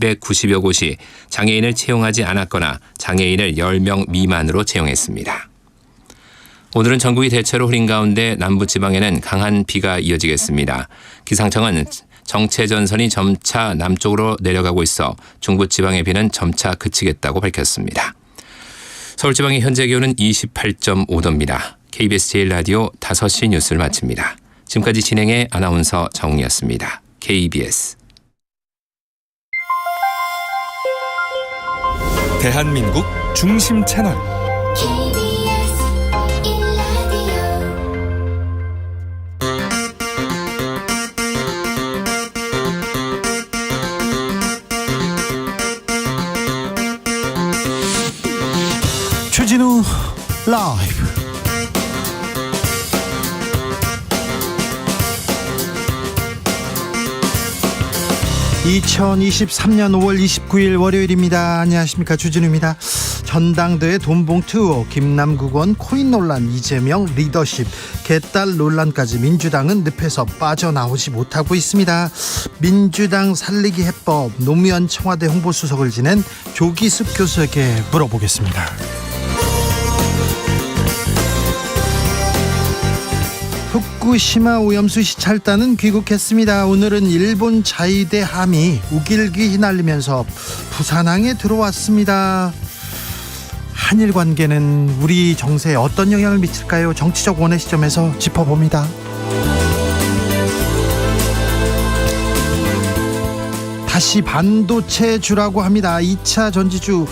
290여 곳이 장애인을 채용하지 않았거나 장애인을 10명 미만으로 채용했습니다. 오늘은 전국이 대체로 흐린 가운데 남부지방에는 강한 비가 이어지겠습니다. 기상청은 정체전선이 점차 남쪽으로 내려가고 있어 중부지방의 비는 점차 그치겠다고 밝혔습니다. 서울지방의 현재 기온은 28.5도입니다. KBS 제1라디오 5시 뉴스를 마칩니다. 지금까지 진행의 아나운서 정웅이었습니다. KBS 대한민국 중심 채널 주진우 라이브. (2023년 5월 29일) 월요일입니다. 안녕하십니까, 주진우입니다. 전당대회 돈봉투 의혹, 김남국원 코인 논란, 이재명 리더십, 개딸 논란까지 민주당은 늪에서 빠져나오지 못하고 있습니다. 민주당 살리기 해법, 노무현 청와대 홍보수석을 지낸 조기숙 교수에게 물어보겠습니다. 후쿠시마 오염수 시찰단은 귀국했습니다. 오늘은 일본 자위대 함이 우길기 휘날리면서 부산항에 들어왔습니다. 한일 관계는 우리 정세에 어떤 영향을 미칠까요? 정치적 원의 시점에서 짚어봅니다. 다시 반도체 주라고 합니다. 2차 전지주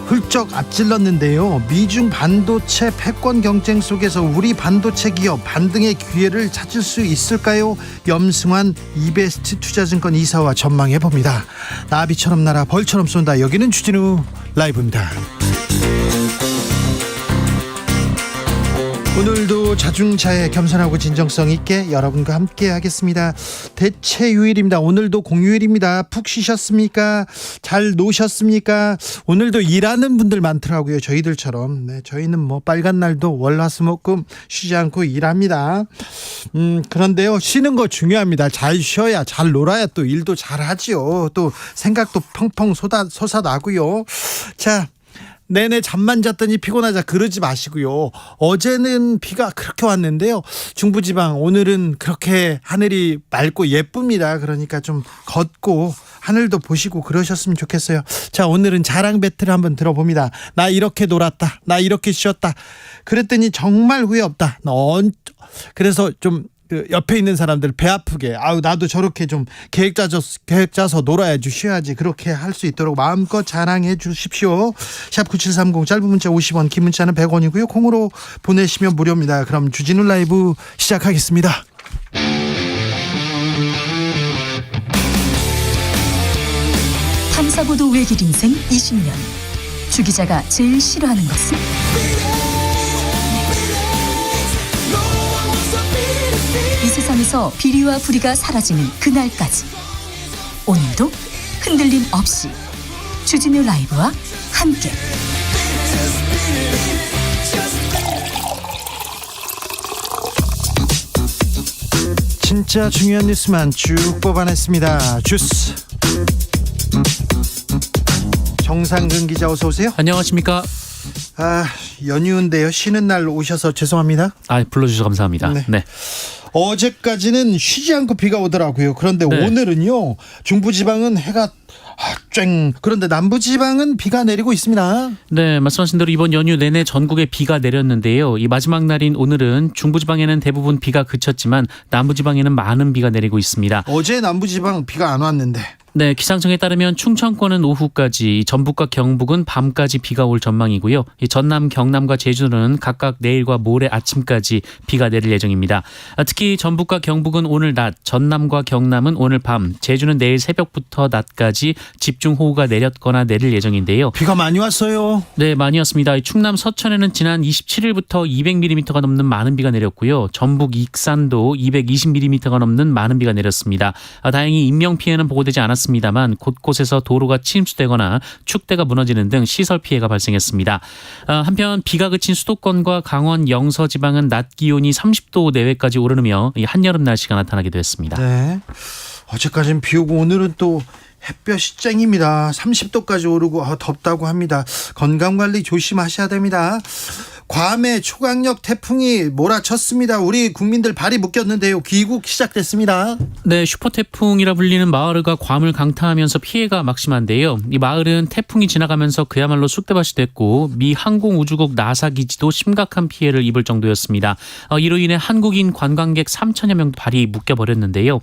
훌쩍 앞질렀는데요. 미중 반도체 패권 경쟁 속에서 우리 반도체 기업 반등의 기회를 찾을 수 있을까요? 염승환 이베스트 투자증권 이사와 전망해봅니다. 나비처럼 날아 벌처럼 쏜다. 여기는 주진우 라이브입니다. 오늘도 자중자애, 겸손하고 진정성 있게 여러분과 함께 하겠습니다. 대체휴일입니다. 오늘도 공휴일입니다. 푹 쉬셨습니까? 잘 노셨습니까? 오늘도 일하는 분들 많더라고요. 저희들처럼. 네, 저희는 뭐 빨간 날도 월화수목금 쉬지 않고 일합니다. 그런데요, 쉬는 거 중요합니다. 잘 쉬어야, 잘 놀아야 또 일도 잘 하지요. 또 생각도 펑펑 솟아나고요. 자, 내내 잠만 잤더니 피곤하자 그러지 마시고요. 어제는 비가 그렇게 왔는데요. 중부지방 오늘은 그렇게 하늘이 맑고 예쁩니다. 그러니까 좀 걷고 하늘도 보시고 그러셨으면 좋겠어요. 자, 오늘은 자랑 배틀 한번 들어봅니다. 나 이렇게 놀았다. 나 이렇게 쉬었다. 그랬더니 정말 후회 없다. 그래서 좀 옆에 있는 사람들 배 아프게, 아우 나도 저렇게 좀 계획 짜서 놀아야지, 쉬어야지, 그렇게 할 수 있도록 마음껏 자랑해 주십시오. 샵 9730, 짧은 문자 50원, 긴 문자는 100원이고요 콩으로 보내시면 무료입니다. 그럼 주진우 라이브 시작하겠습니다. 탐사보도 외길 인생 20년. 주 기자가 제일 싫어하는 것은? 이 세상에서 비리와 부리가 사라지는 그날까지, 오늘도 흔들림 없이 주진우 라이브와 함께 진짜 중요한 뉴스만 쭉 뽑아냈습니다. 주스 정상근 기자, 어서 오세요. 안녕하십니까. 연휴인데요. 쉬는 날 오셔서 죄송합니다. 불러주셔서 감사합니다. 네. 어제까지는 쉬지 않고 비가 오더라고요. 그런데 네. 오늘은요, 중부지방은 해가 쨍, 그런데 남부지방은 비가 내리고 있습니다. 네, 말씀하신 대로 이번 연휴 내내 전국에 비가 내렸는데요. 이 마지막 날인 오늘은 중부지방에는 대부분 비가 그쳤지만 남부지방에는 많은 비가 내리고 있습니다. 어제 남부지방 비가 안 왔는데. 네, 기상청에 따르면 충청권은 오후까지, 전북과 경북은 밤까지 비가 올 전망이고요. 이 전남, 경남과 제주는 각각 내일과 모레 아침까지 비가 내릴 예정입니다. 특히 전북과 경북은 오늘 낮, 전남과 경남은 오늘 밤, 제주는 내일 새벽부터 낮까지 집중호우가 내렸거나 내릴 예정인데요. 비가 많이 왔어요. 네, 많이 왔습니다. 충남 서천에는 지난 27일부터 200mm가 넘는 많은 비가 내렸고요. 전북 익산도 220mm가 넘는 많은 비가 내렸습니다. 다행히 인명피해는 보고되지 않았습니다만 곳곳에서 도로가 침수되거나 축대가 무너지는 등 시설 피해가 발생했습니다. 한편 비가 그친 수도권과 강원 영서 지방은 낮 기온이 30도 내외까지 오르며 한여름 날씨가 나타나기도 했습니다. 네. 어제까지는 비 오고 오늘은 또 햇볕이 쨍입니다. 30도까지 오르고 덥다고 합니다. 건강관리 조심하셔야 됩니다. 괌에 초강력 태풍이 몰아쳤습니다. 우리 국민들 발이 묶였는데요. 귀국 시작됐습니다. 네, 슈퍼태풍이라 불리는 마으르가 괌을 강타하면서 피해가 막심한데요. 이 마을은 태풍이 지나가면서 그야말로 쑥대밭이 됐고 미 항공우주국 나사 기지도 심각한 피해를 입을 정도였습니다. 이로 인해 한국인 관광객 3천여 명도 발이 묶여버렸는데요.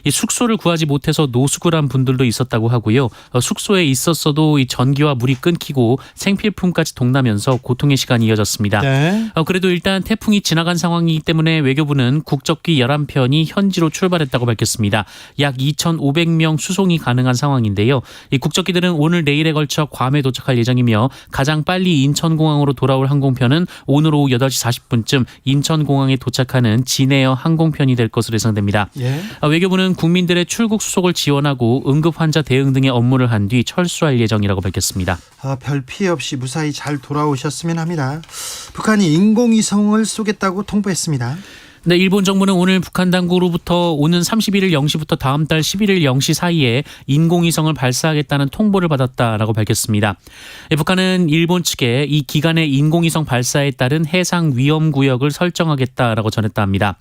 이 숙소를 구하지 못해서 노숙을 한 분들도 있었다고 하고요. 숙소에 있었어도 이 전기와 물이 끊기고 생필품까지 동나면서 고통의 시간이 이어졌습니다. 네. 그래도 일단 태풍이 지나간 상황이기 때문에 외교부는 국적기 11편이 현지로 출발했다고 밝혔습니다. 약 2,500명 수송이 가능한 상황인데요. 이 국적기들은 오늘 내일에 걸쳐 괌에 도착할 예정이며 가장 빨리 인천공항으로 돌아올 항공편은 오늘 오후 8시 40분쯤 인천공항에 도착하는 진에어 항공편이 될 것으로 예상됩니다. 예. 외교부는 국민들의 출국 수속을 지원하고 응급환자 대응 등의 업무를 한 뒤 철수할 예정이라고 밝혔습니다. 별 피해 없이 무사히 잘 돌아오셨으면 합니다. 북한이 인공위성을 쏘겠다고 통보했습니다. 네, 일본 정부는 오늘 북한 당국으로부터 오는 31일 0시부터 다음 달 11일 0시 사이에 인공위성을 발사하겠다는 통보를 받았다라고 밝혔습니다. 북한은 일본 측에 이 기간에 인공위성 발사에 따른 해상 위험 구역을 설정하겠다라고 전했다 합니다.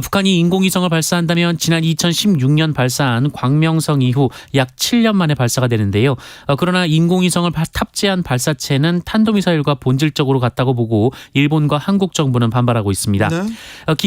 북한이 인공위성을 발사한다면 지난 2016년 발사한 광명성 이후 약 7년 만에 발사가 되는데요. 그러나 인공위성을 탑재한 발사체는 탄도미사일과 본질적으로 같다고 보고 일본과 한국 정부는 반발하고 있습니다. 네.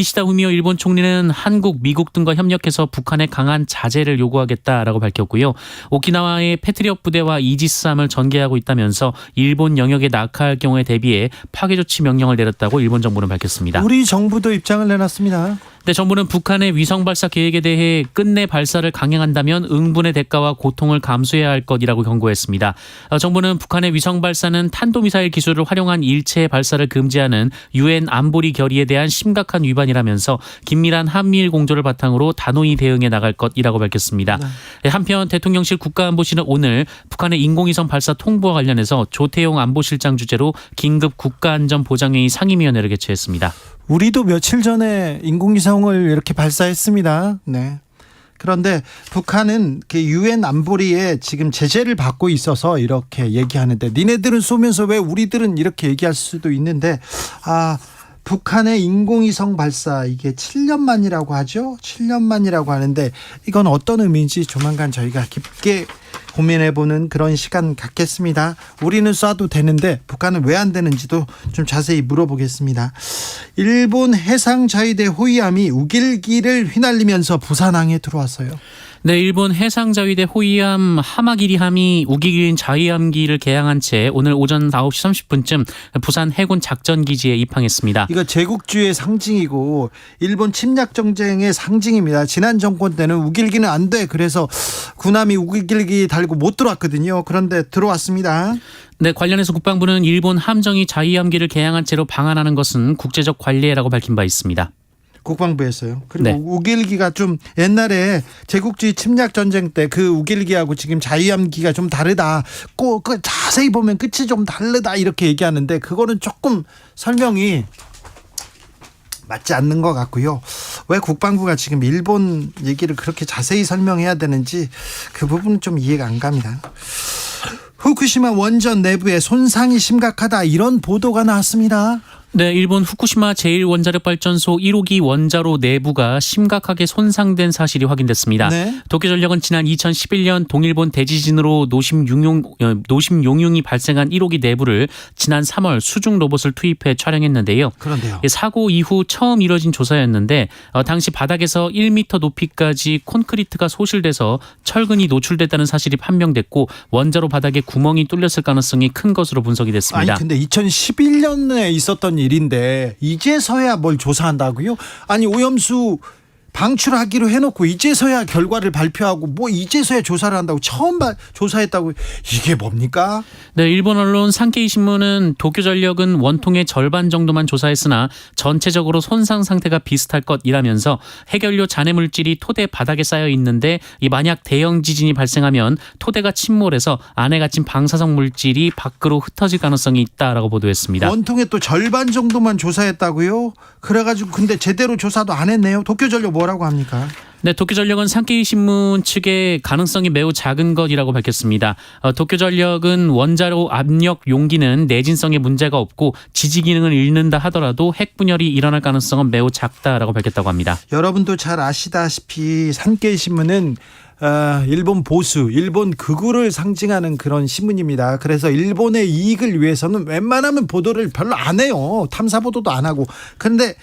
기시다 후미오 일본 총리는 한국, 미국 등과 협력해서 북한의 강한 자제를 요구하겠다라고 밝혔고요. 오키나와의 패트리엇 부대와 이지스함을 전개하고 있다면서 일본 영역에 낙하할 경우에 대비해 파괴 조치 명령을 내렸다고 일본 정부는 밝혔습니다. 우리 정부도 입장을 내놨습니다. 네, 정부는 북한의 위성 발사 계획에 대해 끝내 발사를 강행한다면 응분의 대가와 고통을 감수해야 할 것이라고 경고했습니다. 정부는 북한의 위성 발사는 탄도미사일 기술을 활용한 일체의 발사를 금지하는 유엔 안보리 결의에 대한 심각한 위반이라면서 긴밀한 한미일 공조를 바탕으로 단호히 대응해 나갈 것이라고 밝혔습니다. 네. 한편 대통령실 국가안보실은 오늘 북한의 인공위성 발사 통보와 관련해서 조태용 안보실장 주재로 긴급 국가안전보장회의 상임위원회를 개최했습니다. 우리도 며칠 전에 인공위성을 이렇게 발사했습니다. 네. 그런데 북한은 그 유엔 안보리에 지금 제재를 받고 있어서 이렇게 얘기하는데 니네들은 쏘면서 왜 우리들은 이렇게 얘기할 수도 있는데 북한의 인공위성 발사 이게 7년 만이라고 하죠. 7년 만이라고 하는데 이건 어떤 의미인지 조만간 저희가 깊게 고민해보는 그런 시간 갖겠습니다. 우리는 쏴도 되는데 북한은 왜 안 되는지도 좀 자세히 물어보겠습니다. 일본 해상자위대 호위함이 우길기를 휘날리면서 부산항에 들어왔어요. 네, 일본 해상자위대 호위함 하마기리함이 우기기린 자위함기를 개항한 채 오늘 오전 9시 30분쯤 부산 해군 작전기지에 입항했습니다. 이거 제국주의의 상징이고 일본 침략 정쟁의 상징입니다. 지난 정권 때는 우길기는 안 돼. 그래서 군함이 우길기 달고 못 들어왔거든요. 그런데 들어왔습니다. 네, 관련해서 국방부는 일본 함정이 자위함기를 개항한 채로 방한하는 것은 국제적 관례라고 밝힌 바 있습니다. 국방부에서요. 그리고 네. 우길기가 좀 옛날에 제국주의 침략 전쟁 때 그 우길기하고 지금 자위함기가 좀 다르다. 그 자세히 보면 끝이 좀 다르다 이렇게 얘기하는데 그거는 조금 설명이 맞지 않는 것 같고요. 왜 국방부가 지금 일본 얘기를 그렇게 자세히 설명해야 되는지 그 부분은 좀 이해가 안 갑니다. 후쿠시마 원전 내부에 손상이 심각하다 이런 보도가 나왔습니다. 네, 일본 후쿠시마 제1원자력발전소 1호기 원자로 내부가 심각하게 손상된 사실이 확인됐습니다. 네. 도쿄전력은 지난 2011년 동일본 대지진으로 노심 용융이 발생한 1호기 내부를 지난 3월 수중 로봇을 투입해 촬영했는데요. 그런데요. 사고 이후 처음 이뤄진 조사였는데 당시 바닥에서 1m 높이까지 콘크리트가 소실돼서 철근이 노출됐다는 사실이 판명됐고 원자로 바닥에 구멍이 뚫렸을 가능성이 큰 것으로 분석이 됐습니다. 아니 근데 2011년에 있었던 일인데 이제서야 뭘 조사한다고요? 아니 오염수 방출하기로 해놓고 이제서야 결과를 발표하고 뭐 이제서야 조사를 한다고 처음 조사했다고 이게 뭡니까? 네, 일본 언론 산케이 신문은 도쿄전력은 원통의 절반 정도만 조사했으나 전체적으로 손상 상태가 비슷할 것이라면서 해결료 잔해 물질이 토대 바닥에 쌓여 있는데 만약 대형 지진이 발생하면 토대가 침몰해서 안에 갇힌 방사성 물질이 밖으로 흩어질 가능성이 있다라고 보도했습니다. 원통의 또 절반 정도만 조사했다고요? 그래가지고 근데 제대로 조사도 안 했네요. 도쿄전력 뭐라고요? 뭐라고 합니까? 네, 도쿄전력은 산케이 신문 측의 가능성이 매우 작은 것이라고 밝혔습니다. 도쿄전력은 원자로 압력 용기는 내진성에 문제가 없고 지지 기능을 잃는다 하더라도 핵 분열이 일어날 가능성은 매우 작다라고 밝혔다고 합니다. 여러분도 잘 아시다시피 산케이 신문은 일본 보수, 일본 극우를 상징하는 그런 신문입니다. 그래서 일본의 이익을 위해서는 웬만하면 보도를 별로 안 해요. 탐사 보도도 안 하고. 그런데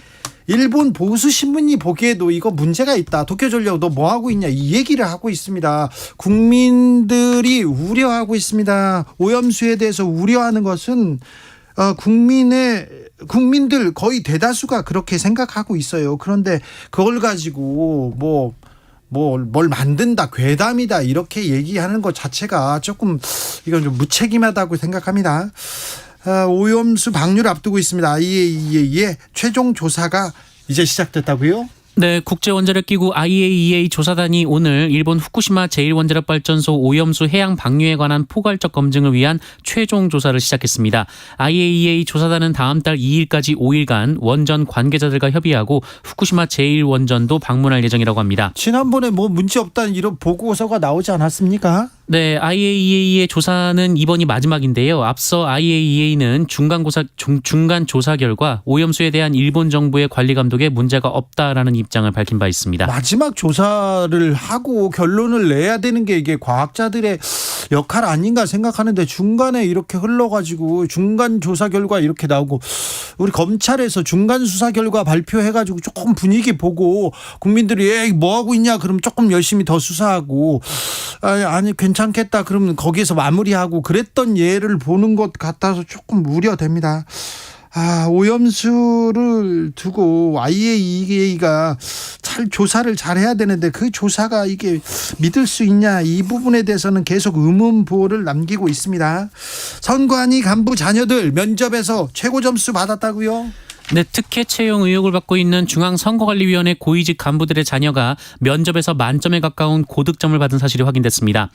일본 보수 신문이 보기에도 이거 문제가 있다. 도쿄전력 너 뭐 하고 있냐 이 얘기를 하고 있습니다. 국민들이 우려하고 있습니다. 오염수에 대해서 우려하는 것은 국민들 거의 대다수가 그렇게 생각하고 있어요. 그런데 그걸 가지고 뭘 만든다, 괴담이다 이렇게 얘기하는 것 자체가 조금 이건 좀 무책임하다고 생각합니다. 오염수 방류를 앞두고 있습니다. IAEA의 최종 조사가 이제 시작됐다고요? 네, 국제원자력기구 IAEA 조사단이 오늘 일본 후쿠시마 제1원자력발전소 오염수 해양 방류에 관한 포괄적 검증을 위한 최종 조사를 시작했습니다. IAEA 조사단은 다음 달 2일까지 5일간 원전 관계자들과 협의하고 후쿠시마 제1원전도 방문할 예정이라고 합니다. 지난번에 문제 없다는 이런 보고서가 나오지 않았습니까? 네, IAEA의 조사는 이번이 마지막인데요. 앞서 IAEA는 중간 조사 결과 오염수에 대한 일본 정부의 관리 감독에 문제가 없다라는 입장을 밝힌 바 있습니다. 마지막 조사를 하고 결론을 내야 되는 게 이게 과학자들의 역할 아닌가 생각하는데 중간에 이렇게 흘러가지고 중간 조사 결과 이렇게 나오고 우리 검찰에서 중간 수사 결과 발표해가지고 조금 분위기 보고 국민들이 뭐 하고 있냐 그럼 조금 열심히 더 수사하고 아니 괜찮겠다 그러면 거기에서 마무리하고 그랬던 예를 보는 것 같아서 조금 우려됩니다. 오염수를 두고 IAEA가 조사를 잘 해야 되는데 그 조사가 이게 믿을 수 있냐 이 부분에 대해서는 계속 의문부호를 남기고 있습니다. 선관위 간부 자녀들 면접에서 최고 점수 받았다고요? 네, 특혜 채용 의혹을 받고 있는 중앙선거관리위원회 고위직 간부들의 자녀가 면접에서 만점에 가까운 고득점을 받은 사실이 확인됐습니다.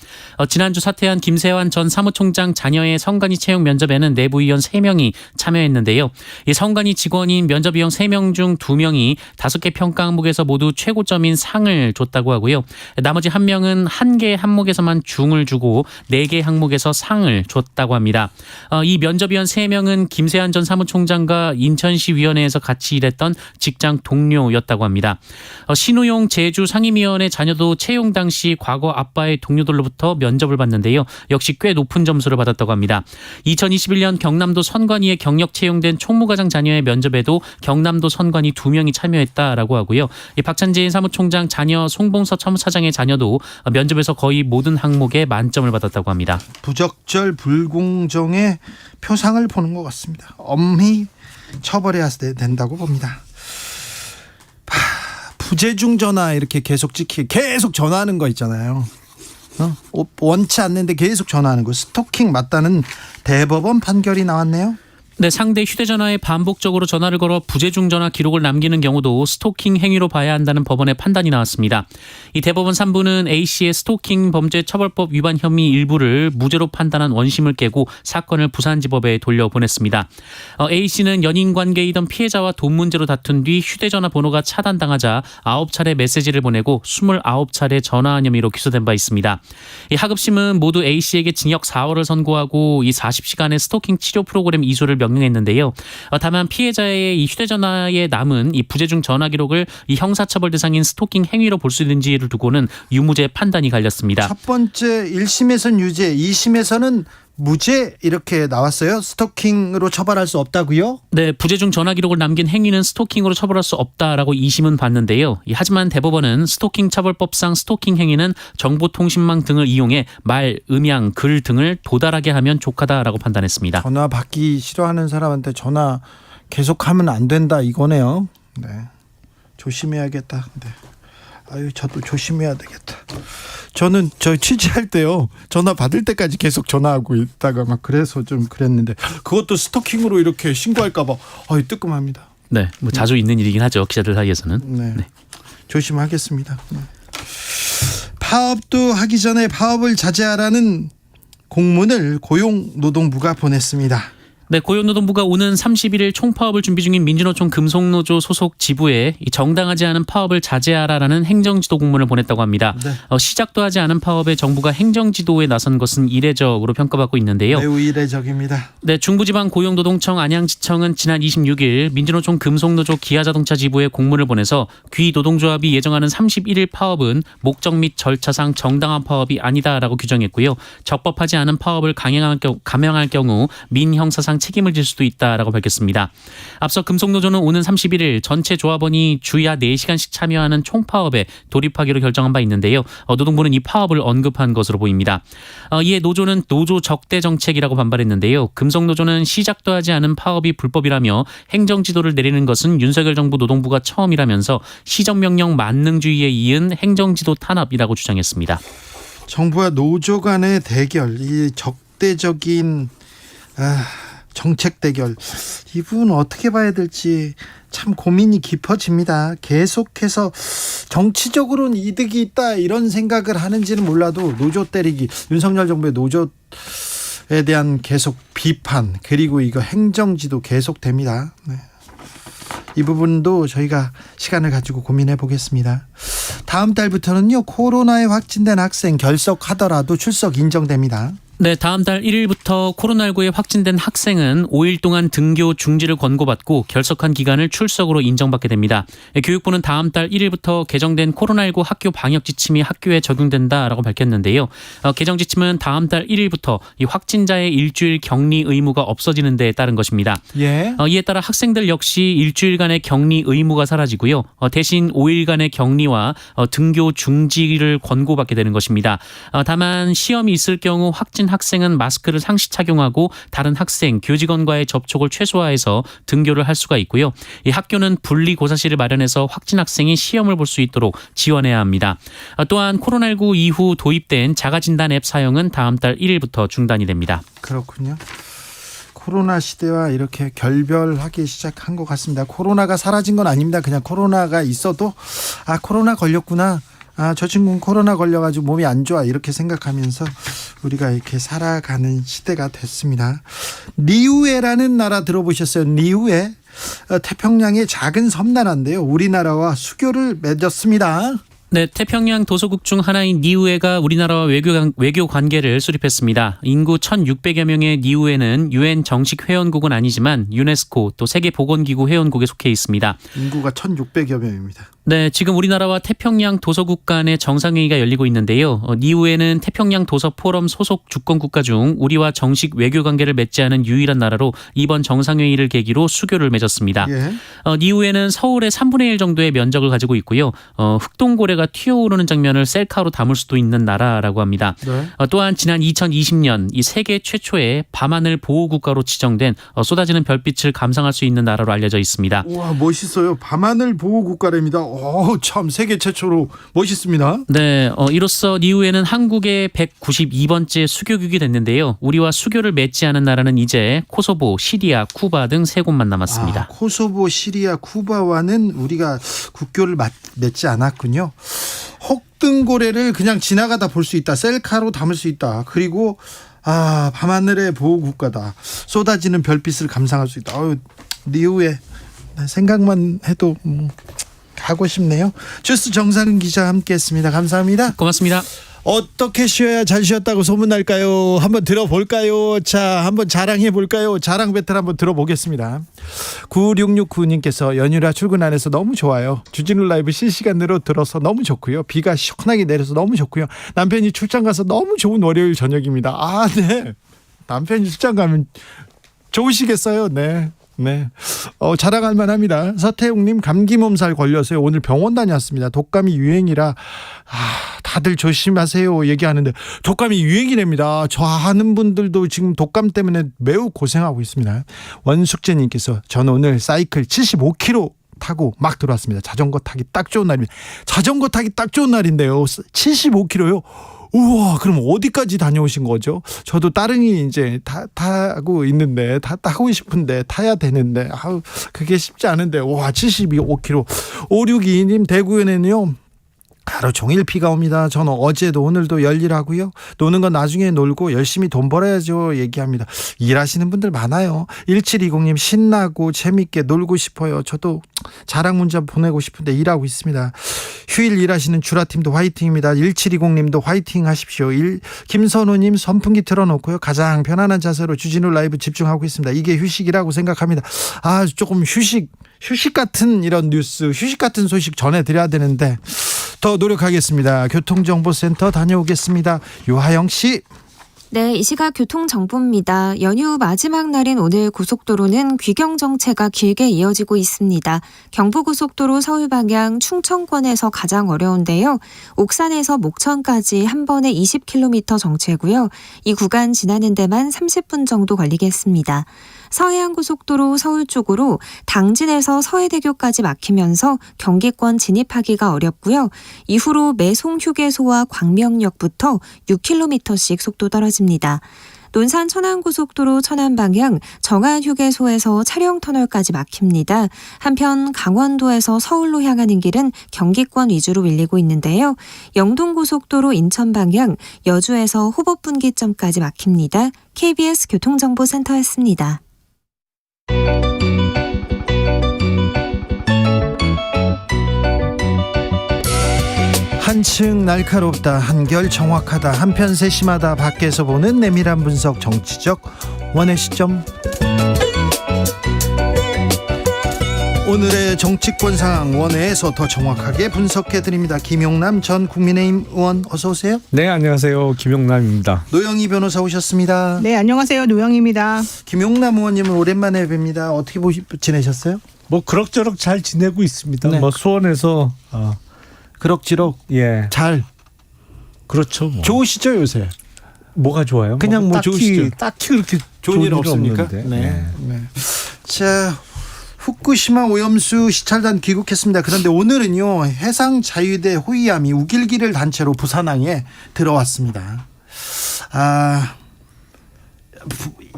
지난주 사퇴한 김세환 전 사무총장 자녀의 선관위 채용 면접에는 내부위원 3명이 참여했는데요. 이 선관위 직원인 면접위원 3명 중 2명이 5개 평가 항목에서 모두 최고점인 상을 줬다고 하고요. 나머지 1명은 1개 항목에서만 중을 주고 4개 항목에서 상을 줬다고 합니다. 이 면접위원 3명은 김세환 전 사무총장과 인천시 위원회에서 같이 일했던 직장 동료였다고 합니다. 신우용 제주 상임위원회 자녀도 채용 당시 과거 아빠의 동료들로부터 면접을 봤는데요. 역시 꽤 높은 점수를 받았다고 합니다. 2021년 경남도 선관위에 경력 채용된 총무과장 자녀의 면접에도 경남도 선관위 2명이 참여했다라고 하고요. 박찬진 사무총장 자녀 송봉서 첨사장의 자녀도 면접에서 거의 모든 항목에 만점을 받았다고 합니다. 부적절 불공정의 표상을 보는 것 같습니다. 엄히 처벌해야 된다고 봅니다. 부재중 전화 이렇게 계속 전화하는 거 있잖아요. 원치 않는데 계속 전화하는 거 스토킹 맞다는 대법원 판결이 나왔네요. 네, 상대 휴대전화에 반복적으로 전화를 걸어 부재중 전화 기록을 남기는 경우도 스토킹 행위로 봐야 한다는 법원의 판단이 나왔습니다. 이 대법원 3부는 A씨의 스토킹 범죄 처벌법 위반 혐의 일부를 무죄로 판단한 원심을 깨고 사건을 부산지법에 돌려보냈습니다. A씨는 연인 관계이던 피해자와 돈 문제로 다툰 뒤 휴대전화 번호가 차단당하자 9차례 메시지를 보내고 29차례 전화한 혐의로 기소된 바 있습니다. 이 하급심은 모두 A씨에게 징역 4월을 선고하고 이 40시간의 스토킹 치료 프로그램 이수를 명령했는데요. 다만 피해자의 이 휴대전화에 남은 이 부재중 전화 기록을 이 형사처벌 대상인 스토킹 행위로 볼 수 있는지를 두고는 유무죄 판단이 갈렸습니다. 첫 번째 1심에서는 유죄, 2심에서는 무죄 이렇게 나왔어요. 스토킹으로 처벌할 수 없다고요? 네, 부재중 전화 기록을 남긴 행위는 스토킹으로 처벌할 수 없다라고 2심은 봤는데요. 하지만 대법원은 스토킹 처벌법상 스토킹 행위는 정보통신망 등을 이용해 말, 음향, 글 등을 도달하게 하면 족하다라고 판단했습니다. 전화 받기 싫어하는 사람한테 전화 계속하면 안 된다 이거네요. 네, 조심해야겠다. 네. 저도 조심해야 되겠다. 저는 취재할 때요 전화 받을 때까지 계속 전화하고 있다가 막 그래서 좀 그랬는데 그것도 스토킹으로 이렇게 신고할까봐 뜨끔합니다. 네, 자주 있는 일이긴 하죠 기자들 사이에서는. 네. 조심하겠습니다. 네. 파업도 하기 전에 파업을 자제하라는 공문을 고용노동부가 보냈습니다. 네, 고용노동부가 오는 31일 총파업을 준비 중인 민주노총 금속노조 소속 지부에 이 정당하지 않은 파업을 자제하라라는 행정지도 공문을 보냈다고 합니다. 네. 시작도 하지 않은 파업에 정부가 행정지도에 나선 것은 이례적으로 평가받고 있는데요. 매우 이례적입니다. 네, 중부지방 고용노동청 안양지청은 지난 26일 민주노총 금속노조 기아자동차 지부에 공문을 보내서 귀 노동조합이 예정하는 31일 파업은 목적 및 절차상 정당한 파업이 아니다라고 규정했고요. 적법하지 않은 파업을 감행할 경우 민형사상 책임을 질 수도 있다라고 밝혔습니다. 앞서 금속노조는 오는 31일 전체 조합원이 주야 4시간씩 참여하는 총파업에 돌입하기로 결정한 바 있는데요. 노동부는 이 파업을 언급한 것으로 보입니다. 이에 노조는 노조 적대 정책이라고 반발했는데요. 금속노조는 시작도 하지 않은 파업이 불법이라며 행정지도를 내리는 것은 윤석열 정부 노동부가 처음이라면서 시정명령 만능주의에 이은 행정지도 탄압이라고 주장했습니다. 정부와 노조 간의 대결, 이 적대적인 정책 대결, 이 부분 어떻게 봐야 될지 참 고민이 깊어집니다. 계속해서 정치적으로는 이득이 있다 이런 생각을 하는지는 몰라도 노조 때리기, 윤석열 정부의 노조에 대한 계속 비판, 그리고 이거 행정지도 계속됩니다. 네. 이 부분도 저희가 시간을 가지고 고민해 보겠습니다. 다음 달부터는요, 코로나에 확진된 학생 결석하더라도 출석 인정됩니다. 네, 다음 달 1일부터 코로나19에 확진된 학생은 5일 동안 등교 중지를 권고받고 결석한 기간을 출석으로 인정받게 됩니다. 교육부는 다음 달 1일부터 개정된 코로나19 학교 방역 지침이 학교에 적용된다라고 밝혔는데요. 개정 지침은 다음 달 1일부터 이 확진자의 일주일 격리 의무가 없어지는 데에 따른 것입니다. 예. 이에 따라 학생들 역시 일주일간의 격리 의무가 사라지고요. 대신 5일간의 격리와 등교 중지를 권고받게 되는 것입니다. 다만 시험이 있을 경우 확진 학생은 마스크를 상시 착용하고 다른 학생, 교직원과의 접촉을 최소화해서 등교를 할 수가 있고요. 이 학교는 분리고사실을 마련해서 확진 학생이 시험을 볼 수 있도록 지원해야 합니다. 또한 코로나19 이후 도입된 자가진단 앱 사용은 다음 달 1일부터 중단이 됩니다. 그렇군요. 코로나 시대와 이렇게 결별하기 시작한 것 같습니다. 코로나가 사라진 건 아닙니다. 그냥 코로나가 있어도 코로나 걸렸구나. 저 친구는 코로나 걸려가지고 몸이 안 좋아 이렇게 생각하면서 우리가 이렇게 살아가는 시대가 됐습니다. 니우에라는 나라 들어보셨어요? 니우에 태평양의 작은 섬나라인데요. 우리나라와 수교를 맺었습니다. 네, 태평양 도서국 중 하나인 니우에가 우리나라와 외교 관계를 수립했습니다. 인구 1,600여 명의 니우에는 UN 정식 회원국은 아니지만 유네스코 또 세계보건기구 회원국에 속해 있습니다. 인구가 1,600여 명입니다. 네, 지금 우리나라와 태평양 도서국 간의 정상회의가 열리고 있는데요. 니우에는 태평양 도서 포럼 소속 주권 국가 중 우리와 정식 외교 관계를 맺지 않은 유일한 나라로 이번 정상회의를 계기로 수교를 맺었습니다. 예. 니우에는 서울의 3분의 1 정도의 면적을 가지고 있고요. 흑동고래가 튀어오르는 장면을 셀카로 담을 수도 있는 나라라고 합니다. 네. 또한 지난 2020년 이 세계 최초의 밤하늘 보호국가로 지정된 쏟아지는 별빛을 감상할 수 있는 나라로 알려져 있습니다. 우와, 멋있어요. 밤하늘 보호 국가랍니다. 참 세계 최초로 멋있습니다. 네, 이로써 니우에는 한국의 192번째 수교국이 됐는데요. 우리와 수교를 맺지 않은 나라는 이제 코소보, 시리아, 쿠바 등 3곳만 남았습니다. 코소보, 시리아, 쿠바와는 우리가 국교를 맺지 않았군요. 혹등고래를 그냥 지나가다 볼 수 있다. 셀카로 담을 수 있다. 그리고 밤하늘의 보호국가다. 쏟아지는 별빛을 감상할 수 있다. 니우에 생각만 해도 가고 싶네요. 주스 정상근 기자 함께했습니다. 감사합니다. 고맙습니다. 어떻게 쉬어야 잘 쉬었다고 소문날까요? 한번 들어볼까요? 자, 한번 자랑해볼까요? 자랑 배틀 한번 들어보겠습니다. 9669님께서 연휴라 출근 안 해서 너무 좋아요. 주진우 라이브 실시간으로 들어서 너무 좋고요. 비가 시원하게 내려서 너무 좋고요. 남편이 출장 가서 너무 좋은 월요일 저녁입니다. 네. 남편이 출장 가면 좋으시겠어요? 네. 자랑할 만합니다. 서태웅님, 감기 몸살 걸려서요. 오늘 병원 다녔습니다. 독감이 유행이라 다들 조심하세요 얘기하는데 독감이 유행이랍니다. 저 아는 분들도 지금 독감 때문에 매우 고생하고 있습니다. 원숙재님께서 저는 오늘 사이클 75km 타고 막 들어왔습니다. 자전거 타기 딱 좋은 날입니다. 자전거 타기 딱 좋은 날인데요. 75km요. 우와, 그럼 어디까지 다녀오신 거죠? 저도 따릉이 이제 타고 있는데, 타고 싶은데, 타야 되는데, 그게 쉽지 않은데, 와, 75km. 5622님, 대구에는요, 하루 종일 비가 옵니다. 저는 어제도 오늘도 열일하고요. 노는 건 나중에 놀고 열심히 돈 벌어야죠. 얘기합니다. 일하시는 분들 많아요. 1720님 신나고 재밌게 놀고 싶어요. 저도 자랑 문자 보내고 싶은데 일하고 있습니다. 휴일 일하시는 주라팀도 화이팅입니다. 1720님도 화이팅 하십시오. 김선우님 선풍기 틀어놓고요. 가장 편안한 자세로 주진우 라이브 집중하고 있습니다. 이게 휴식이라고 생각합니다. 조금 휴식 같은 이런 뉴스, 휴식 같은 소식 전해드려야 되는데 더 노력하겠습니다. 교통정보센터 다녀오겠습니다. 유하영 씨. 네, 이 시각 교통정보입니다. 연휴 마지막 날인 오늘 고속도로는 귀경 정체가 길게 이어지고 있습니다. 경부고속도로 서울 방향 충청권에서 가장 어려운데요. 옥산에서 목천까지 한 번에 20km 정체고요. 이 구간 지나는 데만 30분 정도 걸리겠습니다. 서해안고속도로 서울 쪽으로 당진에서 서해대교까지 막히면서 경기권 진입하기가 어렵고요. 이후로 매송휴게소와 광명역부터 6km씩 속도 떨어집니다. 논산 천안고속도로 천안 방향 정안휴게소에서 차량터널까지 막힙니다. 한편 강원도에서 서울로 향하는 길은 경기권 위주로 밀리고 있는데요. 영동고속도로 인천 방향 여주에서 호법분기점까지 막힙니다. KBS 교통정보센터였습니다. 한층 날카롭다, 한결 정확하다, 한편 세심하다, 밖에서 보는 내밀한 분석, 정치적 원의 시점. 오늘의 정치권 상황 원회에서 더 정확하게 분석해드립니다. 김용남 전 국민의힘 의원 어서 오세요. 네, 안녕하세요. 김용남입니다. 노영희 변호사 오셨습니다. 네, 안녕하세요. 노영입니다. 김용남 의원님은 오랜만에 뵙니다. 어떻게 지내셨어요? 뭐 그럭저럭 잘 지내고 있습니다. 네. 뭐 수원에서 그럭저럭 예, 잘. 그렇죠. 뭐. 좋으시죠 요새? 뭐가 좋아요? 그냥 뭐 좋으시죠? 딱히 그렇게 좋은 일 없습니까? 없는데. 네. 자, 후쿠시마 오염수 시찰단 귀국했습니다. 그런데 오늘은요, 해상자유대 호위함이 우길기를 단체로 부산항에 들어왔습니다.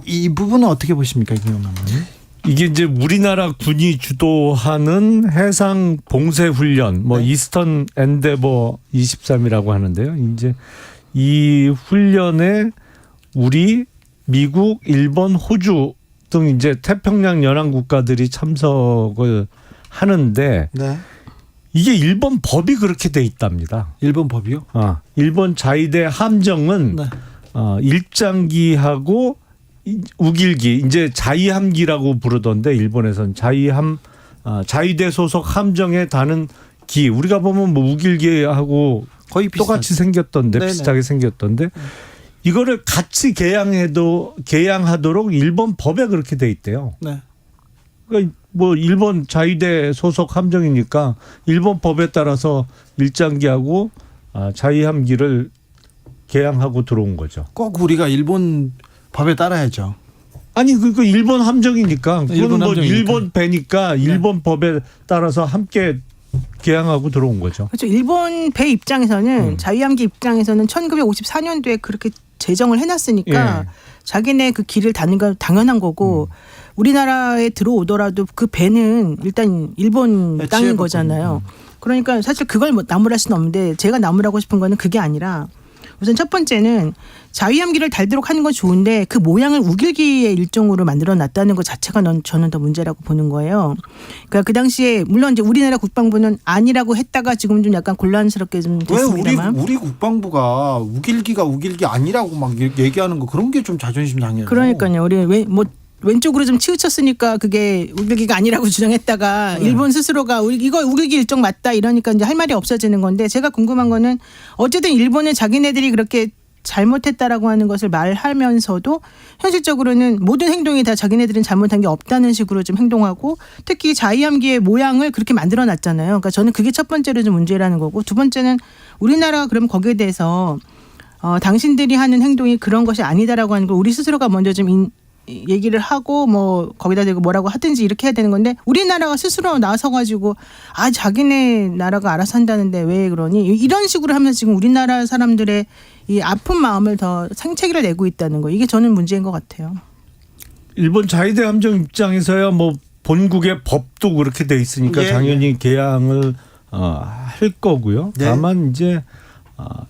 이 부분은 어떻게 보십니까, 김용남 의원님? 이게 이제 우리나라 군이 주도하는 해상 봉쇄 훈련, 뭐 네. 이스턴 엔데버 23이라고 하는데요. 이제 이 훈련에 우리, 미국, 일본, 호주 등 이제 태평양 연안 국가들이 참석을 하는데 네. 이게 일본 법이 그렇게 돼 있답니다. 일본 법이요? 일본 자위대 함정은 네. 일장기하고 우길기, 이제 자위함기라고 부르던데 일본에서는 자위대 소속 함정에 다는 기, 우리가 보면 뭐 우길기하고 거의 똑같이 생겼던데, 네네. 비슷하게 생겼던데 이거를 같이 개양하도록 일본 법에 그렇게 돼 있대요. 네. 그러니까 뭐 일본 자위대 소속 함정이니까 일본 법에 따라서 일장기하고 자위함기를 개양하고 들어온 거죠. 꼭 우리가 일본 법에 따라야죠. 아니 그 일본 함정이니까 그건 일본 뭐 함정이니까. 일본 배니까 일본 법에 따라서 함께 개항하고 들어온 거죠. 그렇죠. 일본 배 입장에서는 자위함기 입장에서는 1954년도에 그렇게 제정을 해놨으니까 예. 자기네 그 길을 닫는 건 당연한 거고 우리나라에 들어오더라도 그 배는 일단 일본 네, 땅인 취해봤거든요. 거잖아요. 그러니까 사실 그걸 뭐 나무랄 수는 없는데 제가 나무라고 싶은 거는 그게 아니라 우선 첫 번째는 자위함기를 달도록 하는 건 좋은데 그 모양을 우길기의 일종으로 만들어 놨다는 것 자체가 저는 더 문제라고 보는 거예요. 그러니까 그 당시에 물론 이제 우리나라 국방부는 아니라고 했다가 지금 좀 약간 곤란스럽게 좀 됐습니다만. 왜 우리 국방부가 우길기가 우길기 아니라고 막 얘기하는 거 그런 게 좀 자존심 상해요. 그러니까요. 우리 왼쪽으로 좀 치우쳤으니까 그게 우길기가 아니라고 주장했다가 일본 스스로가 이거 우길기 일종 맞다 이러니까 이제 할 말이 없어지는 건데 제가 궁금한 거는 어쨌든 일본은 자기네들이 그렇게 잘못했다라고 하는 것을 말하면서도 현실적으로는 모든 행동이 다 자기네들은 잘못한 게 없다는 식으로 좀 행동하고 특히 자위함기의 모양을 그렇게 만들어 놨잖아요. 그러니까 저는 그게 첫 번째로 좀 문제라는 거고 두 번째는 우리나라가 그럼 거기에 대해서 당신들이 하는 행동이 그런 것이 아니다라고 하는 걸 우리 스스로가 먼저 좀 얘기를 하고 뭐 거기다 대고 뭐라고 하든지 이렇게 해야 되는 건데 우리나라가 스스로 나서가지고 자기네 나라가 알아서 한다는데 왜 그러니 이런 식으로 하면서 지금 우리나라 사람들의 이 아픈 마음을 더 생채기를 내고 있다는 거 이게 저는 문제인 것 같아요. 일본 자위대 함정 입장에서야 뭐 본국의 법도 그렇게 돼 있으니까 예. 당연히 개항을 할 거고요. 네. 다만 이제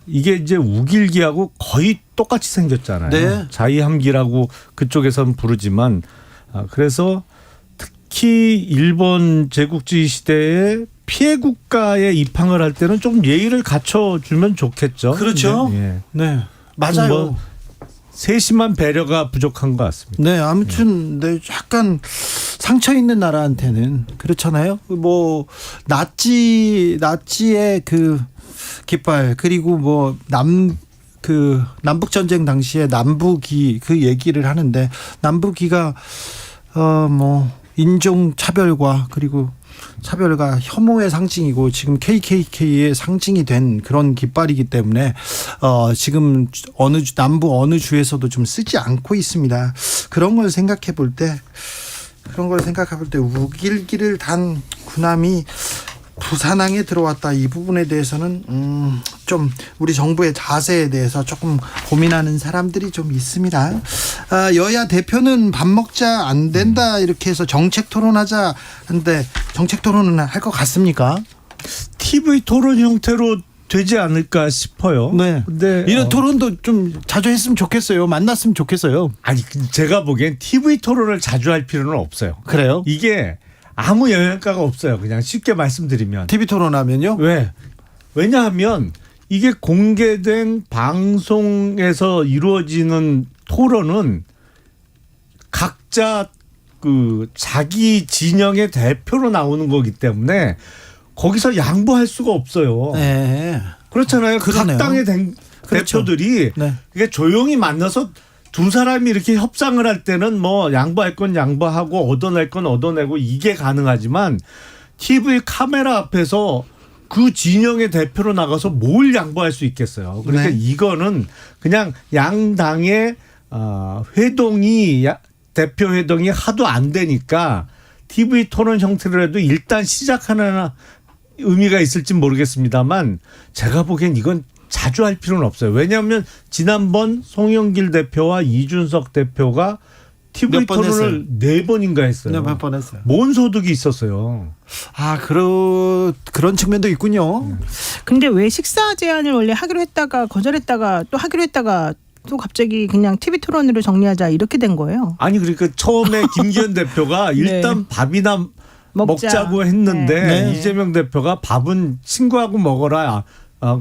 이게 이제 우길기하고 거의 똑같이 생겼잖아요. 네. 자이함기라고 그쪽에서는 부르지만 그래서 특히 일본 제국주의 시대에 피해 국가에 입항을 할 때는 좀 예의를 갖춰주면 좋겠죠. 그렇죠. 네. 네, 맞아요. 뭐 세심한 배려가 부족한 것 같습니다. 네, 아무튼 네, 약간 상처 있는 나라한테는 그렇잖아요. 뭐 나치의 그 깃발 그리고 뭐 남북 전쟁 당시에 남북이 그 얘기를 하는데 남북이가 뭐 인종 차별과 그리고 차별과 혐오의 상징이고 지금 KKK의 상징이 된 그런 깃발이기 때문에 지금 남부 어느 주에서도 좀 쓰지 않고 있습니다. 그런 걸 생각해 볼 때 우길기를 단 군함이 부산항에 들어왔다 이 부분에 대해서는 좀 우리 정부의 자세에 대해서 조금 고민하는 사람들이 좀 있습니다. 여야 대표는 밥 먹자 안 된다 이렇게 해서 정책 토론하자 하는데 정책 토론은 할 것 같습니까? TV 토론 형태로 되지 않을까 싶어요. 네. 근데 이런 토론도 좀 자주 했으면 좋겠어요. 만났으면 좋겠어요. 아니 제가 보기엔 TV 토론을 자주 할 필요는 없어요. 그래요? 이게 아무 영향가가 없어요. 그냥 쉽게 말씀드리면. TV 토론하면요? 왜냐하면 이게 공개된 방송에서 이루어지는 토론은 각자 그 자기 진영의 대표로 나오는 거기 때문에 거기서 양보할 수가 없어요. 네. 그렇잖아요. 그러네요. 각 당의 그렇죠. 대표들이 네. 이게 조용히 만나서 두 사람이 이렇게 협상을 할 때는 뭐 양보할 건 양보하고 얻어낼 건 얻어내고 이게 가능하지만 TV 카메라 앞에서 그 진영의 대표로 나가서 뭘 양보할 수 있겠어요. 그러니까 네. 이거는 그냥 양당의 대표 회동이 하도 안 되니까 TV 토론 형태로라도 일단 시작하는 의미가 있을지 모르겠습니다만 제가 보기엔 이건 자주 할 필요는 없어요. 왜냐하면 지난번 송영길 대표와 이준석 대표가 TV 몇 번 했어요? 토론을 4번인가 했어요. 네, 몇 번 했어요. 뭔 소득이 있었어요. 그런 측면도 있군요. 근데 왜 식사 제한을 원래 하기로 했다가 거절했다가 또 하기로 했다가 또 갑자기 그냥 TV 토론으로 정리하자 이렇게 된 거예요. 아니 그러니까 처음에 김기현 대표가 일단 밥이나 먹자고 했는데 네. 이재명 대표가 밥은 친구하고 먹어라.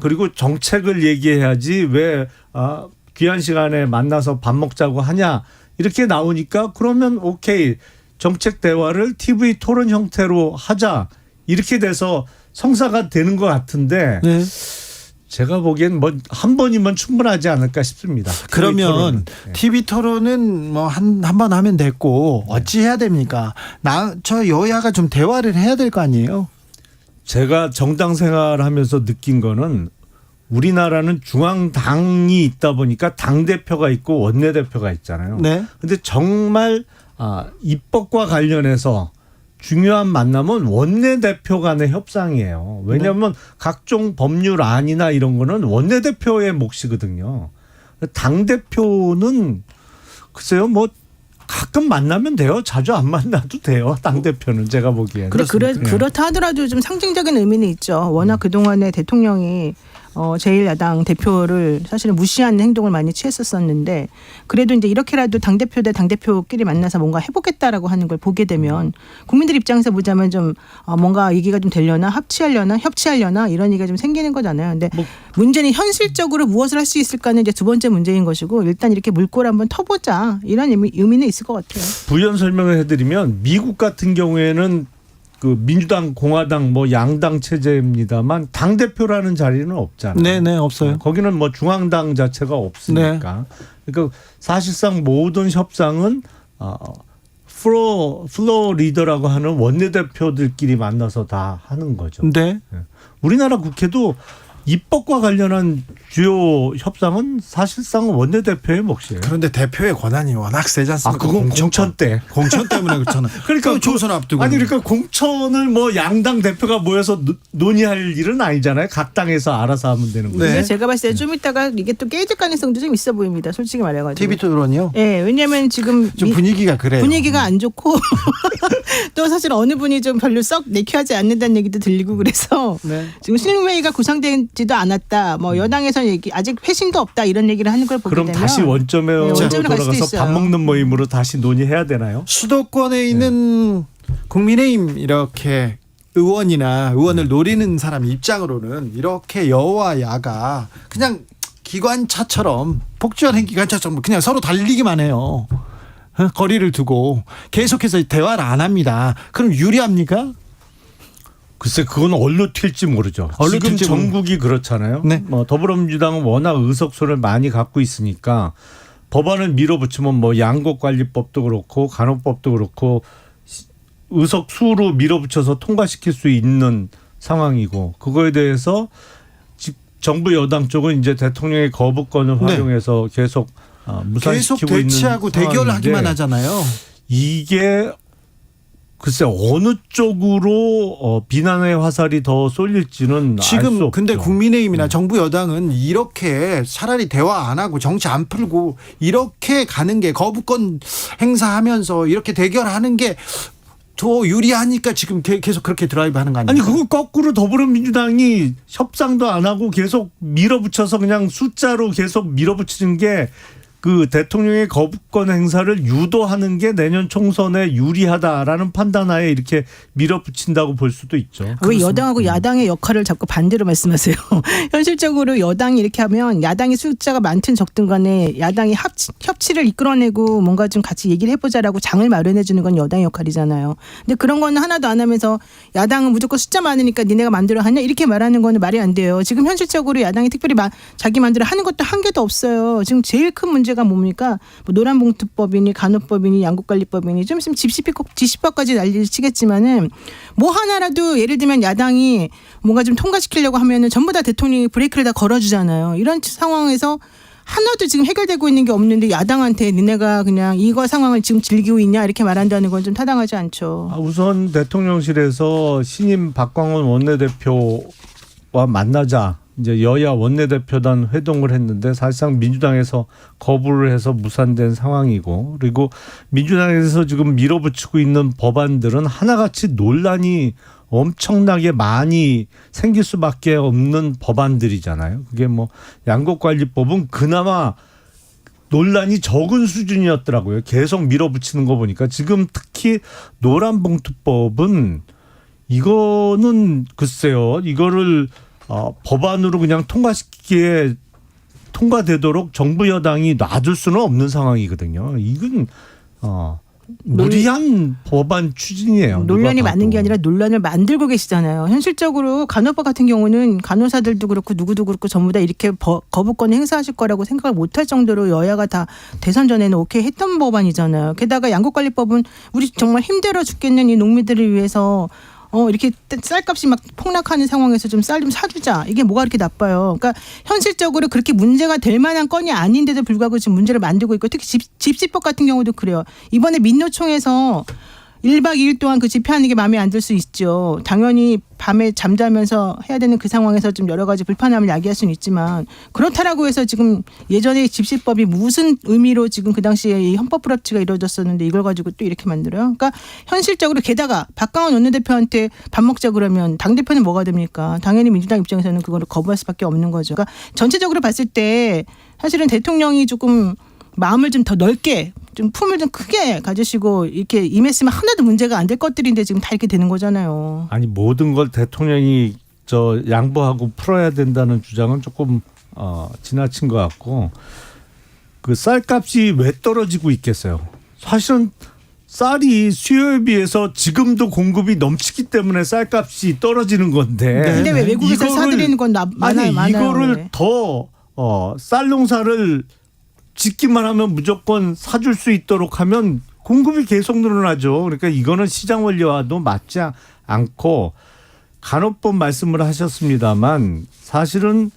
그리고 정책을 얘기해야지 왜 귀한 시간에 만나서 밥 먹자고 하냐 이렇게 나오니까 그러면 오케이 정책 대화를 TV 토론 형태로 하자 이렇게 돼서 성사가 되는 것 같은데 네. 제가 보기엔 뭐 한 번이면 충분하지 않을까 싶습니다. 그러면 네. TV 토론은 뭐 한 번 하면 됐고 어찌 해야 됩니까? 저 여야가 좀 대화를 해야 될 거 아니에요? 제가 정당 생활하면서 느낀 거는 우리나라는 중앙당이 있다 보니까 당대표가 있고 원내대표가 있잖아요. 네. 근데 정말 입법과 관련해서 중요한 만남은 원내대표 간의 협상이에요. 왜냐하면 각종 법률안이나 이런 거는 원내대표의 몫이거든요. 당대표는 글쎄요 뭐 가끔 만나면 돼요. 자주 안 만나도 돼요. 당대표는 제가 보기에는. 근데 그렇다 하더라도 좀 상징적인 의미는 있죠. 워낙 그동안에 대통령이 제1야당 대표를 사실은 무시하는 행동을 많이 취했었었는데 그래도 이제 이렇게라도 당대표 대 당대표끼리 만나서 뭔가 해보겠다라고 하는 걸 보게 되면 국민들 입장에서 보자면 좀 뭔가 얘기가 좀 되려나 협치하려나 이런 얘기가 좀 생기는 거잖아요. 근데 문제는 현실적으로 무엇을 할 수 있을까는 이제 두 번째 문제인 것이고 일단 이렇게 물꼬를 한번 터보자 이런 의미는 있을 것 같아요. 부연 설명을 해드리면 미국 같은 경우에는 그 민주당, 공화당 뭐 양당 체제입니다만 당 대표라는 자리는 없잖아요. 네, 없어요. 거기는 뭐 중앙당 자체가 없으니까. 그러니까 사실상 모든 협상은 플로 리더라고 하는 원내대표들끼리 만나서 다 하는 거죠. 네. 우리나라 국회도 입법과 관련한 주요 협상은 사실상 원내대표의 몫이에요. 그런데 대표의 권한이 워낙 세지 않습니까? 그건 공천 때. 공천 때문에 그렇잖아요. 그러니까 총선 앞두고. 아니 그러니까 공천을 뭐 양당 대표가 모여서 논의할 일은 아니잖아요. 각 당에서 알아서 하면 되는 거예요. 네. 근데 제가 봤을 때 좀 이따가 이게 또 깨질 가능성도 좀 있어 보입니다. 솔직히 말해가지고. TV 토론이요? 예, 왜냐면 지금 좀 분위기가 그래요. 분위기가 안 좋고 또 사실 어느 분이 좀 별로 썩 내키하지 않는다는 얘기도 들리고 그래서 네. 지금 실무회의가 구성되지도 않았다. 뭐 여당에서 얘기 아직 회신도 없다 이런 얘기를 하는 걸 보게 그럼 되면 다시 원점으로 원점으로 갈 수도 돌아가서 밥 있어요. 먹는 모임으로 다시 논의해야 되나요? 수도권에 있는 국민의힘 이렇게 의원을 노리는 사람 입장으로는 이렇게 여와 야가 그냥 기관차처럼 폭주하는 기관차처럼 그냥 서로 달리기만 해요. 거리를 두고 계속해서 대화를 안 합니다. 그럼 유리합니까? 글쎄 그건 어디로 튈지 모르죠. 어디로 지금 튈지 전국이 그렇잖아요. 네. 뭐 더불어민주당은 워낙 의석수를 많이 갖고 있으니까 법안을 밀어붙이면 뭐 양곡관리법도 그렇고 간호법도 그렇고 의석수로 밀어붙여서 통과시킬 수 있는 상황이고 그거에 대해서 정부 여당 쪽은 이제 대통령의 거부권을 네. 활용해서 계속 계속 무산시키고 대치하고 있는 대결하기만 상황인데 하잖아요. 이게 글쎄 어느 쪽으로 비난의 화살이 더 쏠릴지는 알 수 지금 없죠. 근데 국민의힘이나 정부 여당은 이렇게 차라리 대화 안 하고 정치 안 풀고 이렇게 가는 게 거부권 행사하면서 이렇게 대결하는 게 더 유리하니까 지금 계속 그렇게 드라이브하는 거 아니 아니에요? 그거 거꾸로 더불어민주당이 협상도 안 하고 계속 밀어붙여서 그냥 숫자로 계속 밀어붙이는 게 그 대통령의 거부권 행사를 유도하는 게 내년 총선에 유리하다라는 판단하에 이렇게 밀어붙인다고 볼 수도 있죠. 왜 여당하고 야당의 역할을 자꾸 반대로 말씀하세요? 현실적으로 여당이 이렇게 하면 야당이 숫자가 많든 적든 간에 야당이 협치를 이끌어내고 뭔가 좀 같이 얘기를 해보자라고 장을 마련해 주는 건 여당의 역할이잖아요. 근데 그런 거는 하나도 안 하면서 야당은 무조건 숫자 많으니까 니네가 만들어 하냐 이렇게 말하는 거는 말이 안 돼요. 지금 현실적으로 야당이 특별히 자기 만들어 하는 것도 한 개도 없어요. 지금 제일 큰 문제가 뭡니까? 뭐 노란봉투법이니 간호법이니 양국관리법이니 좀 있으면 집시법까지 난리를 치겠지만은 뭐 하나라도 예를 들면 야당이 뭔가 좀 통과시키려고 하면은 전부 다 대통령이 브레이크를 다 걸어주잖아요. 이런 상황에서 하나도 지금 해결되고 있는 게 없는데 야당한테 니네가 그냥 이거 상황을 지금 즐기고 있냐 이렇게 말한다는 건 좀 타당하지 않죠. 우선 대통령실에서 신임 박광원 원내대표와 만나자. 이제 여야 원내대표단 회동을 했는데 사실상 민주당에서 거부를 해서 무산된 상황이고 그리고 민주당에서 지금 밀어붙이고 있는 법안들은 하나같이 논란이 엄청나게 많이 생길 수밖에 없는 법안들이잖아요. 그게 뭐 양곡관리법은 그나마 논란이 적은 수준이었더라고요. 계속 밀어붙이는 거 보니까 지금 특히 노란봉투법은 이거는 글쎄요. 이거를 법안으로 그냥 통과시키기에 통과되도록 정부 여당이 놔줄 수는 없는 상황이거든요. 이건 무리한 법안 추진이에요. 논란이 누가 많은 게 봐도. 아니라 논란을 만들고 계시잖아요. 현실적으로 간호법 같은 경우는 간호사들도 그렇고 누구도 그렇고 전부 다 이렇게 거부권을 행사하실 거라고 생각을 못할 정도로 여야가 다 대선 전에는 오케이 했던 법안이잖아요. 게다가 양곡관리법은 우리 정말 힘들어 죽겠는 이 농민들을 위해서 이렇게 쌀값이 막 폭락하는 상황에서 좀 쌀 좀 사주자. 이게 뭐가 그렇게 나빠요. 그러니까 현실적으로 그렇게 문제가 될 만한 건이 아닌데도 불구하고 지금 문제를 만들고 있고 특히 집시법 같은 경우도 그래요. 이번에 민노총에서 1박 2일 동안 그 집회하는 게 마음에 안 들 수 있죠. 당연히 밤에 잠자면서 해야 되는 그 상황에서 좀 여러 가지 불편함을 야기할 수는 있지만 그렇다라고 해서 지금 예전에 집시법이 무슨 의미로 지금 그 당시에 이 헌법 불합치가 이루어졌었는데 이걸 가지고 또 이렇게 만들어요. 그러니까 현실적으로 게다가 박강원 원내대표한테 밥 먹자 그러면 당대표는 뭐가 됩니까? 당연히 민주당 입장에서는 그거를 거부할 수밖에 없는 거죠. 그러니까 전체적으로 봤을 때 사실은 대통령이 조금 마음을 좀 더 넓게 좀 품을 좀 크게 가지시고 이렇게 임했으면 하나도 문제가 안 될 것들인데 지금 다 이렇게 되는 거잖아요. 아니 모든 걸 대통령이 양보하고 풀어야 된다는 주장은 조금 지나친 것 같고 그 쌀값이 왜 떨어지고 있겠어요? 사실은 쌀이 수요에 비해서 지금도 공급이 넘치기 때문에 쌀값이 떨어지는 건데. 근데 왜 외국에서 사들이는 건 많아요. 이거를 네. 더 쌀 농사를 짓기만 하면 무조건 사줄 수 있도록 하면 공급이 계속 늘어나죠. 그러니까 이거는 시장 원리와도 맞지 않고 간호법 말씀을 하셨습니다만 사실은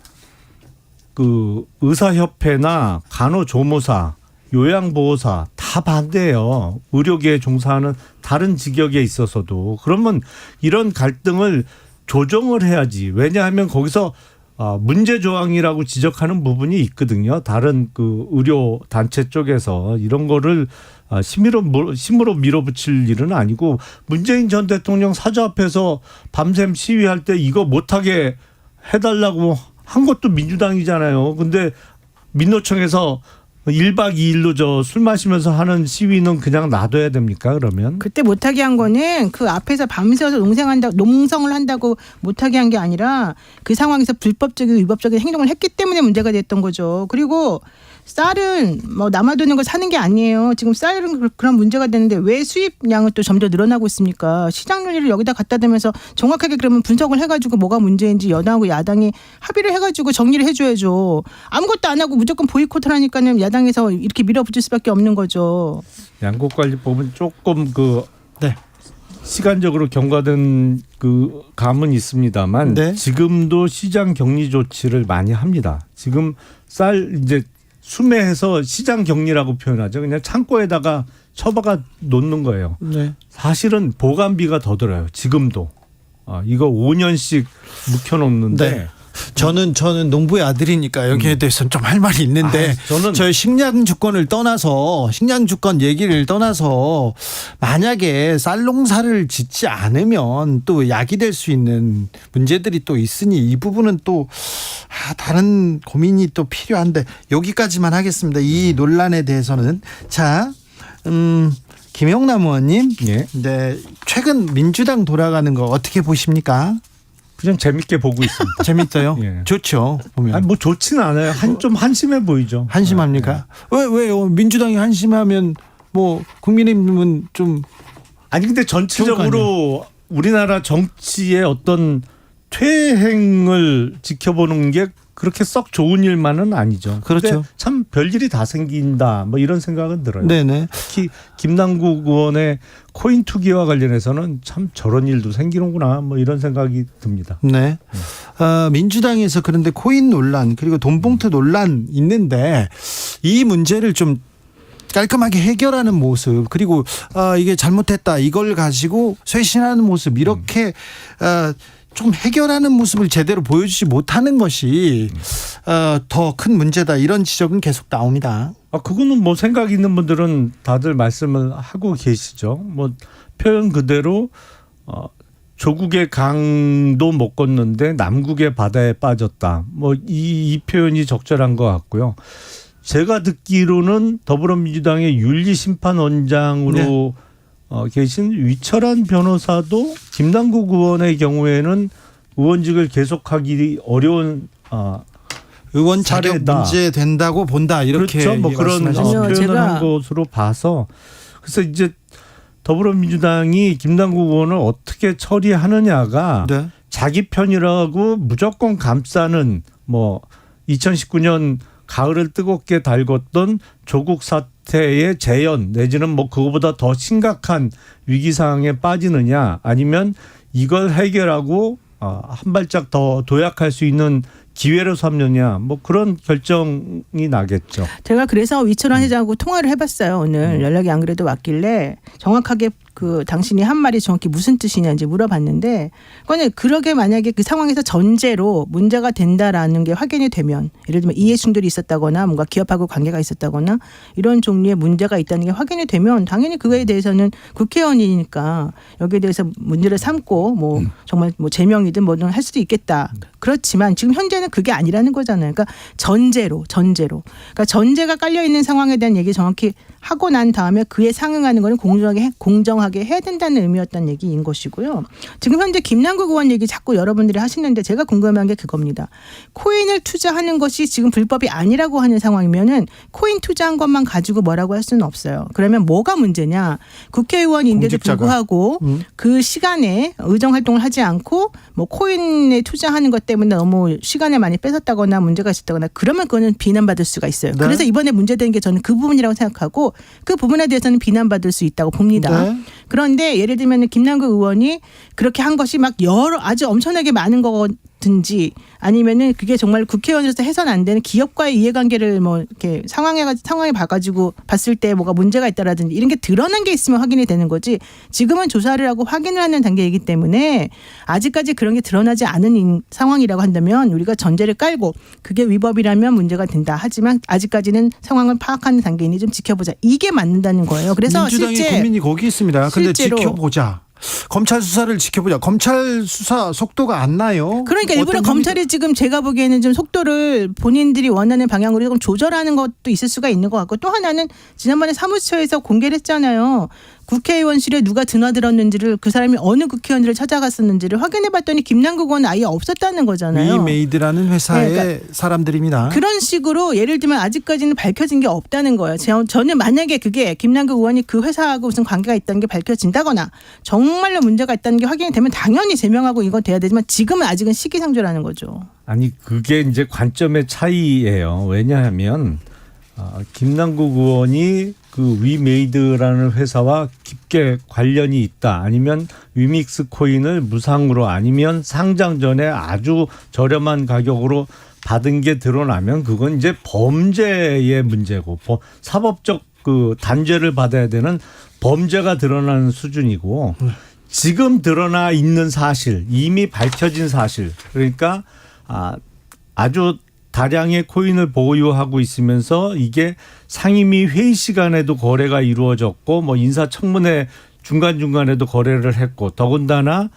그 의사협회나 간호조무사, 요양보호사 다 반대해요. 의료계에 종사하는 다른 직역에 있어서도. 그러면 이런 갈등을 조정을 해야지. 왜냐하면 거기서 문제 조항이라고 지적하는 부분이 있거든요. 다른 그 의료 단체 쪽에서 이런 거를 심으로 밀어붙일 일은 아니고 문재인 전 대통령 사저 앞에서 밤샘 시위할 때 이거 못하게 해달라고 한 것도 민주당이잖아요. 근데 민노총에서 1박 2일로 저 술 마시면서 하는 시위는 그냥 놔둬야 됩니까, 그러면? 그때 못하게 한 거는 그 앞에서 밤새워서 농성을 한다고 못하게 한 게 아니라 그 상황에서 불법적이고 위법적인 행동을 했기 때문에 문제가 됐던 거죠. 그리고 쌀은 뭐 남아도는 걸 사는 게 아니에요. 지금 쌀은 그런 문제가 되는데 왜 수입량은 또 점점 늘어나고 있습니까? 시장 논리를 여기다 갖다 대면서 정확하게 그러면 분석을 해가지고 뭐가 문제인지 여당하고 야당이 합의를 해가지고 정리를 해줘야죠. 아무것도 안 하고 무조건 보이콧을 하니까는 야당에서 이렇게 밀어붙일 수밖에 없는 거죠. 양곡관리법은 조금 그 네. 시간적으로 경과된 그 감은 있습니다만 네. 지금도 시장 격리 조치를 많이 합니다. 지금 쌀 이제 수매해서 시장 격리라고 표현하죠. 그냥 창고에다가 처박아 놓는 거예요. 네. 사실은 보관비가 더 들어요. 지금도. 이거 5년씩 묵혀놓는데. 네. 저는 농부의 아들이니까 여기에 대해서는 좀 할 말이 있는데 저는 저희 식량 주권 얘기를 떠나서 만약에 쌀 농사를 짓지 않으면 또 약이 될 수 있는 문제들이 또 있으니 이 부분은 또 다른 고민이 또 필요한데 여기까지만 하겠습니다. 이 논란에 대해서는 자, 김영남 의원님, 예. 네, 최근 민주당 돌아가는 거 어떻게 보십니까? 그냥 재밌게 보고 있습니다. 재밌어요. 예. 좋죠. 보면. 아니 뭐 좋지는 않아요. 좀 한심해 보이죠. 한심합니까? 왜요? 민주당이 한심하면 뭐 국민의힘은 좀 아니 근데 전체적으로 우리나라 정치의 어떤 퇴행을 지켜보는 게 그렇게 썩 좋은 일만은 아니죠. 그렇죠. 참 별일이 다 생긴다. 뭐 이런 생각은 들어요. 네네. 특히 김남국 의원의 코인 투기와 관련해서는 참 저런 일도 생기는구나. 뭐 이런 생각이 듭니다. 네. 민주당에서 그런데 코인 논란 그리고 돈봉투 논란 있는데 이 문제를 좀 깔끔하게 해결하는 모습 그리고 이게 잘못했다 이걸 가지고 쇄신하는 모습 이렇게 좀 해결하는 모습을 제대로 보여주지 못하는 것이 더 큰 문제다 이런 지적은 계속 나옵니다. 그거는 뭐 생각 있는 분들은 다들 말씀을 하고 계시죠. 뭐 표현 그대로 조국의 강도 못 건넌데 남국의 바다에 빠졌다. 뭐 이 표현이 적절한 것 같고요. 제가 듣기로는 더불어민주당의 윤리심판원장으로 계신 위철한 변호사도 김남국 의원의 경우에는 의원직을 계속하기 어려운 의원 자격 사례다. 문제 된다고 본다 이렇게 그렇죠. 뭐 그런 말씀하셨습니다. 표현을 한 것으로 봐서 그래서 이제 더불어민주당이 김남국 의원을 어떻게 처리하느냐가 네. 자기 편이라고 무조건 감싸는 뭐 2019년 가을을 뜨겁게 달궜던 조국 사태의 재현 내지는 뭐 그거보다 더 심각한 위기 상황에 빠지느냐 아니면 이걸 해결하고 한 발짝 더 도약할 수 있는 기회로 삼느냐 뭐 그런 결정이 나겠죠. 제가 그래서 위철환 회장하고 통화를 해봤어요. 오늘 연락이 안 그래도 왔길래 정확하게 그 당신이 한 말이 정확히 무슨 뜻이냐는지 물어봤는데 그거는 그러게 만약에 그 상황에서 전제로 문제가 된다라는 게 확인이 되면 예를 들면 이해 충돌이 있었다거나 뭔가 기업하고 관계가 있었다거나 이런 종류의 문제가 있다는 게 확인이 되면 당연히 그거에 대해서는 국회의원이니까 여기에 대해서 문제를 삼고 뭐 정말 뭐 제명이든 뭐든 할 수도 있겠다. 그렇지만 지금 현재는 그게 아니라는 거잖아요. 그러니까 전제로. 그러니까 전제가 깔려 있는 상황에 대한 얘기 정확히 하고 난 다음에 그에 상응하는 거는 공정하게 해야 된다는 의미였다는 얘기인 것이고요. 지금 현재 김남국 의원 얘기 자꾸 여러분들이 하시는데 제가 궁금한 게 그겁니다. 코인을 투자하는 것이 지금 불법이 아니라고 하는 상황이면은 코인 투자한 것만 가지고 뭐라고 할 수는 없어요. 그러면 뭐가 문제냐? 국회의원인데도 공직자가. 불구하고 그 시간에 의정 활동을 하지 않고 뭐 코인에 투자하는 것 때문에 너무 시간을 많이 뺏었다거나 문제가 있었다거나 그러면 그거는 비난받을 수가 있어요. 네. 그래서 이번에 문제된 게 저는 그 부분이라고 생각하고 그 부분에 대해서는 비난받을 수 있다고 봅니다. 네. 그런데 예를 들면 김남국 의원이 그렇게 한 것이 막 여러 아주 엄청나게 많은 거든지 아니면은 그게 정말 국회의원으로서 해서는 안 되는 기업과의 이해관계를 뭐 이렇게 상황에 봐가지고 봤을 때 뭐가 문제가 있다라든지 이런 게 드러난 게 있으면 확인이 되는 거지. 지금은 조사를 하고 확인을 하는 단계이기 때문에 아직까지 그런 게 드러나지 않은 상황이라고 한다면 우리가 전제를 깔고 그게 위법이라면 문제가 된다. 하지만 아직까지는 상황을 파악하는 단계이니 좀 지켜보자. 이게 맞는다는 거예요. 그래서 민주당의 실제 고민이 거기 있습니다. 근데 실제로 지켜보자. 검찰 수사를 지켜보자. 검찰 수사 속도가 안 나요. 그러니까 일부러 어떤 검찰이 지금 제가 보기에는 좀 속도를 본인들이 원하는 방향으로 조금 조절하는 것도 있을 수가 있는 것 같고 또 하나는 지난번에 사무처에서 공개를 했잖아요. 국회의원실에 누가 드나들었는지를 그 사람이 어느 국회의원들을 찾아갔었는지를 확인해봤더니 김남국 의원은 아예 없었다는 거잖아요. 위메이드라는 회사의 그러니까 사람들입니다. 그런 식으로 예를 들면 아직까지는 밝혀진 게 없다는 거예요. 저는 만약에 그게 김남국 의원이 그 회사하고 무슨 관계가 있다는 게 밝혀진다거나 정말로 문제가 있다는 게 확인이 되면 당연히 제명하고 이건 돼야 되지만 지금은 아직은 시기상조라는 거죠. 아니 그게 이제 관점의 차이예요. 왜냐하면 김남국 의원이 그 위메이드라는 회사와 깊게 관련이 있다. 아니면 위믹스 코인을 무상으로 아니면 상장 전에 아주 저렴한 가격으로 받은 게 드러나면 그건 이제 범죄의 문제고 사법적 그 단죄를 받아야 되는 범죄가 드러나는 수준이고 지금 드러나 있는 사실, 이미 밝혀진 사실. 그러니까 아주 다량의 코인을 보유하고 있으면서 이게 상임위 회의 시간에도 거래가 이루어졌고 뭐 인사청문회 중간중간에도 거래를 했고 더군다나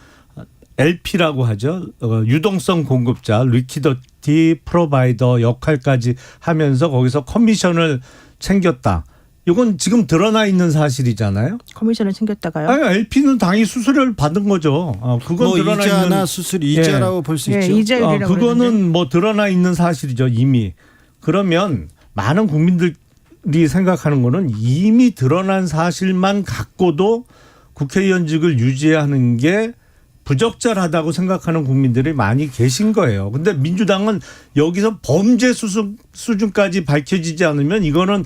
LP라고 하죠. 유동성 공급자, 리퀴디티 프로바이더 역할까지 하면서 거기서 커미션을 챙겼다. 이건 지금 드러나 있는 사실이잖아요. 커미션을 챙겼다가요? 아니, LP는 당연히 수수료를 받은 거죠. 그건 뭐 드러나 이자나 있는 수수료 이자라고 볼 수 있죠. 이자율이라고 그거는 그러는데. 뭐 드러나 있는 사실이죠 이미. 그러면 많은 국민들이 생각하는 거는 이미 드러난 사실만 갖고도 국회의원직을 유지하는 게 부적절하다고 생각하는 국민들이 많이 계신 거예요. 근데 민주당은 여기서 범죄 수준까지 밝혀지지 않으면 이거는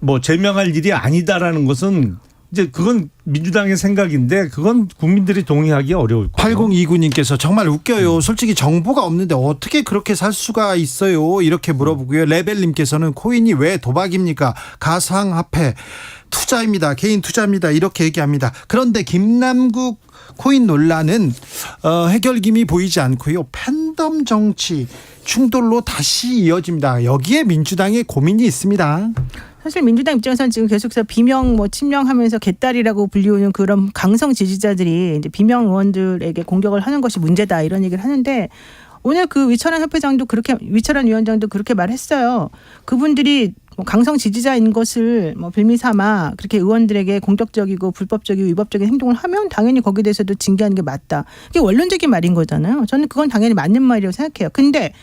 뭐 제명할 일이 아니다라는 것은 이제 그건 민주당의 생각인데 그건 국민들이 동의하기 어려울 거예요. 8029님께서 정말 웃겨요. 솔직히 정보가 없는데 어떻게 그렇게 살 수가 있어요? 이렇게 물어보고요. 레벨님께서는 코인이 왜 도박입니까? 가상화폐 투자입니다. 개인 투자입니다. 이렇게 얘기합니다. 그런데 김남국 코인 논란은 해결김이 보이지 않고요. 팬덤 정치 충돌로 다시 이어집니다. 여기에 민주당의 고민이 있습니다. 사실 민주당 입장에서는 지금 계속해서 비명 침명하면서 개딸이라고 불리우는 그런 강성 지지자들이 이제 비명 의원들에게 공격을 하는 것이 문제다 이런 얘기를 하는데 오늘 그 위철한 위원장도 그렇게 말했어요. 그분들이 뭐 강성 지지자인 것을 뭐 빌미 삼아 그렇게 의원들에게 공격적이고 불법적이고 위법적인 행동을 하면 당연히 거기에 대해서도 징계하는 게 맞다. 이게 원론적인 말인 거잖아요. 저는 그건 당연히 맞는 말이라고 생각해요. 근데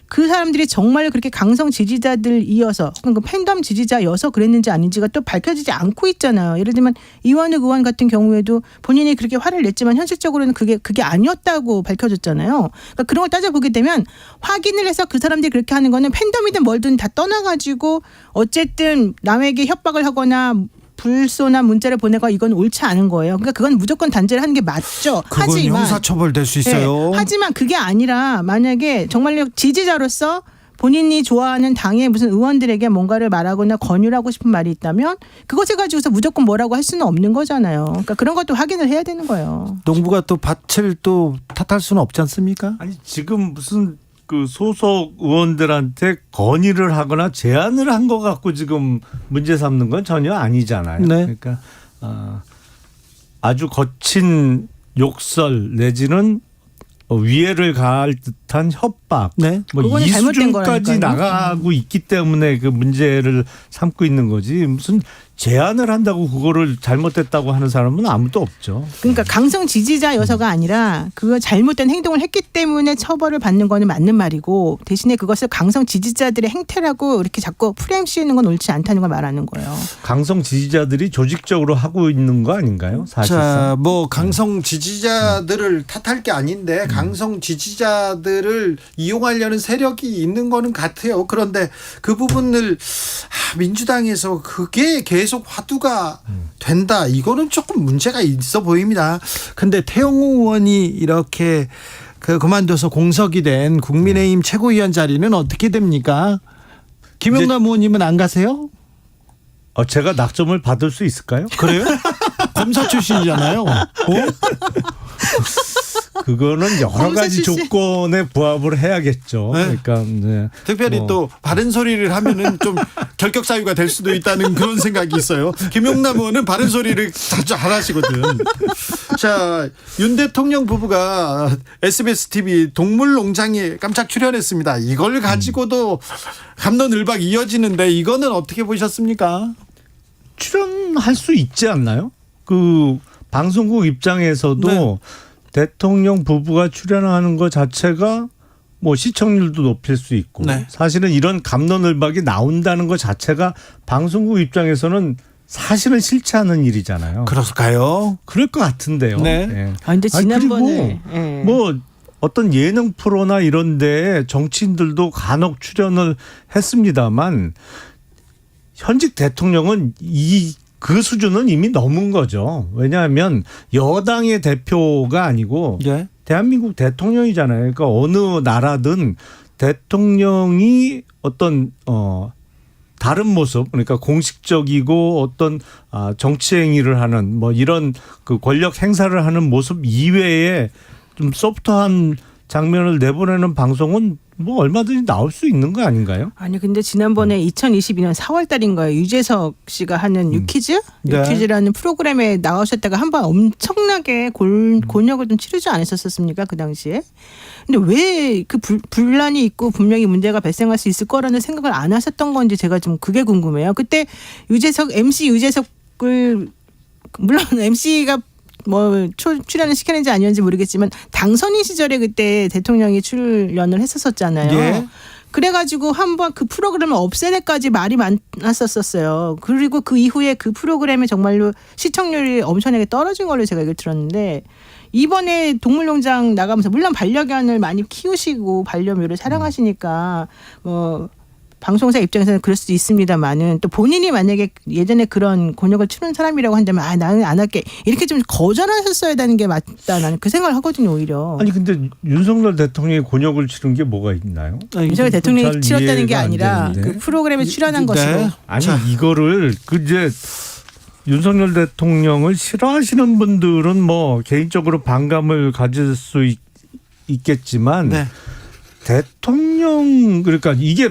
그 사람들이 정말 그렇게 강성 지지자들이어서 혹은 그 팬덤 지지자여서 그랬는지 아닌지가 또 밝혀지지 않고 있잖아요. 예를 들면 이완욱 의원 같은 경우에도 본인이 그렇게 화를 냈지만 현실적으로는 그게 아니었다고 밝혀졌잖아요. 그러니까 그런 걸 따져보게 되면 확인을 해서 그 사람들이 그렇게 하는 거는 팬덤이든 뭘든 다 떠나가지고 어쨌든 남에게 협박을 하거나 불소나 문자를 보내고 이건 옳지 않은 거예요. 그러니까 그건 무조건 단죄를 하는 게 맞죠. 그건 하지만 형사처벌될 수 있어요. 네, 하지만 그게 아니라 만약에 정말로 지지자로서 본인이 좋아하는 당의 무슨 의원들에게 뭔가를 말하거나 권유를 하고 싶은 말이 있다면 그것을 가지고서 무조건 뭐라고 할 수는 없는 거잖아요. 그러니까 그런 것도 확인을 해야 되는 거예요. 농부가 또 밭을 또 탓할 수는 없지 않습니까? 아니 지금 무슨 그 소속 의원들한테 건의를 하거나 제안을 한 것 갖고 지금 문제 삼는 건 전혀 아니잖아요. 네. 그러니까 아주 거친 욕설 내지는 위해를 가할 듯한 협박, 네. 뭐 그거는 이 잘못된 수준까지 거라니까요. 나가고 있기 때문에 그 문제를 삼고 있는 거지 무슨 제안을 한다고 그거를 잘못됐다고 하는 사람은 아무도 없죠. 그러니까 강성 지지자여서가 아니라 그거 잘못된 행동을 했기 때문에 처벌을 받는 거는 맞는 말이고 대신에 그것을 강성 지지자들의 행태라고 이렇게 자꾸 프레임 씌우는 건 옳지 않다는 걸 말하는 거예요. 강성 지지자들이 조직적으로 하고 있는 거 아닌가요? 사실상. 자, 뭐 강성 지지자들을 탓할 게 아닌데 강성 지지자들을 이용하려는 세력이 있는 거는 같아요. 그런데 그 부분을 민주당에서 그게 계속 화두가 된다. 이거는 조금 문제가 있어 보입니다. 근데 태영호 의원이 이렇게 그만둬서 공석이 된 국민의힘 최고위원 자리는 어떻게 됩니까? 김영남 의원님은 안 가세요? 제가 낙점을 받을 수 있을까요? 그래요? 검사 출신이잖아요. 그거는 여러 검사 가지 출신. 조건에 부합을 해야겠죠. 네. 그러니까 네. 특별히 또 바른 소리를 하면은 좀 결격 사유가 될 수도 있다는 그런 생각이 있어요. 김용남 의원은 바른 소리를 자주 안 하시거든. 자, 윤 대통령 부부가 SBS TV 동물농장에 깜짝 출연했습니다. 이걸 가지고도 갑론을박 이어지는데 이거는 어떻게 보셨습니까? 출연할 수 있지 않나요? 그 방송국 입장에서도 네. 대통령 부부가 출연하는 것 자체가 뭐 시청률도 높일 수 있고 네. 사실은 이런 갑론을박이 나온다는 것 자체가 방송국 입장에서는 사실은 싫지 않은 일이잖아요. 그럴까요? 그럴 것 같은데요. 네. 예. 근데 지난번에 그리고 뭐 어떤 예능 프로나 이런 데에 정치인들도 간혹 출연을 했습니다만 현직 대통령은 그 수준은 이미 넘은 거죠. 왜냐하면 여당의 대표가 아니고 예. 대한민국 대통령이잖아요. 그러니까 어느 나라든 대통령이 어떤 다른 모습, 그러니까 공식적이고 어떤 정치 행위를 하는 뭐 이런 그 권력 행사를 하는 모습 이외에 좀 소프트한 장면을 내보내는 방송은 뭐 얼마든지 나올 수 있는 거 아닌가요? 아니 근데 지난번에 2022년 4월 달인가요? 유재석 씨가 하는 유퀴즈? 네. 유퀴즈라는 프로그램에 나오셨다가 한번 엄청나게 곤욕을 좀 치르지 않으셨습니까? 그 당시에. 근데 왜 그 분란이 있고 분명히 문제가 발생할 수 있을 거라는 생각을 안 하셨던 건지 제가 좀 그게 궁금해요. 그때 MC 유재석을 물론 MC가 뭐 출연을 시켰는지 아니었는지 모르겠지만 당선인 시절에 그때 대통령이 출연을 했었잖아요. 예. 그래가지고 한번 그 프로그램을 없애내까지 말이 많았었어요. 그리고 그 이후에 그 프로그램이 정말로 시청률이 엄청나게 떨어진 걸로 제가 얘기를 들었는데 이번에 동물농장 나가면서 물론 반려견을 많이 키우시고 반려묘를 사랑하시니까 뭐 방송사 입장에서는 그럴 수도 있습니다만은 또 본인이 만약에 예전에 그런 곤욕을 치른 사람이라고 한다면 나는 안 할게 이렇게 좀 거절하셨어야 되는 게 맞다 나는 그 생각을 하거든요 오히려. 아니 근데 윤석열 대통령이 곤욕을 치른 게 뭐가 있나요? 윤석열 대통령이 잘 치렀다는 게 이해가 안 아니라 되는데. 그 프로그램에 출연한 네. 것으로. 아니 이거를 이제 윤석열 대통령을 싫어하시는 분들은 뭐 개인적으로 반감을 가질 수 있겠지만 네. 대통령 그러니까 이게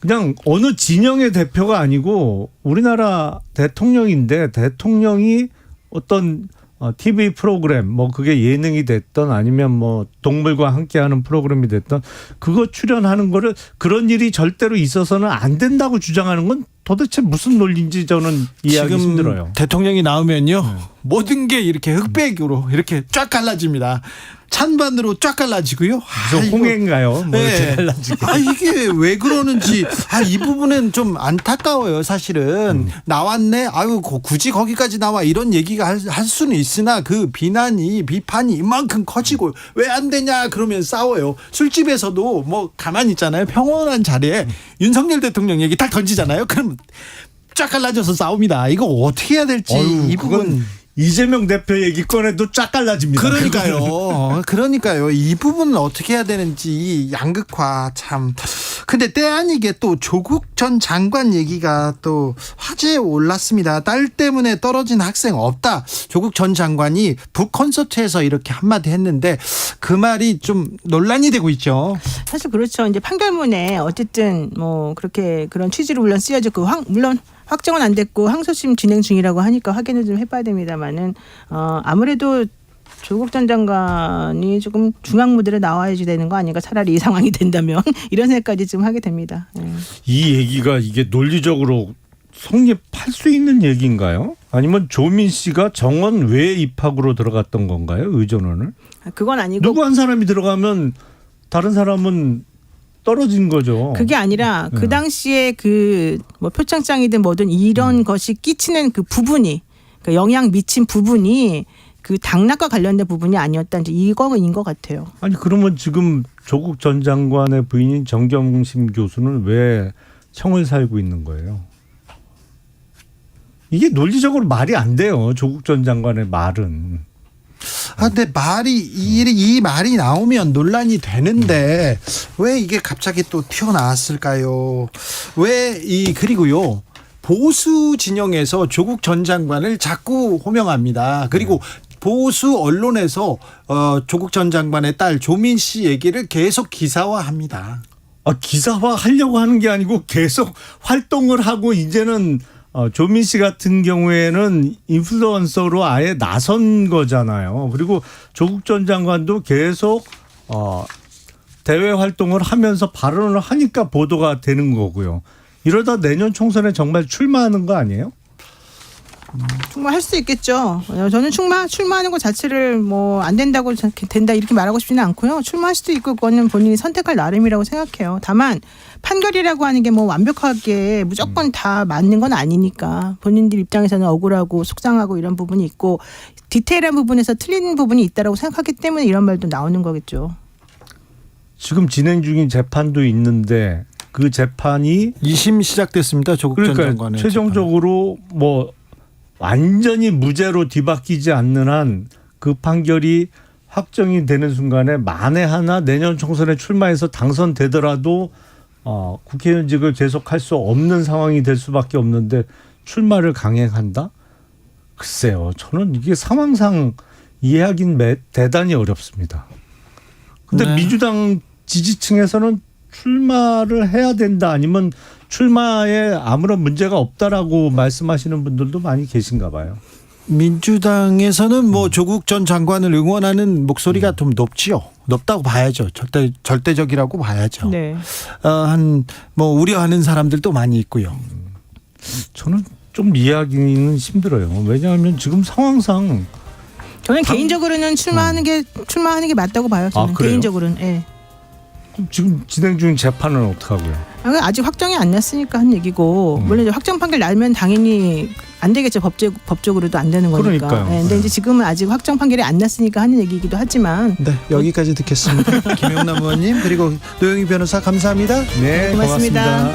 그냥 어느 진영의 대표가 아니고 우리나라 대통령인데 대통령이 어떤 TV 프로그램 뭐 그게 예능이 됐던 아니면 뭐 동물과 함께하는 프로그램이 됐던 그거 출연하는 거를 그런 일이 절대로 있어서는 안 된다고 주장하는 건 도대체 무슨 논리인지 저는 이해하기 지금 힘들어요. 대통령이 나오면요 모든 게 이렇게 흑백으로 이렇게 쫙 갈라집니다. 찬반으로 쫙 갈라지고요. 무슨 이거- 홍해인가요? 뭐 네. 이렇게 갈라지게. 이게 왜 그러는지 이 부분은 좀 안타까워요. 사실은 나왔네. 굳이 거기까지 나와 이런 얘기가 할 수는 있으나 그 비판이 이만큼 커지고 왜 안 되냐 그러면 싸워요. 술집에서도 뭐 가만히 있잖아요. 평온한 자리에 윤석열 대통령 얘기 딱 던지잖아요. 그럼 쫙 갈라져서 싸웁니다. 이거 어떻게 해야 될지 이 부분. 그건 이재명 대표 얘기 꺼내도 쫙 갈라집니다. 그러니까요. 이 부분은 어떻게 해야 되는지 이 양극화 참. 근데 때 아니게 또 조국 전 장관 얘기가 또 화제에 올랐습니다. 딸 때문에 떨어진 학생 없다. 조국 전 장관이 북 콘서트에서 이렇게 한마디 했는데 그 말이 좀 논란이 되고 있죠. 사실 그렇죠. 이제 판결문에 어쨌든 뭐 그렇게 그런 취지로 물론 쓰여졌고 물론 확정은 안 됐고 항소심 진행 중이라고 하니까 확인을 좀 해봐야 됩니다만은 아무래도 조국 전 장관이 조금 중앙 무대로 나와야지 되는 거 아닌가 차라리 이 상황이 된다면 이런 생각까지 좀 하게 됩니다. 이 얘기가 이게 논리적으로 성립할 수 있는 얘기인가요? 아니면 조민 씨가 정원 외 입학으로 들어갔던 건가요? 의전원을? 그건 아니고 누구 한 사람이 들어가면 다른 사람은 떨어진 거죠. 그게 아니라 그 당시에 그 뭐 표창장이든 뭐든 이런 것이 끼치는 그 부분이 그 영향 미친 부분이 그 당락과 관련된 부분이 아니었다. 이제 이거인 것 같아요. 아니 그러면 지금 조국 전 장관의 부인인 정경심 교수는 왜 청을 살고 있는 거예요? 이게 논리적으로 말이 안 돼요. 조국 전 장관의 말은. 근데 이 말이 나오면 논란이 되는데 왜 이게 갑자기 또 튀어나왔을까요? 그리고요. 보수 진영에서 조국 전 장관을 자꾸 호명합니다. 그리고 보수 언론에서 조국 전 장관의 딸 조민 씨 얘기를 계속 기사화합니다. 기사화 하려고 하는 게 아니고 계속 활동을 하고 이제는 조민 씨 같은 경우에는 인플루언서로 아예 나선 거잖아요. 그리고 조국 전 장관도 계속 대외 활동을 하면서 발언을 하니까 보도가 되는 거고요. 이러다 내년 총선에 정말 출마하는 거 아니에요? 출마할 수 있겠죠. 저는 출마하는 것 자체를 뭐 안 된다고 된다 이렇게 말하고 싶지는 않고요. 출마할 수도 있고 그거는 본인이 선택할 나름이라고 생각해요. 다만 판결이라고 하는 게 뭐 완벽하게 무조건 다 맞는 건 아니니까 본인들 입장에서는 억울하고 속상하고 이런 부분이 있고 디테일한 부분에서 틀린 부분이 있다라고 생각하기 때문에 이런 말도 나오는 거겠죠. 지금 진행 중인 재판도 있는데 그 재판이 2심 시작됐습니다. 조국 전 장관의 최종적으로 뭐 완전히 무죄로 뒤바뀌지 않는 한 그 판결이 확정이 되는 순간에 만에 하나 내년 총선에 출마해서 당선되더라도 국회의원직을 계속할 수 없는 상황이 될 수밖에 없는데 출마를 강행한다? 글쎄요. 저는 이게 상황상 이해하긴 대단히 어렵습니다. 근데 네. 민주당 지지층에서는 출마를 해야 된다 아니면 출마에 아무런 문제가 없다라고 말씀하시는 분들도 많이 계신가 봐요. 민주당에서는 뭐 조국 전 장관을 응원하는 목소리가 좀 높다고 봐야죠. 절대적이라고 봐야죠. 네. 뭐 우려하는 사람들도 많이 있고요. 저는 좀 이해하기는 힘들어요. 왜냐하면 지금 상황상 저는 개인적으로는 출마하는 게 맞다고 봐요. 저는 그래요? 개인적으로는. 예. 지금 진행 중인 재판은 어떡하고요? 아직 확정이 안 났으니까 한 얘기고 물론 이제 확정 판결 나면 당연히 안 되겠죠. 법적으로도 안 되는 거니까. 그러니까요. 네, 근데 이제 지금은 아직 확정 판결이 안 났으니까 하는 얘기이기도 하지만. 네, 여기까지 듣겠습니다. 김용남 의원님 그리고 노영희 변호사 감사합니다. 네, 고맙습니다. 고맙습니다.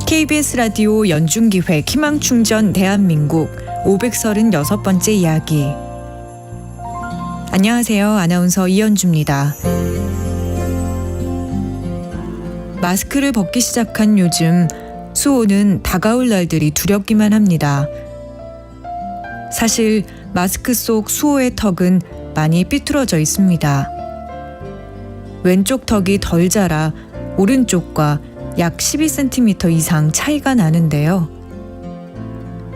KBS 라디오 연중기획 희망충전 대한민국 536번째 이야기. 안녕하세요. 아나운서 이현주입니다. 마스크를 벗기 시작한 요즘 수호는 다가올 날들이 두렵기만 합니다. 사실 마스크 속 수호의 턱은 많이 삐뚤어져 있습니다. 왼쪽 턱이 덜 자라 오른쪽과 약 12cm 이상 차이가 나는데요.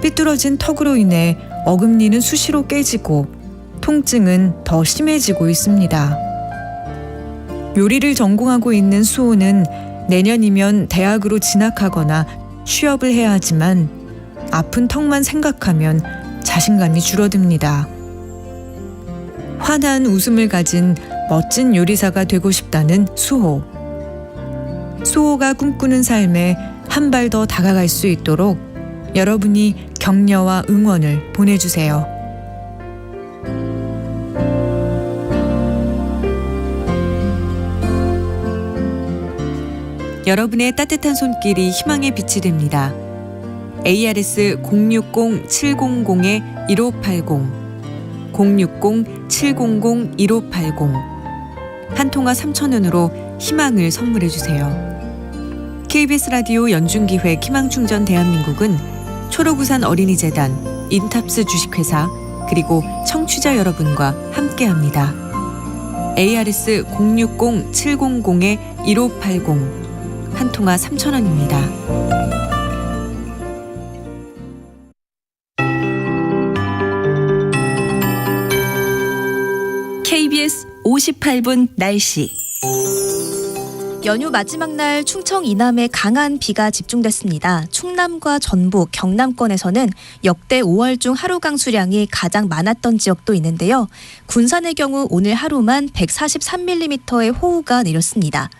삐뚤어진 턱으로 인해 어금니는 수시로 깨지고 통증은 더 심해지고 있습니다. 요리를 전공하고 있는 수호는 내년이면 대학으로 진학하거나 취업을 해야 하지만 아픈 턱만 생각하면 자신감이 줄어듭니다. 환한 웃음을 가진 멋진 요리사가 되고 싶다는 수호. 수호가 꿈꾸는 삶에 한 발 더 다가갈 수 있도록 여러분이 격려와 응원을 보내주세요. 여러분의 따뜻한 손길이 희망의 빛이 됩니다. ARS 060-700-1580 060-700-1580 한 통화 3,000원으로 희망을 선물해주세요. KBS 라디오 연중기획 희망충전 대한민국은 초록우산 어린이재단, 인탑스 주식회사 그리고 청취자 여러분과 함께합니다. ARS 060-700-1580 한 통화 3,000원입니다. KBS 58분 날씨. 연휴 마지막 날 충청 이남에 강한 비가 집중됐습니다. 충남과 전북, 경남권에서는 역대 5월 중 하루 강수량이 가장 많았던 지역도 있는데요. 군산의 경우 오늘 하루만 143mm의 호우가 내렸습니다.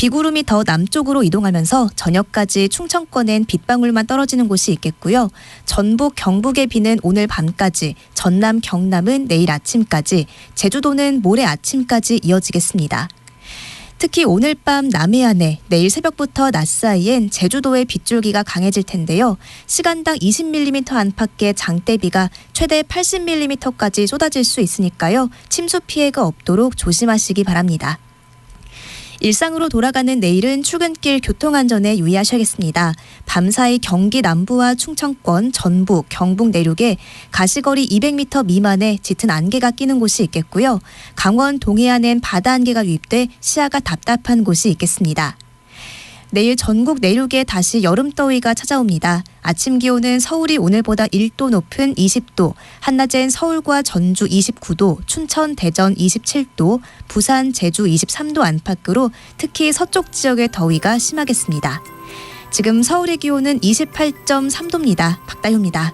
비구름이 더 남쪽으로 이동하면서 저녁까지 충청권엔 빗방울만 떨어지는 곳이 있겠고요. 전북, 경북의 비는 오늘 밤까지, 전남, 경남은 내일 아침까지, 제주도는 모레 아침까지 이어지겠습니다. 특히 오늘 밤 남해안에 내일 새벽부터 낮 사이엔 제주도의 빗줄기가 강해질 텐데요. 시간당 20mm 안팎의 장대비가 최대 80mm까지 쏟아질 수 있으니까요. 침수 피해가 없도록 조심하시기 바랍니다. 일상으로 돌아가는 내일은 출근길 교통안전에 유의하셔야겠습니다. 밤사이 경기 남부와 충청권, 전북, 경북 내륙에 가시거리 200m 미만의 짙은 안개가 끼는 곳이 있겠고요. 강원 동해안엔 바다 안개가 유입돼 시야가 답답한 곳이 있겠습니다. 내일 전국 내륙에 다시 여름더위가 찾아옵니다. 아침 기온은 서울이 오늘보다 1도 높은 20도, 한낮엔 서울과 전주 29도, 춘천, 대전 27도, 부산, 제주 23도 안팎으로 특히 서쪽 지역의 더위가 심하겠습니다. 지금 서울의 기온은 28.3도입니다. 박다효입니다.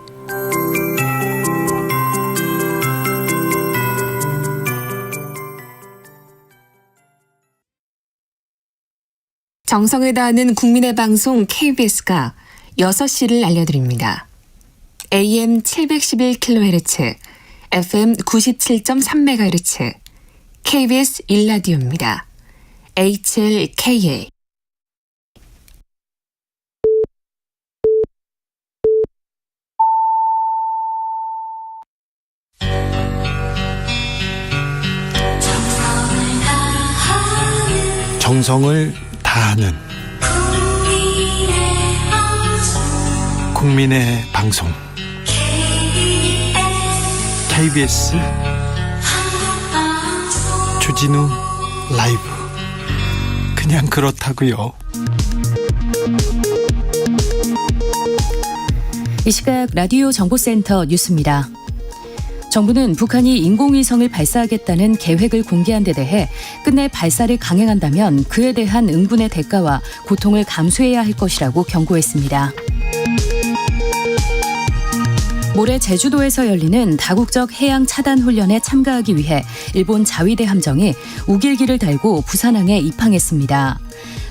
정성을 다하는 국민의 방송 KBS가 6시를 알려드립니다. AM 711kHz, FM 97.3MHz, KBS 1라디오입니다. HLKA. 정성을 다하는 국민의 방송 KBS 주진우 라이브. 그냥 그렇다고요. 이 시각 라디오 정보센터 뉴스입니다. 정부는 북한이 인공위성을 발사하겠다는 계획을 공개한 데 대해 끝내 발사를 강행한다면 그에 대한 응분의 대가와 고통을 감수해야 할 것이라고 경고했습니다. 모레 제주도에서 열리는 다국적 해양 차단 훈련에 참가하기 위해 일본 자위대 함정이 우길기를 달고 부산항에 입항했습니다.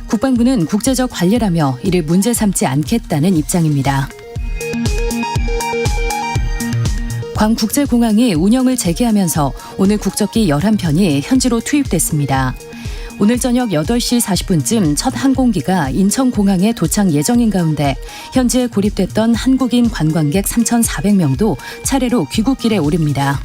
국방부는 국제적 관례라며 이를 문제 삼지 않겠다는 입장입니다. 괌국제공항이 운영을 재개하면서 오늘 국적기 11편이 현지로 투입됐습니다. 오늘 저녁 8시 40분쯤 첫 항공기가 인천공항에 도착 예정인 가운데 현지에 고립됐던 한국인 관광객 3,400명도 차례로 귀국길에 오릅니다.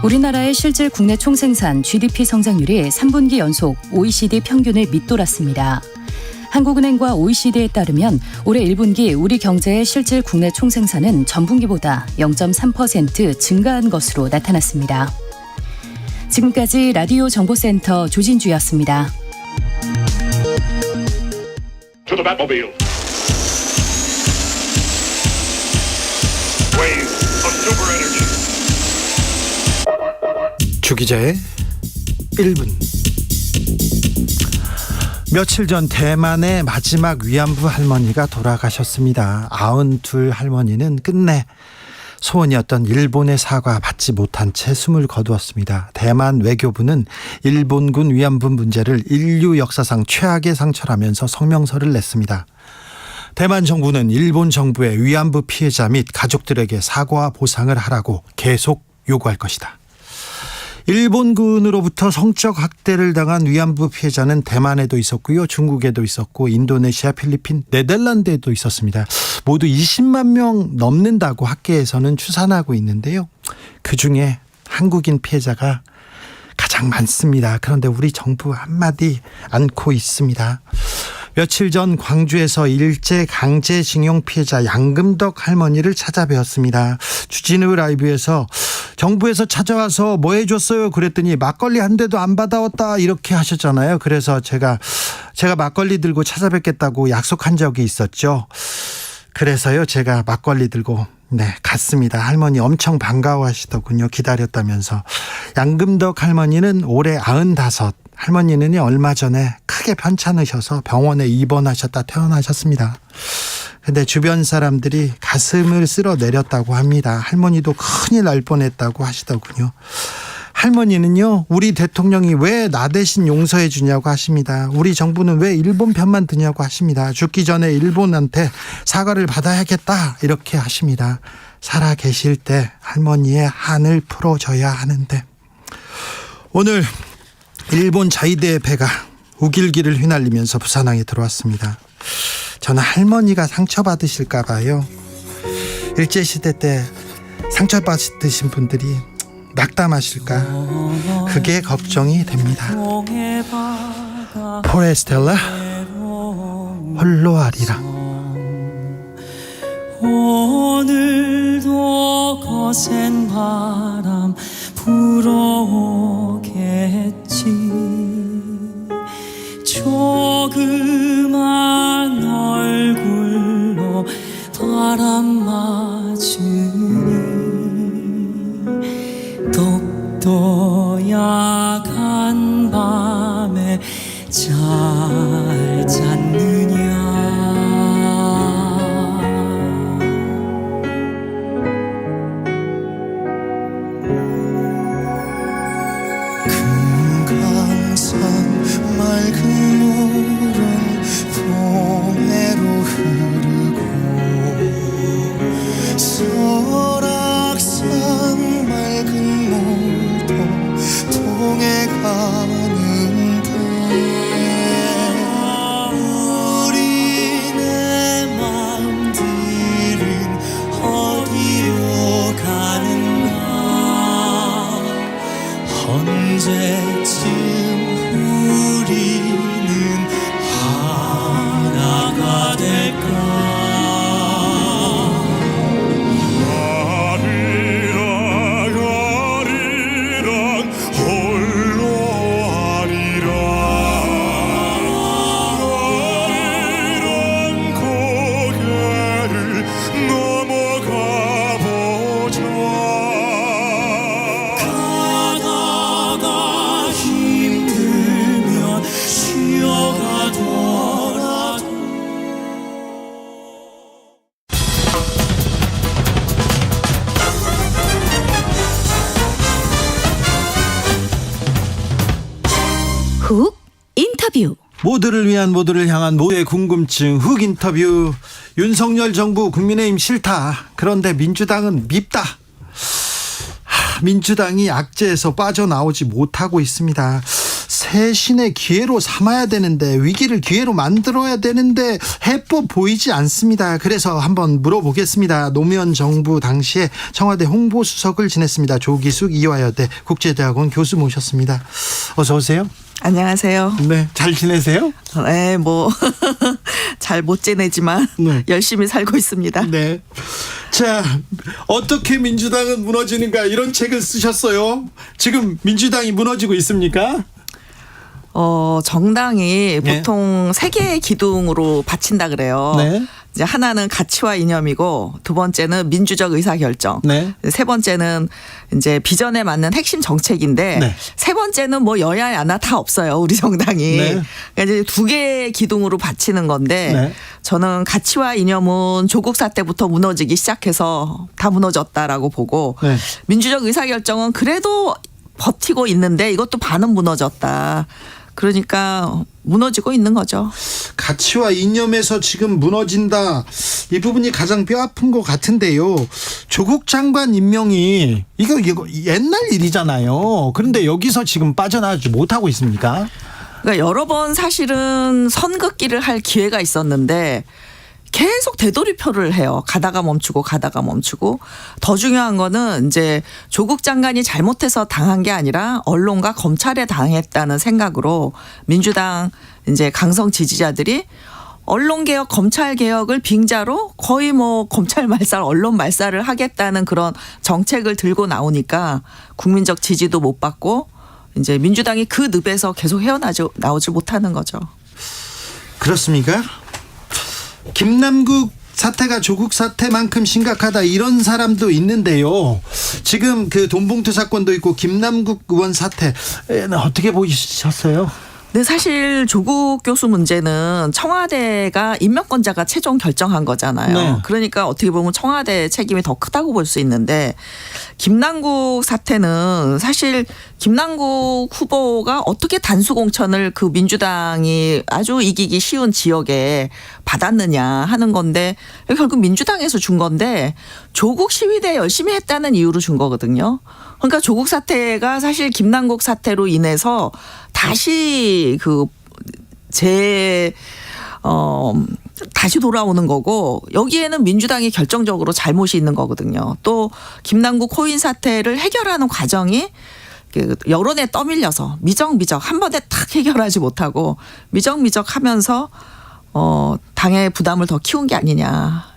우리나라의 실질 국내 총생산 GDP 성장률이 3분기 연속 OECD 평균을 밑돌았습니다. 한국은행과 OECD에 따르면 올해 1분기 우리 경제의 실질 국내 총생산은 전분기보다 0.3% 증가한 것으로 나타났습니다. 지금까지 라디오 정보센터 조진주였습니다. 주기자의 1분. 며칠 전 대만의 마지막 위안부 할머니가 돌아가셨습니다. 92 할머니는 끝내 소원이었던 일본의 사과 받지 못한 채 숨을 거두었습니다. 대만 외교부는 일본군 위안부 문제를 인류 역사상 최악의 상처라면서 성명서를 냈습니다. 대만 정부는 일본 정부의 위안부 피해자 및 가족들에게 사과와 보상을 하라고 계속 요구할 것이다. 일본군으로부터 성적 학대를 당한 위안부 피해자는 대만에도 있었고요. 중국에도 있었고 인도네시아, 필리핀, 네덜란드에도 있었습니다. 모두 20만 명 넘는다고 학계에서는 추산하고 있는데요. 그중에 한국인 피해자가 가장 많습니다. 그런데 우리 정부 한마디 않고 있습니다. 며칠 전 광주에서 일제 강제징용 피해자 양금덕 할머니를 찾아뵈었습니다. 주진우 라이브에서 정부에서 찾아와서 뭐 해줬어요? 그랬더니 막걸리 한 대도 안 받아왔다 이렇게 하셨잖아요. 그래서 제가 막걸리 들고 찾아뵙겠다고 약속한 적이 있었죠. 그래서요 제가 막걸리 들고 갔습니다. 할머니 엄청 반가워하시더군요. 기다렸다면서. 양금덕 할머니는 올해 95. 할머니는 얼마 전에 크게 편찮으셔서 병원에 입원하셨다 퇴원하셨습니다. 근데 주변 사람들이 가슴을 쓸어 내렸다고 합니다. 할머니도 큰일 날 뻔했다고 하시더군요. 할머니는요, 우리 대통령이 왜 나 대신 용서해 주냐고 하십니다. 우리 정부는 왜 일본 편만 드냐고 하십니다. 죽기 전에 일본한테 사과를 받아야겠다 이렇게 하십니다. 살아 계실 때 할머니의 한을 풀어줘야 하는데, 오늘 일본 자위대의 배가 우길기를 휘날리면서 부산항에 들어왔습니다. 저는 할머니가 상처받으실까 봐요. 일제시대 때 상처받으신 분들이 낙담하실까, 그게 걱정이 됩니다. 포레스텔라 홀로 아리라. 오늘도 거센 바람 불어오겠지. 조그만 얼굴로 바람 맞으니 독도 야간 밤에 잘 잤느냐. 금강산 맑은 물은 동해로 흐르고 설악산 맑은 물도 동해 가는데 우리네 마음들은 어디로 가는가. 언제쯤 우리는 하나가 될까. 아리랑 아리랑 홀로 아리랑 아리랑 고개를 넘어가 보자. 가다가 힘들면 쉬어가더라도. 훅 인터뷰. 모두를 위한, 모두를 향한 모두의 궁금증 훅 인터뷰. 윤석열 정부 국민의힘 싫다, 그런데 민주당은 밉다. 민주당이 악재에서 빠져나오지 못하고 있습니다. 새신의 기회로 삼아야 되는데, 위기를 기회로 만들어야 되는데 해법 보이지 않습니다. 그래서 한번 물어보겠습니다. 노무현 정부 당시에 청와대 홍보수석을 지냈습니다. 조기숙 이화여대 국제대학원 교수 모셨습니다. 어서 오세요. 안녕하세요. 네, 잘 지내세요? 네, 잘 못 지내지만 네. 열심히 살고 있습니다. 네. 자, 어떻게 민주당은 무너지는가, 이런 책을 쓰셨어요. 지금 민주당이 무너지고 있습니까? 정당이 네. 보통 세 개의 기둥으로 바친다 그래요. 네. 이제 하나는 가치와 이념이고, 두 번째는 민주적 의사결정, 네. 세 번째는 이제 비전에 맞는 핵심 정책인데, 네. 세 번째는 뭐 여야 야나 다 없어요, 우리 정당이. 네. 그러니까 이제 두 개의 기둥으로 바치는 건데, 네. 저는 가치와 이념은 조국 사태부터 무너지기 시작해서 다 무너졌다라고 보고, 네. 민주적 의사결정은 그래도 버티고 있는데 이것도 반은 무너졌다. 그러니까 무너지고 있는 거죠. 가치와 이념에서 지금 무너진다, 이 부분이 가장 뼈아픈 것 같은데요. 조국 장관 임명이 이거 옛날 일이잖아요. 그런데 여기서 지금 빠져나오지 못하고 있습니까? 그러니까 여러 번 사실은 선긋기를 할 기회가 있었는데 계속 되돌이표를 해요. 가다가 멈추고 가다가 멈추고. 더 중요한 거는 이제 조국 장관이 잘못해서 당한 게 아니라 언론과 검찰에 당했다는 생각으로 민주당 이제 강성 지지자들이 언론개혁, 검찰개혁을 빙자로 거의 뭐 검찰 말살, 언론 말살을 하겠다는 그런 정책을 들고 나오니까 국민적 지지도 못 받고 이제 민주당이 그 늪에서 계속 헤어나오지 못하는 거죠. 그렇습니까? 김남국 사태가 조국 사태만큼 심각하다, 이런 사람도 있는데요. 지금 그 돈봉투 사건도 있고 김남국 의원 사태, 어떻게 보셨어요? 근데 사실 조국 교수 문제는 청와대가 임명권자가 최종 결정한 거잖아요. 네. 그러니까 어떻게 보면 청와대 책임이 더 크다고 볼 수 있는데 김남국 사태는 사실 김남국 후보가 어떻게 단수 공천을 그 민주당이 아주 이기기 쉬운 지역에 받았느냐 하는 건데 결국 민주당에서 준 건데 조국 시위대 열심히 했다는 이유로 준 거거든요. 그러니까 조국 사태가 사실 김남국 사태로 인해서 다시 다시 돌아오는 거고 여기에는 민주당이 결정적으로 잘못이 있는 거거든요. 또 김남국 코인 사태를 해결하는 과정이 여론에 떠밀려서 미적미적 한 번에 탁 해결하지 못하고 미적미적 하면서 당의 부담을 더 키운 게 아니냐.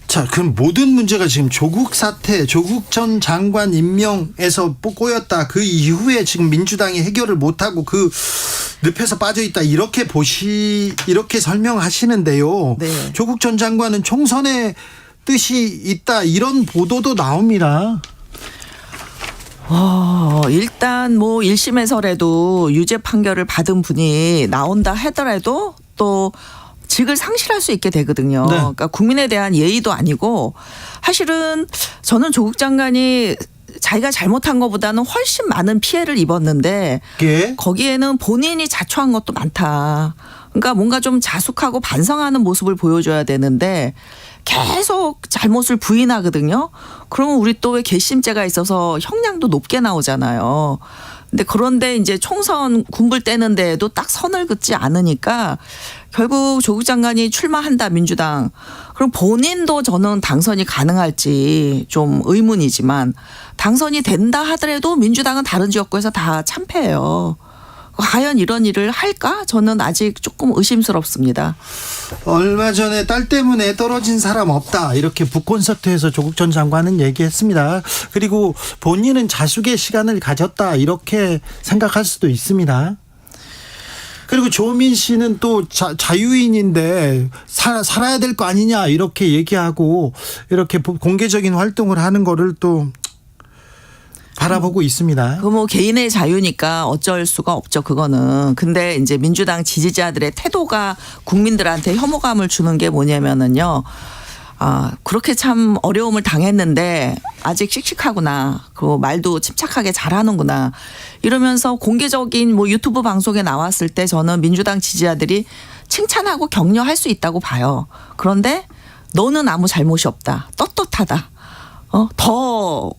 자, 그럼 모든 문제가 지금 조국 사태, 조국 전 장관 임명에서 꼬였다. 그 이후에 지금 민주당이 해결을 못하고 그 늪에서 빠져있다. 이렇게 설명하시는데요. 네. 조국 전 장관은 총선에 뜻이 있다. 이런 보도도 나옵니다. 일단 뭐 1심에서라도 유죄 판결을 받은 분이 나온다 하더라도 또 직을 상실할 수 있게 되거든요. 네. 그러니까 국민에 대한 예의도 아니고 사실은 저는 조국 장관이 자기가 잘못한 것보다는 훨씬 많은 피해를 입었는데 예? 거기에는 본인이 자초한 것도 많다. 그러니까 뭔가 좀 자숙하고 반성하는 모습을 보여줘야 되는데 계속 잘못을 부인하거든요. 그러면 우리 또 왜 괘씸죄가 있어서 형량도 높게 나오잖아요. 그런데 이제 총선 군불 떼는 데에도 딱 선을 긋지 않으니까 결국 조국 장관이 출마한다 민주당. 그럼 본인도 저는 당선이 가능할지 좀 의문이지만 당선이 된다 하더라도 민주당은 다른 지역구에서 다 참패해요. 과연 이런 일을 할까? 저는 아직 조금 의심스럽습니다. 얼마 전에 딸 때문에 떨어진 사람 없다. 이렇게 북콘서트에서 조국 전 장관은 얘기했습니다. 그리고 본인은 자숙의 시간을 가졌다. 이렇게 생각할 수도 있습니다. 그리고 조민 씨는 또 자유인인데 살아야 될 거 아니냐 이렇게 얘기하고 이렇게 공개적인 활동을 하는 거를 또 바라보고 있습니다. 그 뭐 개인의 자유니까 어쩔 수가 없죠. 그거는. 근데 이제 민주당 지지자들의 태도가 국민들한테 혐오감을 주는 게 뭐냐면은요. 그렇게 참 어려움을 당했는데 아직 씩씩하구나. 그 말도 침착하게 잘하는구나. 이러면서 공개적인 뭐 유튜브 방송에 나왔을 때 저는 민주당 지지자들이 칭찬하고 격려할 수 있다고 봐요. 그런데 너는 아무 잘못이 없다. 떳떳하다. 더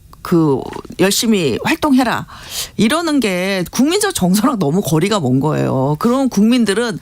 열심히 활동해라. 이러는 게 국민적 정서랑 너무 거리가 먼 거예요. 그럼 국민들은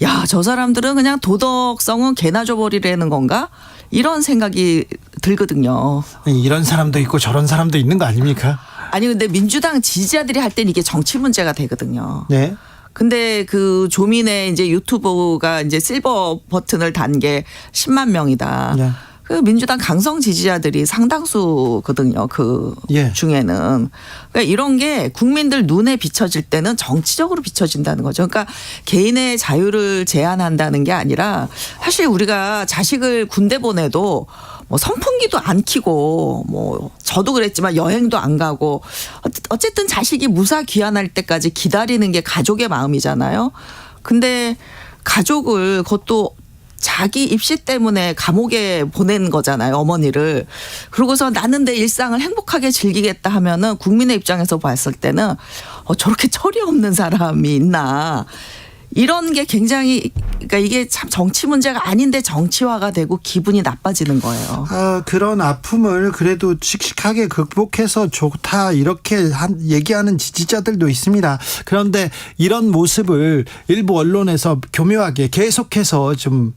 야, 저 사람들은 그냥 도덕성은 개나 줘버리라는 건가? 이런 생각이 들거든요. 이런 사람도 있고 저런 사람도 있는 거 아닙니까? 아니 근데 민주당 지지자들이 할 때는 이게 정치 문제가 되거든요. 네. 근데 그 조민의 이제 유튜브가 이제 실버 버튼을 단 게 10만 명이다. 네. 그 민주당 강성 지지자들이 상당수거든요. 그 예. 중에는. 그러니까 이런 게 국민들 눈에 비춰질 때는 정치적으로 비춰진다는 거죠. 그러니까 개인의 자유를 제한한다는 게 아니라 사실 우리가 자식을 군대 보내도 뭐 선풍기도 안 켜고 뭐 저도 그랬지만 여행도 안 가고 어쨌든 자식이 무사 귀환할 때까지 기다리는 게 가족의 마음이잖아요. 근데 가족을 그것도 자기 입시 때문에 감옥에 보낸 거잖아요. 어머니를. 그러고서 나는 내 일상을 행복하게 즐기겠다 하면은 국민의 입장에서 봤을 때는 저렇게 철이 없는 사람이 있나. 이런 게 굉장히 그러니까 이게 참 정치 문제가 아닌데 정치화가 되고 기분이 나빠지는 거예요. 그런 아픔을 그래도 씩씩하게 극복해서 좋다 이렇게 얘기하는 지지자들도 있습니다. 그런데 이런 모습을 일부 언론에서 교묘하게 계속해서 좀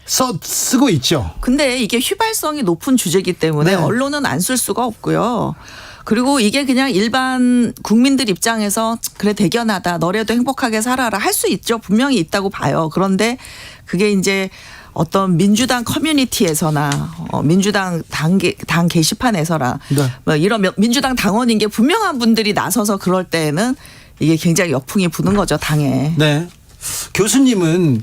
쓰고 있죠. 근데 이게 휘발성이 높은 주제이기 때문에 네. 언론은 안 쓸 수가 없고요. 그리고 이게 그냥 일반 국민들 입장에서 그래 대견하다. 너라도 행복하게 살아라. 할 수 있죠. 분명히 있다고 봐요. 그런데 그게 이제 어떤 민주당 커뮤니티에서나 민주당 당 게시판에서나 네. 뭐 이런 민주당 당원인 게 분명한 분들이 나서서 그럴 때는 이게 굉장히 역풍이 부는 거죠. 당에. 네. 교수님은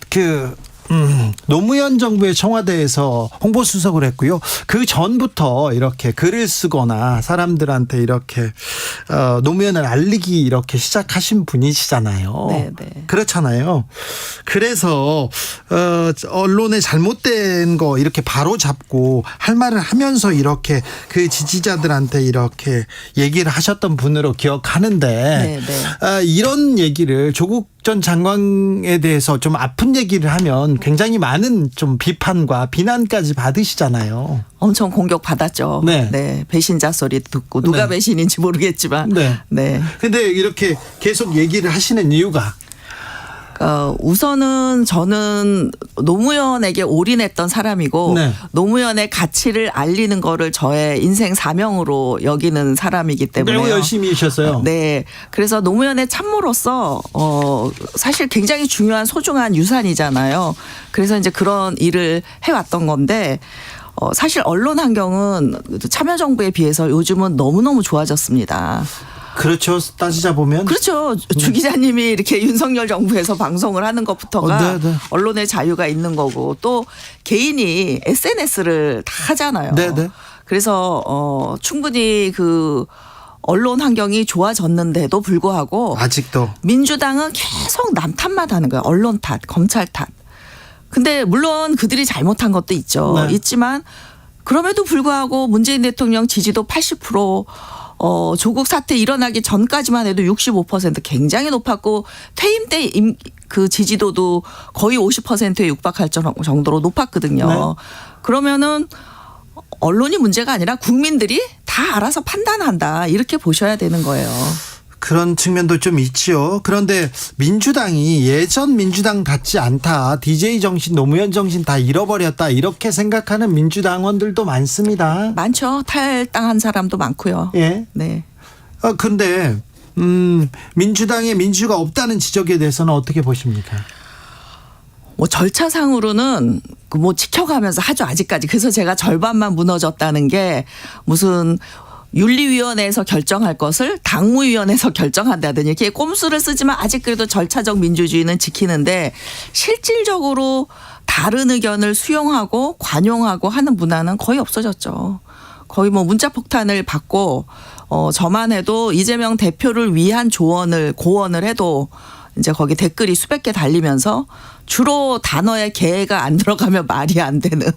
노무현 정부의 청와대에서 홍보수석을 했고요. 그 전부터 이렇게 글을 쓰거나 사람들한테 이렇게 노무현을 알리기 이렇게 시작하신 분이시잖아요. 네. 그렇잖아요. 그래서 언론의 잘못된 거 이렇게 바로 잡고 할 말을 하면서 이렇게 그 지지자들한테 이렇게 얘기를 하셨던 분으로 기억하는데 이런 얘기를 조국 전 장관에 대해서 좀 아픈 얘기를 하면 굉장히 많은 좀 비판과 비난까지 받으시잖아요. 엄청 공격받았죠. 네. 배신자 소리 듣고 누가 배신인지 모르겠지만. 네. 근데 이렇게 계속 얘기를 하시는 이유가? 우선은 저는 노무현에게 올인했던 사람이고 노무현의 가치를 알리는 거를 저의 인생 사명으로 여기는 사람이기 때문에 매우 열심히 하셨어요. 네. 그래서 노무현의 참모로서 사실 굉장히 중요한 소중한 유산이잖아요. 그래서 이제 그런 일을 해왔던 건데 사실 언론 환경은 참여정부에 비해서 요즘은 너무너무 좋아졌습니다. 그렇죠. 따지자 보면. 그렇죠. 주 기자님이 이렇게 윤석열 정부에서 방송을 하는 것부터가 언론의 자유가 있는 거고 또 개인이 SNS를 다 하잖아요. 그래서 충분히 그 언론 환경이 좋아졌는데도 불구하고 아직도 민주당은 계속 남 탓만 하는 거예요. 언론 탓, 검찰 탓. 근데 물론 그들이 잘못한 것도 있죠. 있지만 그럼에도 불구하고 문재인 대통령 지지도 80%, 조국 사태 일어나기 전까지만 해도 65% 굉장히 높았고 퇴임 때 그 지지도도 거의 50%에 육박할 정도로 높았거든요. 그러면은 언론이 문제가 아니라 국민들이 다 알아서 판단한다 이렇게 보셔야 되는 거예요. 그런 측면도 좀 있지요. 그런데 민주당이 예전 민주당 같지 않다. DJ 정신, 노무현 정신 다 잃어버렸다. 이렇게 생각하는 민주당원들도 많습니다. 많죠. 탈당한 사람도 많고요. 네. 그런데 민주당에 민주가 없다는 지적에 대해서는 어떻게 보십니까? 뭐 절차상으로는 뭐 지켜가면서 하죠. 아직까지. 그래서 제가 절반만 무너졌다는 게 무슨 윤리위원회에서 결정할 것을 당무위원회에서 결정한다더니 이렇게 꼼수를 쓰지만 아직 그래도 절차적 민주주의는 지키는데 실질적으로 다른 의견을 수용하고 관용하고 하는 문화는 거의 없어졌죠. 거의 뭐 문자폭탄을 받고 저만 해도 이재명 대표를 위한 고언을 해도 이제 거기 댓글이 수백 개 달리면서 주로 단어에 개가 안 들어가면 말이 안 되는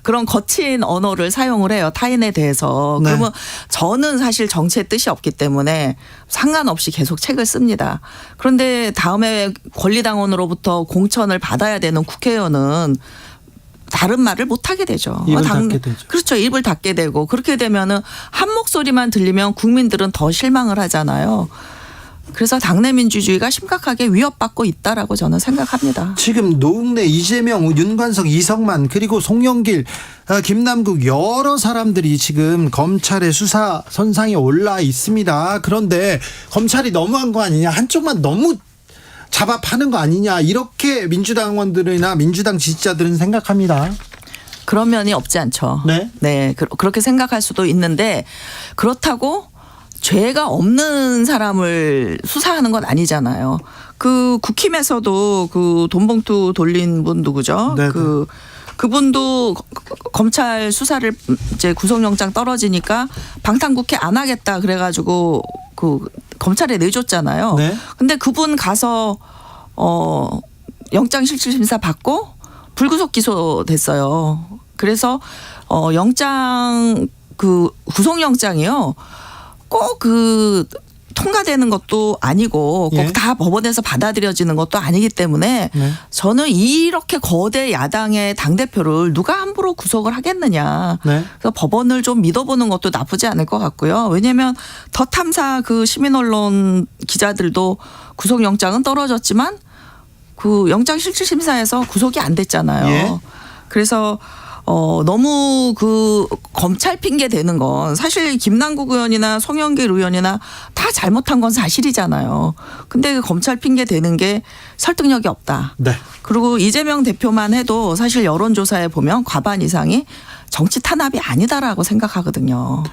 그런 거친 언어를 사용을 해요. 타인에 대해서. 그러면 저는 사실 정치의 뜻이 없기 때문에 상관없이 계속 책을 씁니다. 그런데 다음에 권리당원으로부터 공천을 받아야 되는 국회의원은 다른 말을 못하게 되죠. 입을 닫게 되죠. 그렇죠. 입을 닫게 되고 그렇게 되면은 한 목소리만 들리면 국민들은 더 실망을 하잖아요. 그래서 당내 민주주의가 심각하게 위협받고 있다라고 저는 생각합니다. 지금 노웅래, 이재명, 윤관석, 이성만 그리고 송영길, 김남국 여러 사람들이 지금 검찰의 수사 선상에 올라 있습니다. 그런데 검찰이 너무한 거 아니냐, 한쪽만 너무 잡아파는 거 아니냐, 이렇게 민주당원들이나 민주당 지지자들은 생각합니다. 그런 면이 없지 않죠. 네, 그렇게 생각할 수도 있는데 그렇다고 죄가 없는 사람을 수사하는 건 아니잖아요. 그 국힘에서도 그 돈봉투 돌린 분 누구죠? 그분도 검찰 수사를 이제 구속영장 떨어지니까 방탄국회 안 하겠다 그래가지고 그 검찰에 내줬잖아요. 근데 그분 가서 영장실질심사 받고 불구속 기소됐어요. 그래서 영장 그 구속영장이요. 꼭 통과되는 것도 아니고 꼭 다 법원에서 받아들여지는 것도 아니기 때문에 저는 이렇게 거대 야당의 당대표를 누가 함부로 구속을 하겠느냐. 그래서 법원을 좀 믿어보는 것도 나쁘지 않을 것 같고요. 왜냐하면 더 탐사 그 시민언론 기자들도 구속영장은 떨어졌지만 그 영장실질심사에서 구속이 안 됐잖아요. 그래서 너무 그 검찰 핑계 대는 건 사실 김남국 의원이나 송영길 의원이나 다 잘못한 건 사실이잖아요. 근데 그 검찰 핑계 대는 게 설득력이 없다. 그리고 이재명 대표만 해도 사실 여론조사에 보면 과반 이상이 정치 탄압이 아니다라고 생각하거든요.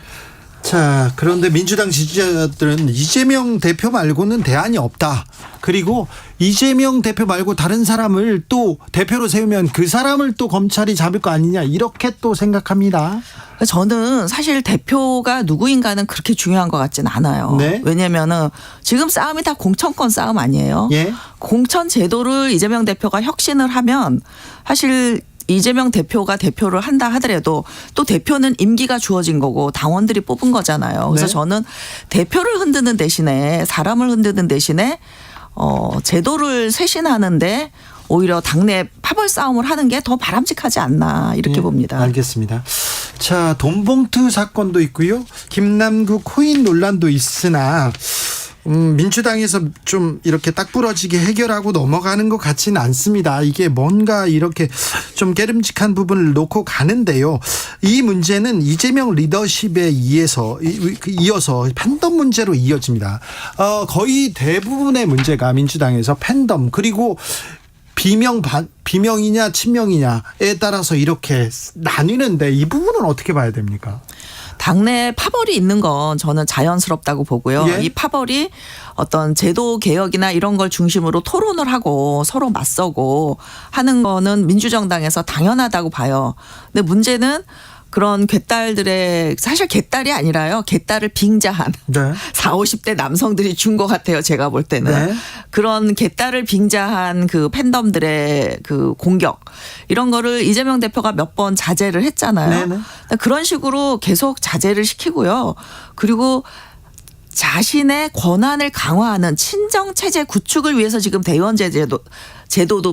자, 그런데 민주당 지지자들은 이재명 대표 말고는 대안이 없다. 그리고 이재명 대표 말고 다른 사람을 또 대표로 세우면 그 사람을 또 검찰이 잡을 거 아니냐 이렇게 또 생각합니다. 저는 사실 대표가 누구인가는 그렇게 중요한 것 같지는 않아요. 네. 왜냐면은 지금 싸움이 다 공천권 싸움 아니에요. 예. 공천 제도를 이재명 대표가 혁신을 하면 사실 이재명 대표가 대표를 한다 하더라도 또 대표는 임기가 주어진 거고 당원들이 뽑은 거잖아요. 그래서 네. 저는 대표를 흔드는 대신에 사람을 흔드는 대신에 제도를 쇄신하는데 오히려 당내 파벌 싸움을 하는 게 더 바람직하지 않나 이렇게 봅니다. 알겠습니다. 자, 돈봉투 사건도 있고요. 김남국 코인 논란도 있으나 민주당에서 좀 이렇게 딱 부러지게 해결하고 넘어가는 것 같지는 않습니다. 이게 뭔가 이렇게 좀 깨름직한 부분을 놓고 가는데요. 이 문제는 이재명 리더십에 이어서 팬덤 문제로 이어집니다. 거의 대부분의 문제가 민주당에서 팬덤 그리고 비명이냐 친명이냐에 따라서 이렇게 나뉘는데 이 부분은 어떻게 봐야 됩니까? 당내 파벌이 있는 건 저는 자연스럽다고 보고요. 예? 이 파벌이 어떤 제도 개혁이나 이런 걸 중심으로 토론을 하고 서로 맞서고 하는 거는 민주정당에서 당연하다고 봐요. 근데 문제는 그런 개딸들의 사실 개딸이 아니라요. 개딸을 빙자한 네. 40, 50대 남성들이 준 것 같아요. 제가 볼 때는. 네. 그런 개딸을 빙자한 그 팬덤들의 그 공격 이런 거를 이재명 대표가 몇 번 자제를 했잖아요. 네네. 그런 식으로 계속 자제를 시키고요. 그리고 자신의 권한을 강화하는 친정체제 구축을 위해서 지금 대의원제도도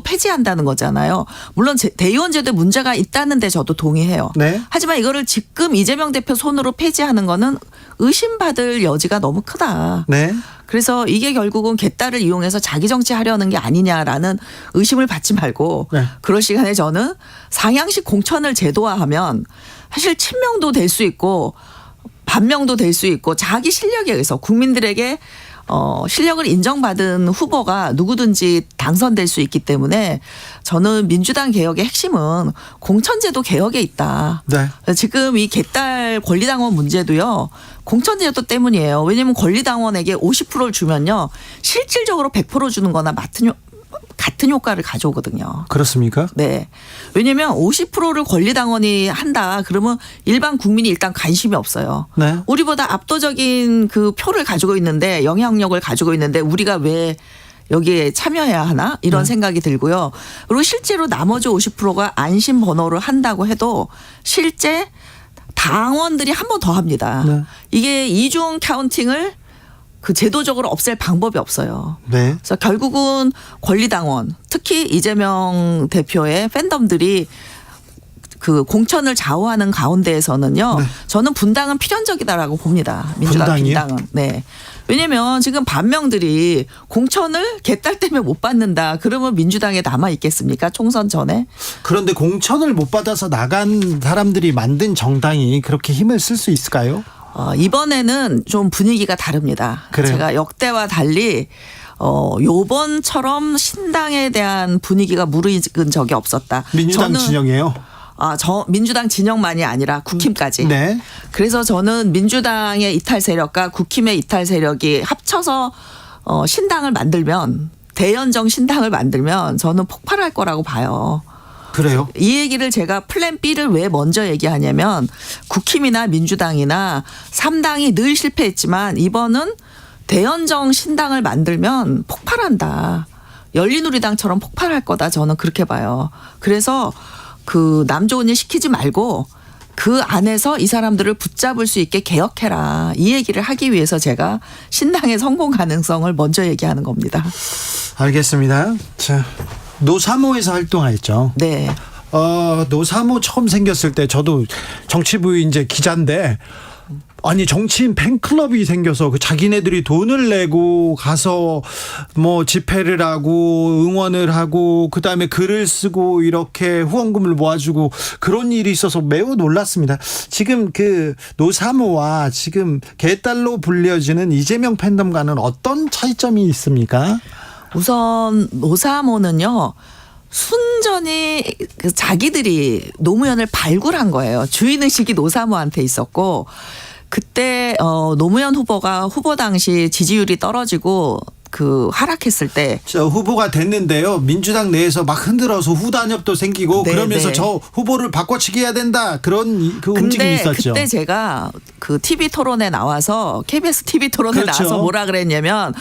폐지한다는 거잖아요. 물론 대의원제도에 문제가 있다는데 저도 동의해요. 네. 하지만 이거를 지금 이재명 대표 손으로 폐지하는 거는 의심받을 여지가 너무 크다. 네. 그래서 이게 결국은 개딸을 이용해서 자기 정치하려는 게 아니냐라는 의심을 받지 말고 네. 그럴 시간에 저는 상향식 공천을 제도화하면 사실 친명도 될 수 있고 반명도 될 수 있고 자기 실력에 의해서 국민들에게 실력을 인정받은 후보가 누구든지 당선될 수 있기 때문에 저는 민주당 개혁의 핵심은 공천제도 개혁에 있다. 네. 지금 이 개딸 권리당원 문제도요. 공천제도 때문이에요. 왜냐하면 권리당원에게 50%를 주면요. 실질적으로 100% 주는 거나 같은 효과를 가져오거든요. 그렇습니까? 네. 왜냐하면 50%를 권리당원이 한다. 그러면 일반 국민이 일단 관심이 없어요. 네. 우리보다 압도적인 그 표를 가지고 있는데 영향력을 가지고 있는데 우리가 왜 여기에 참여해야 하나 이런 생각이 들고요. 그리고 실제로 나머지 50%가 안심 번호를 한다고 해도 실제 당원들이 한 번 더 합니다. 네. 이게 이중 카운팅을 그 제도적으로 없앨 방법이 없어요. 네. 그래서 결국은 권리당원, 특히 이재명 대표의 팬덤들이 그 공천을 좌우하는 가운데에서는요. 네. 저는 분당은 필연적이다라고 봅니다. 민주당 분당이요? 분당은. 네. 왜냐하면 지금 반명들이 공천을 개딸 때문에 못 받는다. 그러면 민주당에 남아 있겠습니까? 총선 전에. 그런데 공천을 못 받아서 나간 사람들이 만든 정당이 그렇게 힘을 쓸 수 있을까요? 이번에는 좀 분위기가 다릅니다. 그래요? 제가 역대와 달리 요번처럼 신당에 대한 분위기가 무르익은 적이 없었다. 민주당 진영이에요? 민주당 진영만이 아니라 국힘까지. 네. 그래서 저는 민주당의 이탈 세력과 국힘의 이탈 세력이 합쳐서 신당을 만들면 대연정 신당을 만들면 저는 폭발할 거라고 봐요. 그래요? 이 얘기를 제가 플랜 B를 왜 먼저 얘기하냐면 국힘이나 민주당이나 3당이 늘 실패했지만 이번은 대연정 신당을 만들면 폭발한다. 열린우리당처럼 폭발할 거다. 저는 그렇게 봐요. 그래서 그 남 좋은 일 시키지 말고 그 안에서 이 사람들을 붙잡을 수 있게 개혁해라. 이 얘기를 하기 위해서 제가 신당의 성공 가능성을 먼저 얘기하는 겁니다. 알겠습니다. 자, 노사모에서 활동했죠. 네. 노사모 처음 생겼을 때 저도 정치부 이제 기자인데 아니 정치인 팬클럽이 생겨서 그 자기네들이 돈을 내고 가서 뭐 집회를 하고 응원을 하고 그다음에 글을 쓰고 이렇게 후원금을 모아주고 그런 일이 있어서 매우 놀랐습니다. 지금 그 노사모와 지금 개딸로 불려지는 이재명 팬덤과는 어떤 차이점이 있습니까? 우선 노사모는요. 순전히 자기들이 노무현을 발굴한 거예요. 주인의식이 노사모한테 있었고 그때 노무현 후보가 후보 당시 지지율이 떨어지고 그 하락했을 때 저 후보가 됐는데요. 민주당 내에서 막 흔들어서 후단협도 생기고 네, 그러면서 네. 저 후보를 바꿔치기 해야 된다. 그런 그 움직임이 있었죠. 그때 제가 그 TV 토론에 나와서 KBS TV 토론에 그렇죠. 나와서 뭐라 그랬냐면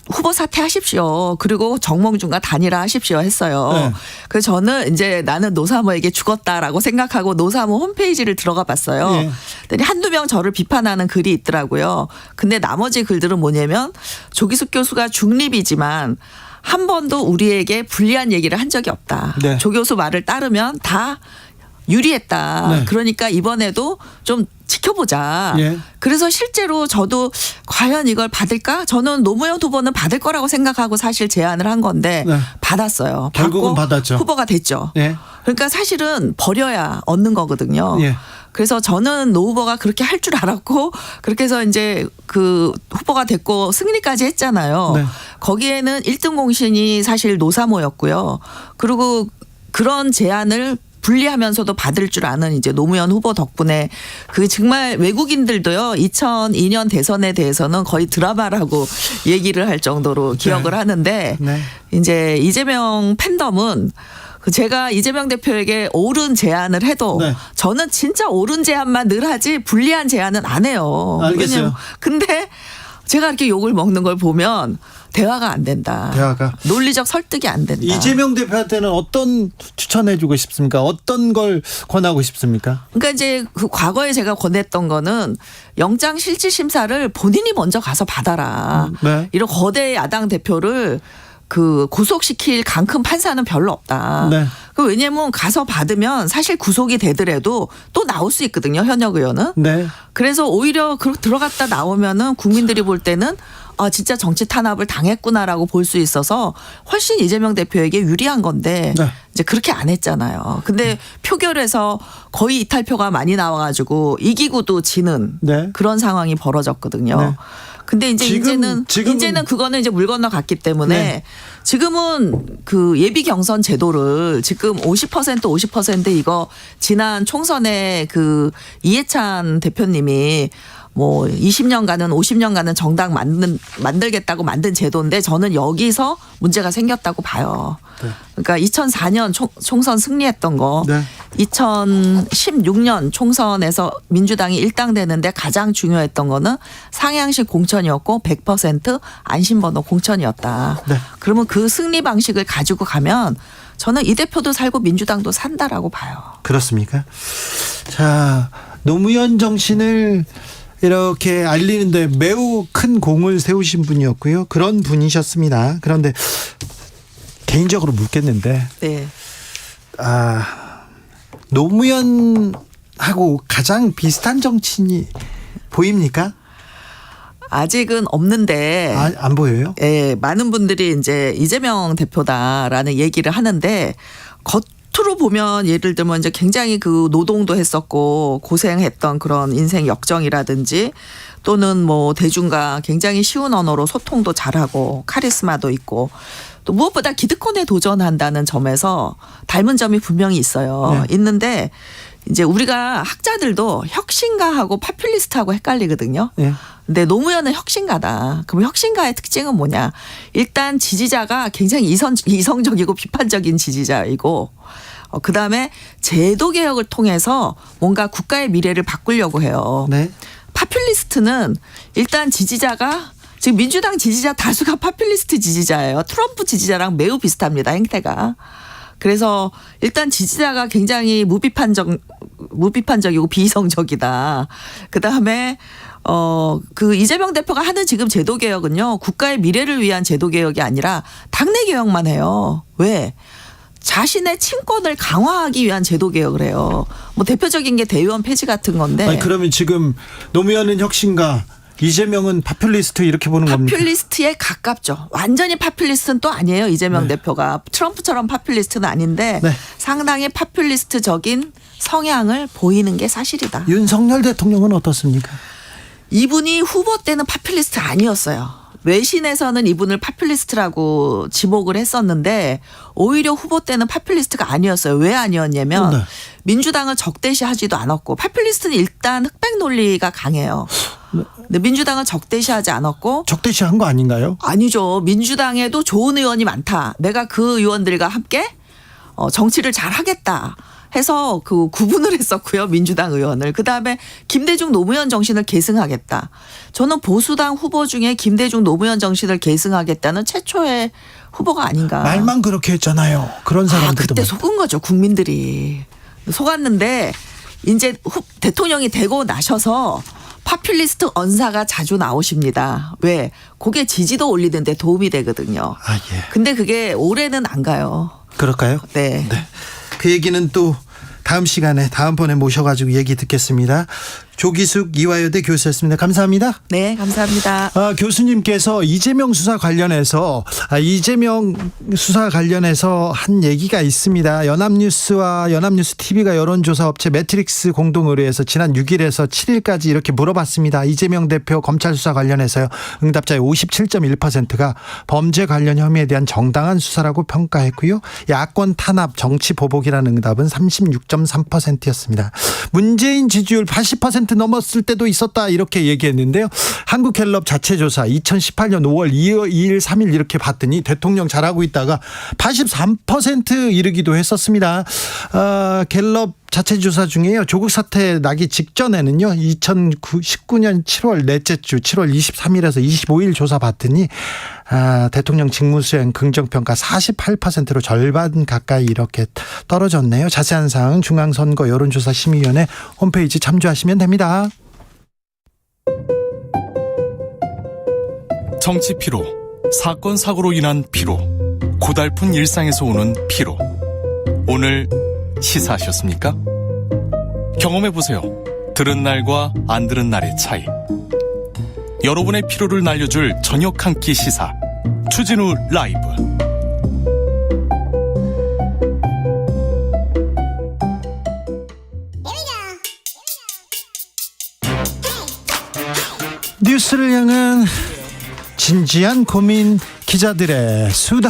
후보 사퇴하십시오. 그리고 정몽준과 단일화하십시오 했어요. 네. 그래서 저는 이제 나는 노사모에게 죽었다라고 생각하고 노사모 홈페이지를 들어가 봤어요. 네. 그랬더니 한두 명 저를 비판하는 글이 있더라고요. 근데 나머지 글들은 뭐냐면 조기숙 교수가 중립이지만 한 번도 우리에게 불리한 얘기를 한 적이 없다. 네. 조 교수 말을 따르면 다 유리했다. 네. 그러니까 이번에도 좀 지켜보자. 예. 그래서 실제로 저도 과연 이걸 받을까? 저는 노무현 후보는 받을 거라고 생각하고 사실 제안을 한 건데 네. 받았어요. 결국은 받고 받았죠. 후보가 됐죠. 예. 그러니까 사실은 버려야 얻는 거거든요. 예. 그래서 저는 노 후보가 그렇게 할 줄 알았고 그렇게 해서 이제 그 후보가 됐고 승리까지 했잖아요. 네. 거기에는 1등 공신이 사실 노사모였고요. 그리고 그런 제안을 분리하면서도 받을 줄 아는 이제 노무현 후보 덕분에 그 정말 외국인들도요 2002년 대선에 대해서는 거의 드라마라고 얘기를 할 정도로 기억을 하는데 네. 이제 이재명 팬덤은 제가 이재명 대표에게 옳은 제안을 해도 네. 저는 진짜 옳은 제안만 늘 하지 불리한 제안은 안 해요. 알겠어요. 왜냐면 근데 제가 이렇게 욕을 먹는 걸 보면 대화가 안 된다. 대화가. 논리적 설득이 안 된다. 이재명 대표한테는 어떤 추천해주고 싶습니까? 어떤 걸 권하고 싶습니까? 그러니까 이제 그 과거에 제가 권했던 거는 영장 실질 심사를 본인이 먼저 가서 받아라. 네. 이런 거대 야당 대표를 그 구속시킬 강큰 판사는 별로 없다. 네. 그 왜냐면 가서 받으면 사실 구속이 되더라도 또 나올 수 있거든요. 현역 의원은. 네. 그래서 오히려 들어갔다 나오면은 국민들이 볼 때는 아 진짜 정치 탄압을 당했구나라고 볼 수 있어서 훨씬 이재명 대표에게 유리한 건데 네. 이제 그렇게 안 했잖아요. 근데 표결에서 거의 이탈표가 많이 나와가지고 이기고도 지는 네. 그런 상황이 벌어졌거든요. 네. 근데 이제 지금은 이제는 그거는 이제 물 건너 갔기 때문에 네. 지금은 그 예비 경선 제도를 지금 50% 이거 지난 총선에 그 이해찬 대표님이 뭐 20년간은 50년간은 정당 만들겠다고 만든 제도인데 저는 여기서 문제가 생겼다고 봐요. 네. 그러니까 2004년 총선 승리했던 거, 네. 2016년 총선에서 민주당이 1당 되는데 가장 중요했던 거는 상향식 공천이었고 100% 안심번호 공천이었다. 네. 그러면 그 승리 방식을 가지고 가면 저는 이 대표도 살고 민주당도 산다라고 봐요. 그렇습니까? 자, 노무현 정신을 이렇게 알리는데 매우 큰 공을 세우신 분이었고요. 그런 분이셨습니다. 그런데 개인적으로 묻겠는데 네. 노무현하고 가장 비슷한 정치인이 보입니까? 아직은 없는데 안 보여요? 예, 많은 분들이 이제 이재명 대표다라는 얘기를 하는데 겉으로 보면 예를 들면 이제 굉장히 그 노동도 했었고 고생했던 그런 인생 역정이라든지 또는 뭐 대중과 굉장히 쉬운 언어로 소통도 잘하고 카리스마도 있고 또 무엇보다 기득권에 도전한다는 점에서 닮은 점이 분명히 있어요. 네. 있는데 이제 우리가 학자들도 혁신가하고 파퓰리스트하고 헷갈리거든요. 네. 근데 노무현은 혁신가다. 그럼 혁신가의 특징은 뭐냐? 일단 지지자가 굉장히 이성적이고 비판적인 지지자이고 그다음에 제도 개혁을 통해서 뭔가 국가의 미래를 바꾸려고 해요. 네. 파퓰리스트는 일단 지지자가 지금 민주당 지지자 다수가 파퓰리스트 지지자예요. 트럼프 지지자랑 매우 비슷합니다. 행태가. 그래서 일단 지지자가 굉장히 무비판적이고 비이성적이다. 그다음에 그 이재명 대표가 하는 지금 제도 개혁은요. 국가의 미래를 위한 제도 개혁이 아니라 당내 개혁만 해요. 왜? 자신의 친권을 강화하기 위한 제도 개혁을 해요. 뭐 대표적인 게 대의원 폐지 같은 건데. 아니, 그러면 지금 노무현은 혁신가, 이재명은 파퓰리스트 이렇게 보는 겁니까? 파퓰리스트에 가깝죠. 완전히 파퓰리스트는 또 아니에요. 이재명 대표가. 트럼프처럼 파퓰리스트는 아닌데 네. 상당히 파퓰리스트적인 성향을 보이는 게 사실이다. 윤석열 대통령은 어떻습니까? 이분이 후보 때는 파퓰리스트 아니었어요. 외신에서는 이분을 파퓰리스트라고 지목을 했었는데 오히려 후보 때는 파퓰리스트가 아니었어요. 왜 아니었냐면 네. 민주당을 적대시하지도 않았고 파퓰리스트는 일단 흑백 논리가 강해요. 근데 민주당은 적대시하지 않았고 적대시한 거 아닌가요? 아니죠. 민주당에도 좋은 의원이 많다. 내가 그 의원들과 함께 정치를 잘 하겠다. 해서 그 구분을 했었고요. 민주당 의원을. 그다음에 김대중 노무현 정신을 계승하겠다. 저는 보수당 후보 중에 김대중 노무현 정신을 계승하겠다는 최초의 후보가 아닌가. 말만 그렇게 했잖아요. 그런 사람들도 그때 속은 거죠. 국민들이. 속았는데 이제 대통령이 되고 나셔서 파퓰리스트 언사가 자주 나오십니다. 왜? 그게 지지도 올리는 데 도움이 되거든요. 아, 예. 근데 그게 올해는 안 가요. 그럴까요? 네. 그 얘기는 또 다음 시간에 다음번에 모셔가지고 얘기 듣겠습니다. 조기숙 이화여대 교수였습니다. 감사합니다. 네, 감사합니다. 교수님께서 이재명 수사 관련해서 한 얘기가 있습니다. 연합뉴스와 연합뉴스 TV가 여론조사 업체 매트릭스 공동 의뢰해서 지난 6일에서 7일까지 이렇게 물어봤습니다. 이재명 대표 검찰 수사 관련해서요. 응답자의 57.1%가 범죄 관련 혐의에 대한 정당한 수사라고 평가했고요. 야권 탄압, 정치 보복이라는 응답은 36.3%였습니다. 문재인 지지율 80% 넘었을 때도 있었다 이렇게 얘기했는데요. 한국갤럽 자체조사 2018년 5월 2일 3일 이렇게 봤더니 대통령 잘하고 있다가 83% 이르기도 했었습니다. 갤럽 자체조사 중에요. 조국 사태 나기 직전에는요. 2019년 7월 넷째 주 7월 23일에서 25일 조사 봤더니 대통령 직무수행 긍정평가 48%로 절반 가까이 이렇게 떨어졌네요. 자세한 사항은 중앙선거 여론조사심의위원회 홈페이지 참조하시면 됩니다. 정치 피로, 사건 사고로 인한 피로, 고달픈 일상에서 오는 피로. 오늘 시사하셨습니까? 경험해보세요. 들은 날과 안 들은 날의 차이. 여러분의 피로를 날려줄 저녁 한 끼 시사 추진우 라이브. 뉴스를 향한 진지한 고민, 기자들의 수다.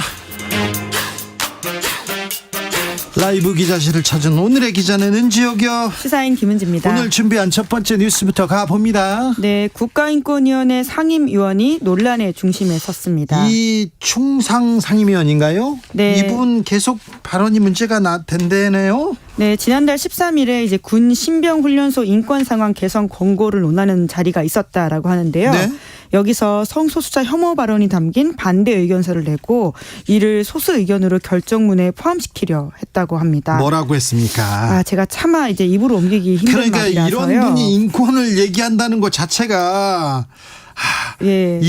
라이브 기자실을 찾은 오늘의 기자는 은지옥이요. 시사인 김은지입니다. 오늘 준비한 첫 번째 뉴스부터 가봅니다. 네, 국가인권위원회 상임위원이 논란의 중심에 섰습니다. 이충상 상임위원인가요? 네. 이분 계속 발언이 문제가 된대네요. 네, 지난달 13일에 이제 군 신병훈련소 인권 상황 개선 권고를 논하는 자리가 있었다라고 하는데요. 네. 여기서 성소수자 혐오 발언이 담긴 반대 의견서를 내고 이를 소수 의견으로 결정문에 포함시키려 했다고 합니다. 뭐라고 했습니까? 제가 차마 이제 입으로 옮기기 힘든 그러니까 말이라서요. 이런 분이 인권을 얘기한다는 것 자체가 예.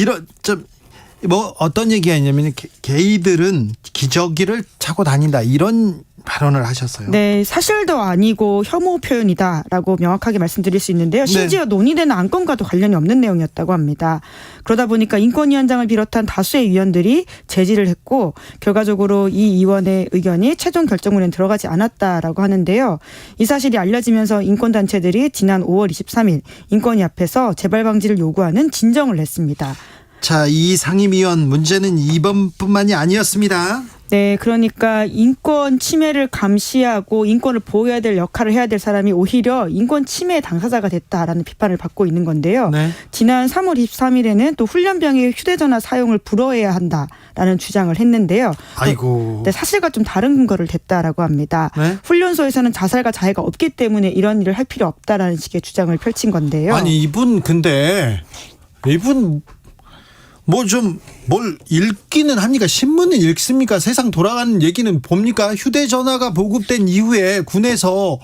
어떤 얘기가 있냐면 게이들은 기저귀를 차고 다닌다 이런 발언을 하셨어요. 네, 사실도 아니고 혐오 표현이다라고 명확하게 말씀드릴 수 있는데요. 심지어 네. 논의되는 안건과도 관련이 없는 내용이었다고 합니다. 그러다 보니까 인권위원장을 비롯한 다수의 위원들이 제지를 했고 결과적으로 이 위원의 의견이 최종 결정문에 들어가지 않았다라고 하는데요. 이 사실이 알려지면서 인권단체들이 지난 5월 23일 인권위 앞에서 재발 방지를 요구하는 진정을 냈습니다. 자, 이 상임위원 문제는 이번뿐만이 아니었습니다. 네, 그러니까 인권 침해를 감시하고 인권을 보호해야 될 역할을 해야 될 사람이 오히려 인권 침해 당사자가 됐다라는 비판을 받고 있는 건데요. 네. 지난 3월 23일에는 또 훈련병의 휴대전화 사용을 불허해야 한다라는 주장을 했는데요. 아이고. 네, 사실과 좀 다른 근거를 댔다라고 합니다. 네? 훈련소에서는 자살과 자해가 없기 때문에 이런 일을 할 필요 없다라는 식의 주장을 펼친 건데요. 아니 이분 뭘 읽기는 합니까? 신문은 읽습니까? 세상 돌아가는 얘기는 봅니까? 휴대전화가 보급된 이후에 군에서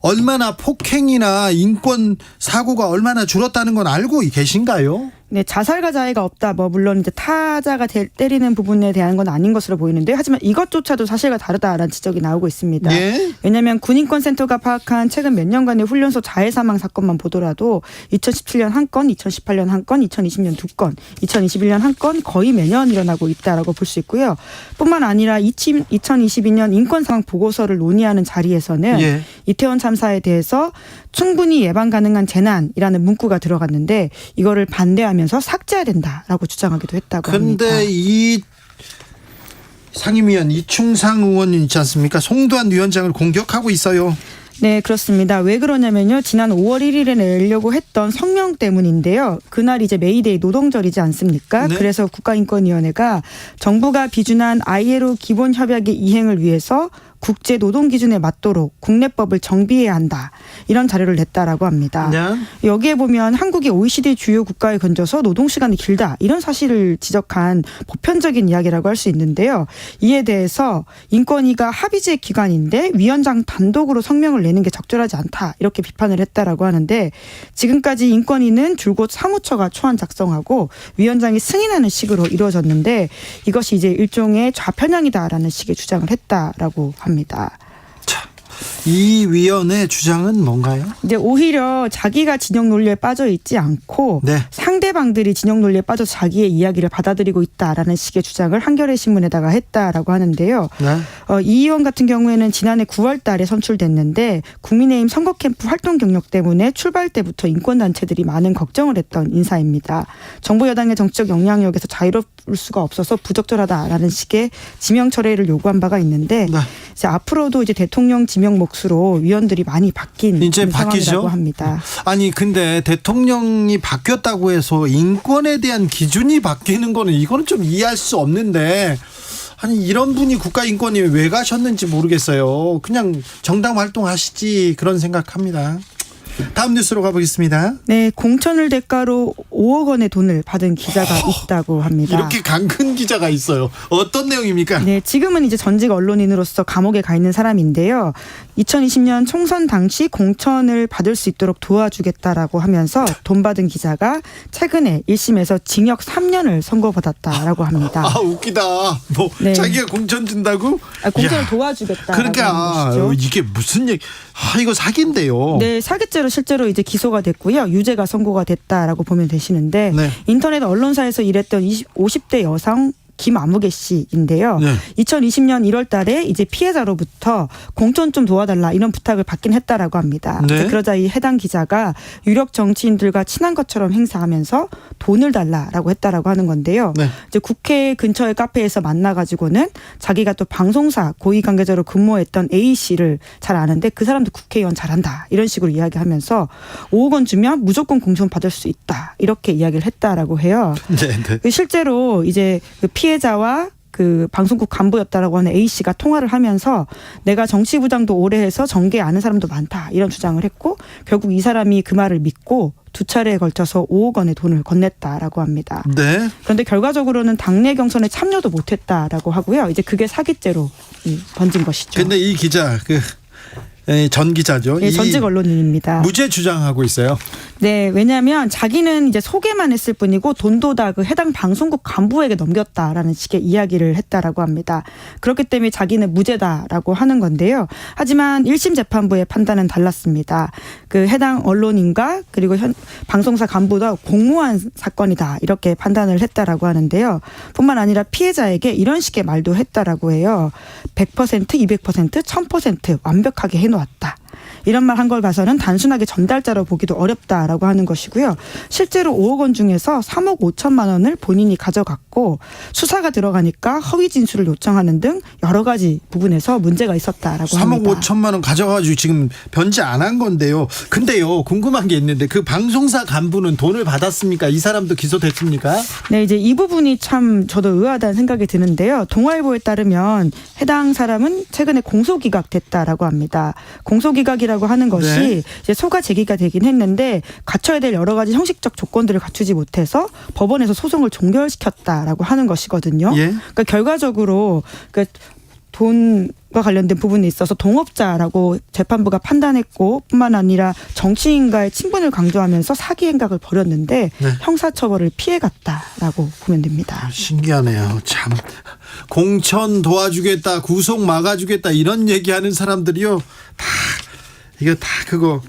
얼마나 폭행이나 인권 사고가 얼마나 줄었다는 건 알고 계신가요? 네, 자살과 자해가 없다. 물론 이제 타자가 때리는 부분에 대한 건 아닌 것으로 보이는데 하지만 이것조차도 사실과 다르다라는 지적이 나오고 있습니다. 예? 왜냐하면 군인권센터가 파악한 최근 몇 년간의 훈련소 자해 사망 사건만 보더라도 2017년 한 건, 2018년 한 건, 2020년 두 건, 2021년 한 건 거의 매년 일어나고 있다라고 볼 수 있고요. 뿐만 아니라 2022년 인권 상황 보고서를 논의하는 자리에서는 예. 이태원 참사에 대해서 충분히 예방 가능한 재난이라는 문구가 들어갔는데 이거를 반대하면서 하면서 삭제해야 된다라고 주장하기도 했다고 합니다. 그런데 이 상임위원 이충상 의원이 있지 않습니까? 송두환 위원장을 공격하고 있어요. 네, 그렇습니다. 왜 그러냐면요. 지난 5월 1일에 내려고 했던 성명 때문인데요. 그날 이제 메이데이 노동절이지 않습니까? 네. 그래서 국가인권위원회가 정부가 비준한 ILO 기본협약의 이행을 위해서 국제 노동 기준에 맞도록 국내법을 정비해야 한다. 이런 자료를 냈다라고 합니다. 네. 여기에 보면 한국이 OECD 주요 국가에 건져서 노동 시간이 길다. 이런 사실을 지적한 보편적인 이야기라고 할 수 있는데요. 이에 대해서 인권위가 합의제 기관인데 위원장 단독으로 성명을 내는 게 적절하지 않다. 이렇게 비판을 했다라고 하는데 지금까지 인권위는 줄곧 사무처가 초안 작성하고 위원장이 승인하는 식으로 이루어졌는데 이것이 이제 일종의 좌편향이다라는 식의 주장을 했다라고 합니다. 이 위원의 주장은 뭔가요? 이제 오히려 자기가 진영 논리에 빠져 있지 않고 네. 상대방들이 진영 논리에 빠져 자기의 이야기를 받아들이고 있다라는 식의 주장을 한겨레 신문에다가 했다라고 하는데요. 네. 이 의원 같은 경우에는 지난해 9월 달에 선출됐는데 국민의힘 선거 캠프 활동 경력 때문에 출발 때부터 인권단체들이 많은 걱정을 했던 인사입니다. 정부 여당의 정치적 영향력에서 자유로울 수가 없어서 부적절하다라는 식의 지명 철회를 요구한 바가 있는데 네. 이제 앞으로도 이제 대통령 지명 몫으로 위원들이 많이 바뀐 이제 바뀌죠. 상황이라고 합니다. 아니 근데 대통령이 바뀌었다고 해서 인권에 대한 기준이 바뀌는 거는 이거는 좀 이해할 수 없는데 아니 이런 분이 국가인권위에 왜 가셨는지 모르겠어요. 그냥 정당 활동하시지 그런 생각합니다. 다음 뉴스로 가보겠습니다. 네, 공천을 대가로 5억 원의 돈을 받은 기자가 있다고 합니다. 이렇게 강큰 기자가 있어요. 어떤 내용입니까? 네, 지금은 이제 전직 언론인으로서 감옥에 가 있는 사람인데요. 2020년 총선 당시 공천을 받을 수 있도록 도와주겠다라고 하면서 돈 받은 기자가 최근에 1심에서 징역 3년을 선고받았다라고 합니다. 아 웃기다. 뭐 네. 자기가 공천 준다고? 공천을 도와주겠다라고 그러니까 하는 것이죠. 이게 무슨 얘기? 이거 사기인데요. 네, 사기죄로 실제로 이제 기소가 됐고요. 유죄가 선고가 됐다라고 보면 되시는데 네. 인터넷 언론사에서 일했던 50대 여성 김아무개 씨인데요. 네. 2020년 1월 달에 이제 피해자로부터 공천 좀 도와달라 이런 부탁을 받긴 했다라고 합니다. 네. 그러자 이 해당 기자가 유력 정치인들과 친한 것처럼 행사하면서 돈을 달라라고 했다라고 하는 건데요. 네. 이제 국회 근처의 카페에서 만나가지고는 자기가 또 방송사 고위 관계자로 근무했던 A 씨를 잘 아는데 그 사람도 국회의원 잘한다 이런 식으로 이야기하면서 5억 원 주면 무조건 공천 받을 수 있다 이렇게 이야기를 했다라고 해요. 네, 네. 실제로 이제 그 피해자와 그 방송국 간부였다라고 하는 A 씨가 통화를 하면서 내가 정치부장도 오래 해서 정계에 아는 사람도 많다 이런 주장을 했고 결국 이 사람이 그 말을 믿고 두 차례에 걸쳐서 5억 원의 돈을 건넸다라고 합니다. 네. 그런데 결과적으로는 당내 경선에 참여도 못했다라고 하고요. 이제 그게 사기죄로 번진 것이죠. 근데 이 기자 전 기자죠. 네, 전직 언론인입니다. 무죄 주장하고 있어요. 네, 왜냐하면 자기는 이제 소개만 했을 뿐이고 돈도 다 그 해당 방송국 간부에게 넘겼다라는 식의 이야기를 했다라고 합니다. 그렇기 때문에 자기는 무죄다라고 하는 건데요. 하지만 1심 재판부의 판단은 달랐습니다. 그 해당 언론인과 그리고 방송사 간부도 공모한 사건이다 이렇게 판단을 했다라고 하는데요. 뿐만 아니라 피해자에게 이런 식의 말도 했다라고 해요. 100%, 200%, 1000% 완벽하게 해놓았다. 이런 말 한 걸 봐서는 단순하게 전달자로 보기도 어렵다라고 하는 것이고요. 실제로 5억 원 중에서 3억 5천만 원을 본인이 가져갔고 수사가 들어가니까 허위 진술을 요청하는 등 여러 가지 부분에서 문제가 있었다라고 합니다. 3억 5천만 원 가져가지고 지금 변제 안 한 건데요. 근데요 궁금한 게 있는데 그 방송사 간부는 돈을 받았습니까? 이 사람도 기소됐습니까? 네, 이제 이 부분이 참 저도 의아하다는 생각이 드는데요. 동아일보에 따르면 해당 사람은 최근에 공소기각됐다라고 합니다. 공소기각이라고 하는 것이 네. 이제 소가 제기가 되긴 했는데 갖춰야 될 여러 가지 형식적 조건들을 갖추지 못해서 법원에서 소송을 종결시켰다라고 하는 것이거든요. 예. 그러니까 결과적으로 돈과 관련된 부분에 있어서 동업자라고 재판부가 판단했고 뿐만 아니라 정치인과의 친분을 강조하면서 사기 행각을 벌였는데 네. 형사처벌을 피해갔다라고 보면 됩니다. 신기하네요. 참 공천 도와주겠다, 구속 막아주겠다 이런 얘기하는 사람들이요 다 이거 다 그거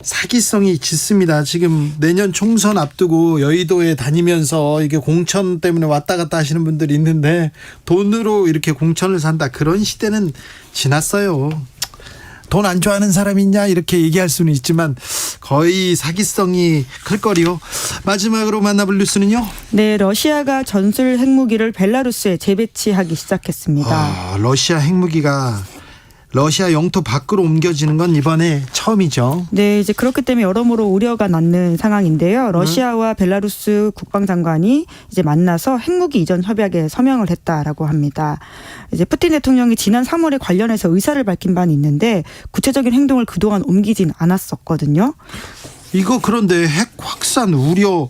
사기성이 짙습니다. 지금 내년 총선 앞두고 여의도에 다니면서 이게 공천 때문에 왔다 갔다 하시는 분들이 있는데 돈으로 이렇게 공천을 산다 그런 시대는 지났어요. 돈 안 좋아하는 사람이 있냐 이렇게 얘기할 수는 있지만 거의 사기성이 클 거리요. 마지막으로 만나볼 뉴스는요. 네, 러시아가 전술 핵무기를 벨라루스에 재배치하기 시작했습니다. 러시아 핵무기가 러시아 영토 밖으로 옮겨지는 건 이번에 처음이죠. 네, 이제 그렇기 때문에 여러모로 우려가 낳는 상황인데요. 러시아와 벨라루스 국방장관이 이제 만나서 핵무기 이전 협약에 서명을 했다라고 합니다. 이제 푸틴 대통령이 지난 3월에 관련해서 의사를 밝힌 바는 있는데 구체적인 행동을 그동안 옮기진 않았었거든요. 이거 그런데 핵 확산 우려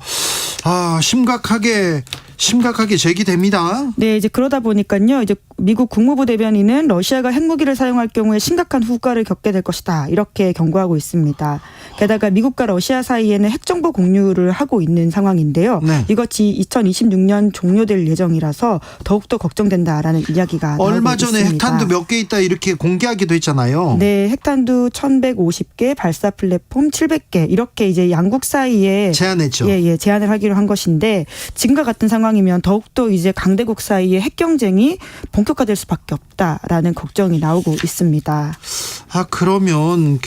심각하게 제기됩니다. 네, 이제 그러다 보니까요. 이제 미국 국무부 대변인은 러시아가 핵무기를 사용할 경우에 심각한 후과를 겪게 될 것이다. 이렇게 경고하고 있습니다. 게다가 미국과 러시아 사이에는 핵정보 공유를 하고 있는 상황인데요. 네. 이것이 2026년 종료될 예정이라서 더욱더 걱정된다라는 이야기가 나오고 있습니다. 얼마 전에 핵탄두 몇 개 있다 이렇게 공개하기도 했잖아요. 네, 핵탄두 1,150개, 발사 플랫폼 700개 이렇게 이제 양국 사이에 제안했죠. 예, 제안을 하기로 한 것인데 지금과 같은 상황이면 더욱더 이제 강대국 사이의 핵 경쟁이 본격화될 수밖에 없다라는 걱정이 나오고 있습니다. 그러면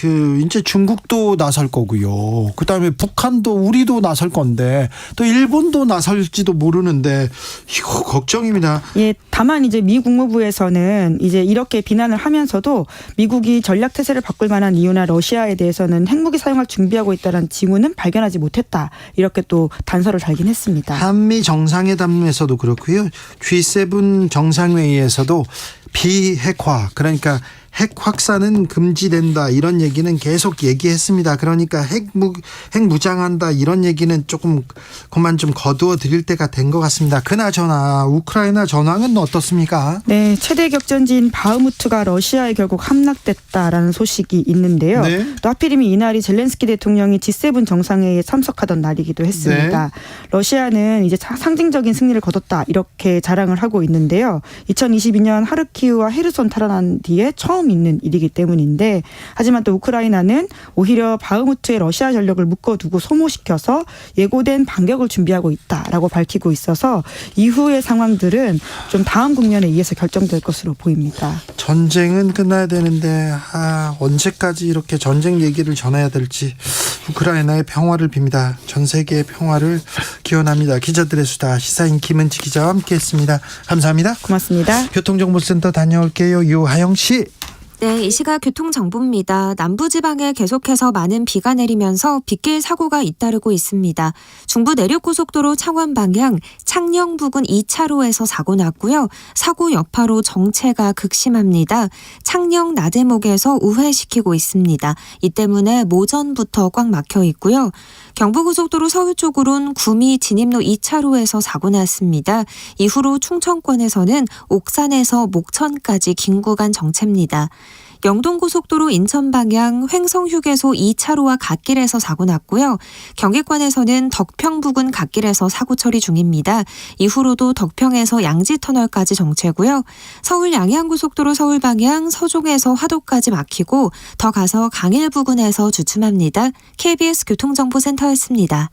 이제 중국도 나설 거고요. 그다음에 북한도 우리도 나설 건데 또 일본도 나설지도 모르는데 이거 걱정입니다. 예, 다만 이제 미 국무부에서는 이제 이렇게 비난을 하면서도 미국이 전략 태세를 바꿀 만한 이유나 러시아에 대해서는 핵무기 사용할 준비하고 있다는 징후는 발견하지 못했다. 이렇게 또 단서를 달긴 했습니다. 한미 정상회담에서도 그렇고요. G7 정상회의에서도 비핵화 그러니까 핵 확산은 금지된다 이런 얘기는 계속 얘기했습니다. 그러니까 핵 무장한다 이런 얘기는 조금 그만 좀 거두어 드릴 때가 된 것 같습니다. 그나저나 우크라이나 전황은 어떻습니까? 네, 최대 격전지인 바흐무트가 러시아에 결국 함락됐다라는 소식이 있는데요. 네. 또 하필이면 이날이 젤렌스키 대통령이 G7 정상회의에 참석하던 날이기도 했습니다. 네. 러시아는 이제 상징적인 승리를 거뒀다 이렇게 자랑을 하고 있는데요. 2022년 하르키우와 헤르손 탈환한 뒤에 처음 있는 일이기 때문인데 하지만 또 우크라이나는 오히려 바흐무트의 러시아 전력을 묶어두고 소모시켜서 예고된 반격을 준비하고 있다라고 밝히고 있어서 이후의 상황들은 좀 다음 국면에 의해서 결정될 것으로 보입니다. 전쟁은 끝나야 되는데 언제까지 이렇게 전쟁 얘기를 전해야 될지 우크라이나의 평화를 빕니다. 전 세계의 평화를 기원합니다. 기자들의 수다 시사인 김은지 기자와 함께했습니다. 감사합니다. 고맙습니다. 교통정보센터 다녀올게요. 유하영 씨. 네, 이 시각 교통정보입니다. 남부지방에 계속해서 많은 비가 내리면서 빗길 사고가 잇따르고 있습니다. 중부 내륙고속도로 창원 방향 창녕 부근 2차로에서 사고 났고요. 사고 여파로 정체가 극심합니다. 창녕 나대목에서 우회시키고 있습니다. 이 때문에 모전부터 꽉 막혀 있고요. 경부고속도로 서울 쪽으로는 구미 진입로 2차로에서 사고 났습니다. 이후로 충청권에서는 옥산에서 목천까지 긴 구간 정체입니다. 영동고속도로 인천 방향 횡성휴게소 2차로와 갓길에서 사고 났고요. 경기권에서는 덕평 부근 갓길에서 사고 처리 중입니다. 이후로도 덕평에서 양지터널까지 정체고요. 서울 양양고속도로 서울 방향 서종에서 화도까지 막히고 더 가서 강일 부근에서 주춤합니다. KBS 교통정보센터였습니다.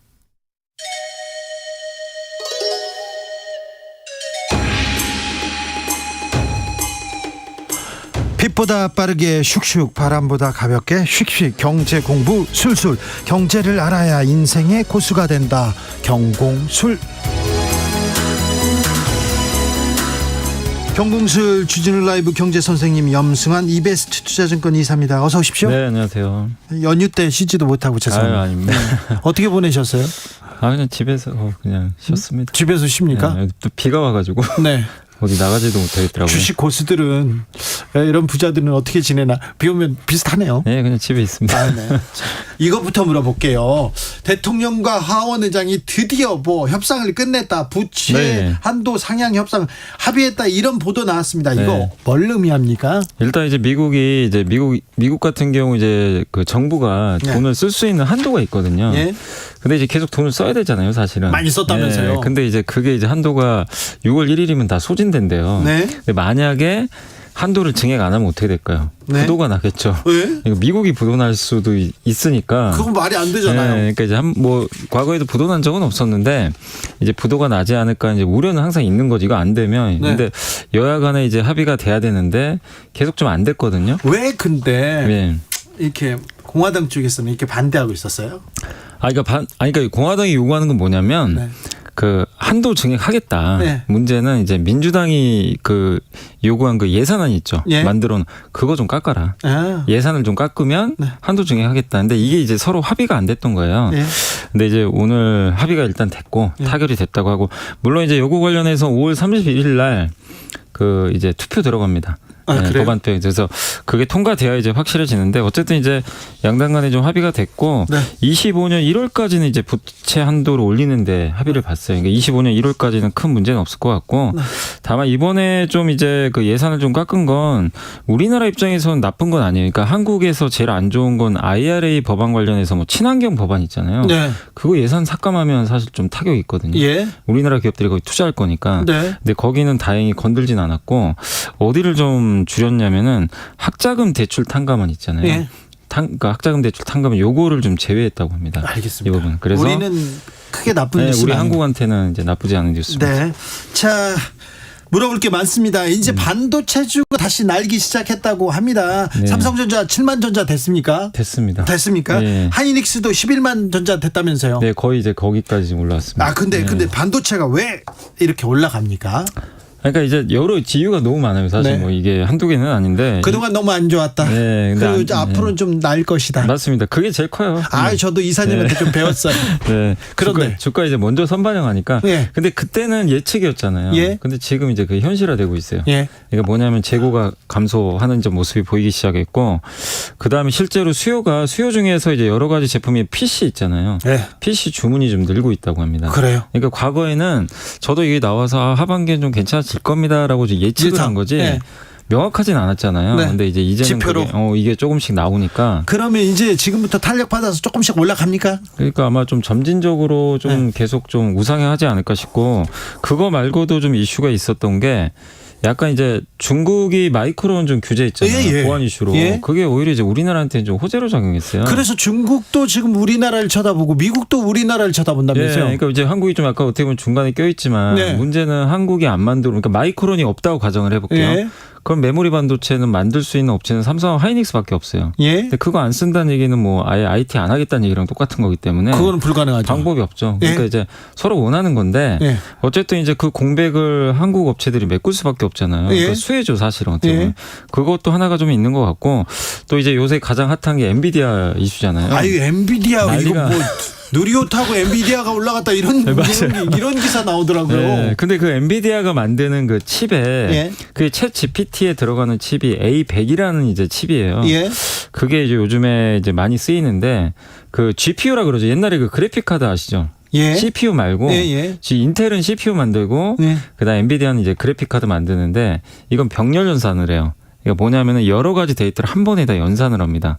빛보다 빠르게 슉슉 바람보다 가볍게 슉슉 경제 공부 술술 경제를 알아야 인생의 고수가 된다. 경공술 경공술 주진우 라이브 경제 선생님 염승환 이베스트 투자증권 이사입니다. 어서 오십시오. 네, 안녕하세요. 연휴 때 쉬지도 못하고 죄송합니다. 아닙니다. 어떻게 보내셨어요? 그냥 집에서 그냥 쉬었습니다. 집에서 쉽니까? 네, 또 비가 와가지고. 네. 어디 나가지도 못하겠더라고요. 주식 고수들은 이런 부자들은 어떻게 지내나 비 오면 비슷하네요. 네, 그냥 집에 있습니다. 네. 이거부터 물어볼게요. 대통령과 하원 의장이 드디어 협상을 끝냈다. 부채 네. 한도 상향 협상 합의했다 이런 보도 나왔습니다. 이거 네. 뭘 의미합니까? 일단 이제 미국 같은 경우 이제 그 정부가 돈을 쓸 수 있는 한도가 있거든요. 네. 근데 이제 계속 돈을 써야 되잖아요, 사실은. 많이 썼다면서요. 네. 근데 이제 그게 이제 한도가 6월 1일이면 다 소진된대요. 네. 근데 만약에 한도를 증액 안 하면 어떻게 될까요? 네. 부도가 나겠죠. 왜? 미국이 부도날 수도 있으니까. 그건 말이 안 되잖아요. 네, 그러니까 이제 과거에도 부도난 적은 없었는데 이제 부도가 나지 않을까 이제 우려는 항상 있는 거지. 이거 안 되면. 네. 근데 여야 간에 이제 합의가 돼야 되는데 계속 좀 안 됐거든요. 왜 근데 네. 이렇게 공화당 쪽에서는 이렇게 반대하고 있었어요? 그러니까 공화당이 요구하는 건 뭐냐면 네. 그 한도 증액하겠다. 네. 문제는 이제 민주당이 그 요구한 그 예산안 있죠. 예. 만들어놓은 그거 좀 깎아라. 아. 예산을 좀 깎으면 네. 한도 증액하겠다. 근데 이게 이제 서로 합의가 안 됐던 거예요. 예. 근데 이제 오늘 합의가 일단 됐고 예. 타결이 됐다고 하고 물론 이제 요거 관련해서 5월 31일 날 그 이제 투표 들어갑니다. 아, 그래요? 법안표에. 그래서 그게 통과돼야 이제 확실해지는데 어쨌든 이제 양당 간에 좀 합의가 됐고 네. 25년 1월까지는 이제 부채 한도를 올리는데 합의를 봤어요. 그러니까 25년 1월까지는 큰 문제는 없을 것 같고 네. 다만 이번에 좀 이제 그 예산을 좀 깎은 건 우리나라 입장에서는 나쁜 건 아니에요. 그러니까 한국에서 제일 안 좋은 건 IRA 법안 관련해서 뭐 친환경 법안 있잖아요. 네. 그거 예산 삭감하면 사실 좀 타격이 있거든요. 예. 우리나라 기업들이 거기 투자할 거니까. 네. 근데 거기는 다행히 건들진 않았고 어디를 좀 줄였냐면은 학자금 대출 탕감원 있잖아요. 예. 그러니까 학자금 대출 탕감은 요거를 좀 제외했다고 합니다. 알겠습니다. 이 부분. 그래서 우리는 크게 나쁜 네, 뉴스는 우리 아닙니다. 한국한테는 이제 나쁘지 않은 뉴스입니다. 네. 자, 물어볼 게 많습니다. 이제 반도체주가 다시 날기 시작했다고 합니다. 네. 삼성전자 7만 전자 됐습니까? 됐습니다. 됐습니까? 네. 하이닉스도 11만 전자 됐다면서요? 네, 거의 이제 거기까지 지금 올라왔습니다. 아, 근데 반도체가 왜 이렇게 올라갑니까? 그러니까 이제 여러 이유가 너무 많아요. 사실 네. 뭐 이게 한두 개는 아닌데. 그동안 너무 안 좋았다. 네, 근데 그리고 앞으로는 좀 나을 것이다. 맞습니다. 그게 제일 커요. 아, 저도 이사님한테 좀 배웠어요. 네. 그런데 주가 이제 먼저 선반영하니까. 예. 근데 그때는 예측이었잖아요. 예. 근데 지금 이제 그 현실화되고 있어요. 예. 그러니까 뭐냐면 재고가 감소하는 좀 모습이 보이기 시작했고, 그 다음에 실제로 수요 중에서 이제 여러 가지 제품이 PC 있잖아요. 예. PC 주문이 좀 늘고 있다고 합니다. 그래요? 그러니까 과거에는 저도 이게 나와서 하반기엔 좀 괜찮아질 겁니다라고 예측을 한 거지. 네. 명확하진 않았잖아요. 네. 근데 이제 이제는 지표로. 이게 조금씩 나오니까. 그러면 이제 지금부터 탄력 받아서 조금씩 올라갑니까? 그러니까 아마 좀 점진적으로 좀 계속 좀 우상향하지 않을까 싶고, 그거 말고도 좀 이슈가 있었던 게 약간 이제 중국이 마이크론 좀 규제 있잖아요. 보안 이슈로. 그게 오히려 이제 우리나라한테 좀 호재로 작용했어요. 그래서 중국도 지금 우리나라를 쳐다보고 미국도 우리나라를 쳐다본다면서요? 그러니까 이제 한국이 좀 아까 어떻게 보면 중간에 껴있지만 문제는 한국이 안 만들고, 그러니까 마이크론이 없다고 가정을 해볼게요. 그럼 메모리 반도체는 만들 수 있는 업체는 삼성 하이닉스밖에 없어요. 근데 그거 안 쓴다는 얘기는 뭐 아예 IT 안 하겠다는 얘기랑 똑같은 거기 때문에 그거는 불가능하죠. 방법이 없죠. 그러니까 이제 서로 원하는 건데 어쨌든 이제 그 공백을 한국 업체들이 메꿀 수밖에 없잖아요. 그러니까 수혜죠, 사실은 어떻게 보면. 그것도 하나가 좀 있는 것 같고, 또 이제 요새 가장 핫한 게 엔비디아 이슈잖아요. 아유, 엔비디아 난리가. 이거 뭐 누리호타고 엔비디아가 올라갔다 이런 기사 나오더라고요. 네, 근데 그 엔비디아가 만드는 그 칩에 그 챗 GPT에 들어가는 칩이 A100이라는 이제 칩이에요. 그게 이제 요즘에 이제 많이 쓰이는데 그 GPU라 그러죠. 옛날에 그 그래픽 카드 아시죠? CPU 말고 인텔은 CPU 만들고 그다음 엔비디아는 이제 그래픽 카드 만드는데 이건 병렬 연산을 해요. 이게 뭐냐면은 여러 가지 데이터를 한 번에 다 연산을 합니다.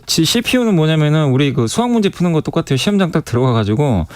CPU는 뭐냐면은 우리 그 수학 문제 푸는 거 똑같아요. 시험장 딱 들어가 가지고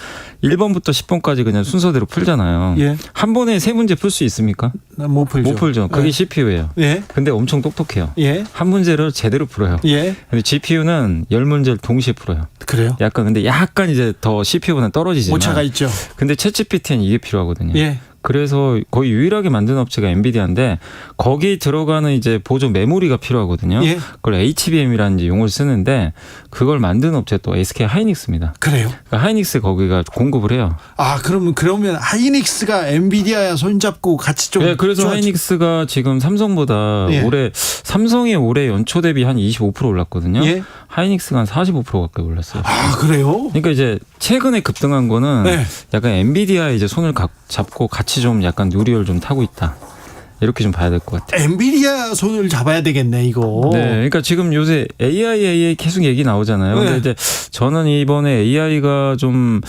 1번부터 10번까지 그냥 순서대로 풀잖아요. 한 번에 세 문제 풀 수 있습니까? 못 풀죠. 못 풀죠. 그게 CPU예요. 근데 엄청 똑똑해요. 한 문제를 제대로 풀어요. 근데 GPU는 10문제를 동시에 풀어요. 그래요? 약간 이제 더 CPU보다는 떨어지지만 오차가 있죠. 근데 챗GPT는 이게 필요하거든요. 그래서 거의 유일하게 만든 업체가 엔비디아인데 거기 들어가는 이제 보조 메모리가 필요하거든요. 그걸 HBM이라는 이제 용어를 쓰는데 그걸 만든 업체가 또 SK 하이닉스입니다. 그래요? 그러니까 하이닉스 거기가 공급을 해요. 아, 그러면 하이닉스가 엔비디아야 손잡고 같이 좀. 그래서 하이닉스가 지금 삼성보다 삼성이 올해 연초 대비 한 25% 올랐거든요. 하이닉스가 한 45% 가까이 올랐어요. 아, 그래요? 그러니까 이제 최근에 급등한 거는 약간 엔비디아에 이제 손을 잡고 같이 좀 약간 누리를 좀 타고 있다. 이렇게 좀 봐야 될 것 같아요. 엔비디아 손을 잡아야 되겠네, 이거. 네, 그러니까 지금 요새 AI 계속 얘기 나오잖아요. 근데 이제 저는 이번에 AI가 좀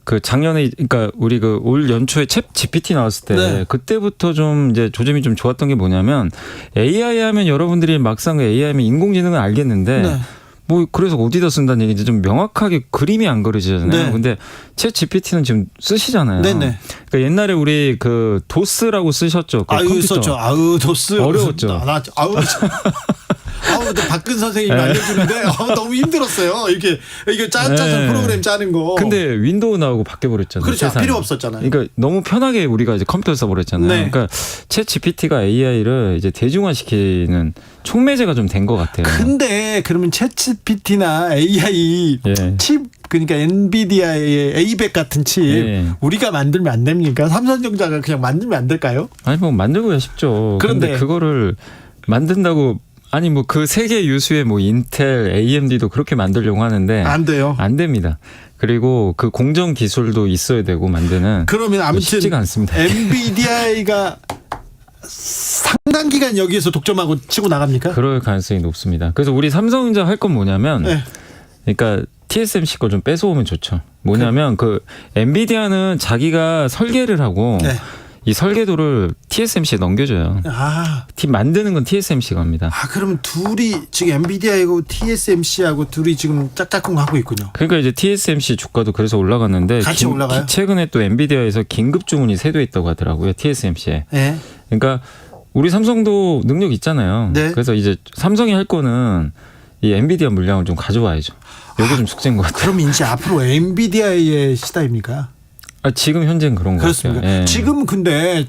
그 작년에 그러니까 우리 그 올 연초에 챗 GPT 나왔을 때 그때부터 좀 이제 조짐이 좀 좋았던 게 뭐냐면 AI 하면 여러분들이 막상 AI 하면 인공지능은 알겠는데 뭐 그래서 어디다 쓴다는 얘기인지 좀 명확하게 그림이 안 그려지잖아요. 네. 근데 챗 GPT는 지금 쓰시잖아요. 네네. 그러니까 옛날에 우리 그 도스라고 쓰셨죠. 그 아유 컴퓨터. 썼죠. 아유 도스 어려웠죠. 아우 박근 선생님이 알려주는데 너무 힘들었어요. 이게 짜서 네. 프로그램 짜는 거. 근데 윈도우 나오고 바뀌어버렸잖아요. 그렇죠. 세상이. 필요 없었잖아요. 그러니까 너무 편하게 우리가 이제 컴퓨터 써버렸잖아요. 네. 그러니까 챗 GPT가 AI를 이제 대중화시키는 촉매제가 좀 된 것 같아요. 근데 그러면 챗 GPT나 AI 예. 칩 그러니까 엔비디아의 A100 같은 칩 예. 우리가 만들면 안 됩니까? 삼성전자가 그냥 만들면 안 될까요? 아니 뭐 만들고야 쉽죠. 그런데 근데 그거를 만든다고 아니 뭐 그 세계 유수의 뭐 인텔, AMD도 그렇게 만들려고 하는데 안 돼요. 안 됩니다. 그리고 그 공정 기술도 있어야 되고 만드는 그러면 아무튼 쉽지가 않습니다. 엔비디아가 상당 기간 여기에서 독점하고 치고 나갑니까? 그럴 가능성이 높습니다. 그래서 우리 삼성전자 할 건 뭐냐면 네. 그러니까 TSMC 걸 좀 뺏어오면 좋죠. 뭐냐면 그 엔비디아는 자기가 설계를 하고 네. 이 설계도를 TSMC에 넘겨줘요. 팀 만드는 건 TSMC가 합니다. 그러면 둘이 지금 엔비디아하고 TSMC하고 둘이 지금 짝짝꿍 하고 있군요. 그러니까 이제 TSMC 주가도 그래서 올라갔는데 같이 올라가요? 최근에 또 엔비디아에서 긴급 주문이 세도에 있다고 하더라고요. TSMC에. 네. 그러니까 우리 삼성도 능력 있잖아요. 네. 그래서 이제 삼성이 할 거는 이 엔비디아 물량을 좀 가져와야죠. 여기 좀 숙제인 것 같아요. 그럼 이제 앞으로 엔비디아의 시대입니까? 지금 현재는 그런 것 그렇습니까? 같아요. 예. 지금 근데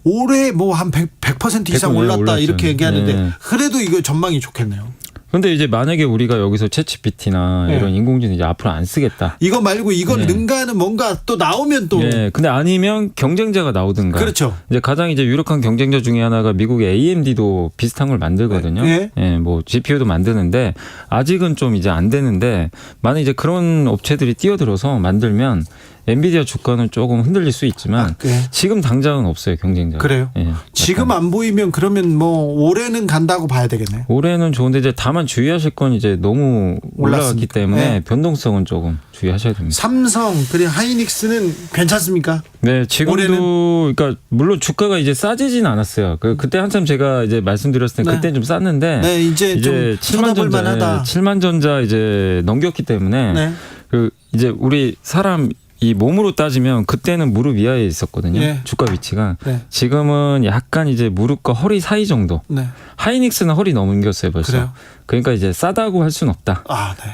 올해 뭐 한 100% 이상 100% 올랐다 올랐죠. 이렇게 얘기하는데 예. 그래도 이거 전망이 좋겠네요. 근데 이제 만약에 우리가 여기서 챗GPT나 네. 이런 인공지능 이제 앞으로 안 쓰겠다. 이거 말고 이걸 네. 능가하는 뭔가 또 나오면 또 예. 근데 아니면 경쟁자가 나오든가. 그렇죠. 이제 가장 이제 유력한 경쟁자 중에 하나가 미국의 AMD도 비슷한 걸 만들거든요. 네. 예, 뭐 GPU도 만드는데 아직은 좀 이제 안 되는데 만약 이제 그런 업체들이 뛰어들어서 만들면 엔비디아 주가는 조금 흔들릴 수 있지만 네. 지금 당장은 없어요 경쟁자가. 그래요? 예, 지금 안 보이면 그러면 뭐 올해는 간다고 봐야 되겠네. 올해는 좋은데 이제 다만 주의하실 건 이제 너무 올라갔기 올랐으니까. 때문에 네. 변동성은 조금 주의하셔야 됩니다. 삼성 그리고 하이닉스는 괜찮습니까? 네, 지금도 올해는? 그러니까 물론 주가가 이제 싸지진 않았어요. 그때 한참 제가 이제 말씀드렸을 때 네. 그때 좀 쌌는데 네, 이제 좀 7만 쳐다볼 전자, 만하다. 7만 전자 이제 넘겼기 때문에 네. 그 이제 우리 사람 이 몸으로 따지면 그때는 무릎 이하에 있었거든요. 네. 주가 위치가. 네. 지금은 약간 이제 무릎과 허리 사이 정도. 네. 하이닉스는 허리 넘겼어요 벌써. 그래요? 그러니까 이제 싸다고 할 수는 없다.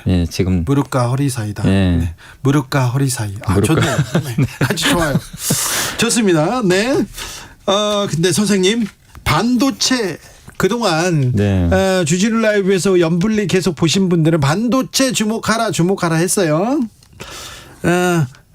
네. 예, 지금 무릎과 허리 사이다. 예. 네. 무릎과 허리 사이. 무릎과- 좋네요. 네. 아주 좋아요. 좋습니다. 네. 근데 선생님 반도체 그동안 네. 주진우 라이브에서 연불리 계속 보신 분들은 반도체 주목하라 했어요.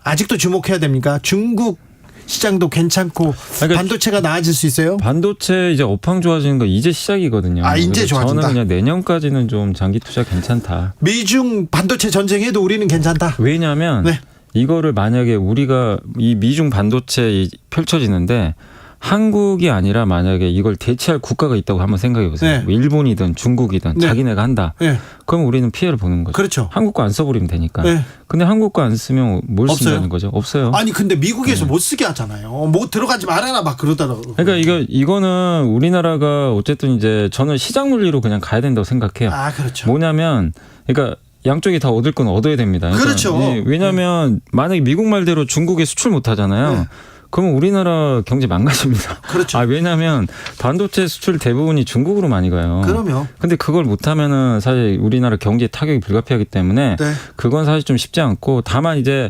아직도 주목해야 됩니까? 중국 시장도 괜찮고 그러니까 반도체가 나아질 수 있어요? 반도체 이제 업황 좋아지는 거 이제 시작이거든요. 이제 그래서 좋아진다. 저는 그냥 내년까지는 좀 장기 투자 괜찮다. 미중 반도체 전쟁해도 우리는 괜찮다. 왜냐하면 네. 이거를 만약에 우리가 이 미중 반도체 펼쳐지는데 한국이 아니라 만약에 이걸 대체할 국가가 있다고 한번 생각해 보세요. 네. 뭐 일본이든 중국이든 네. 자기네가 한다. 네. 그럼 우리는 피해를 보는 거죠. 그렇죠. 한국 거 안 써버리면 되니까. 네. 근데 한국 거 안 쓰면 뭘 없어요? 쓴다는 거죠? 없어요. 아니 근데 미국에서 못 쓰게 하잖아요. 뭐 들어가지 말아라 막 그러더라고. 그러니까 이거는 우리나라가 어쨌든 이제 저는 시장 논리로 그냥 가야 된다고 생각해요. 그렇죠. 뭐냐면 그러니까 양쪽이 다 얻을 건 얻어야 됩니다. 그러니까 그렇죠. 왜냐하면 만약에 미국 말대로 중국에 수출 못 하잖아요. 네. 그러면 우리나라 경제 망가집니다. 그렇죠. 왜냐하면 반도체 수출 대부분이 중국으로 많이 가요. 그럼요. 근데 그걸 못하면은 사실 우리나라 경제 타격이 불가피하기 때문에 네. 그건 사실 좀 쉽지 않고 다만 이제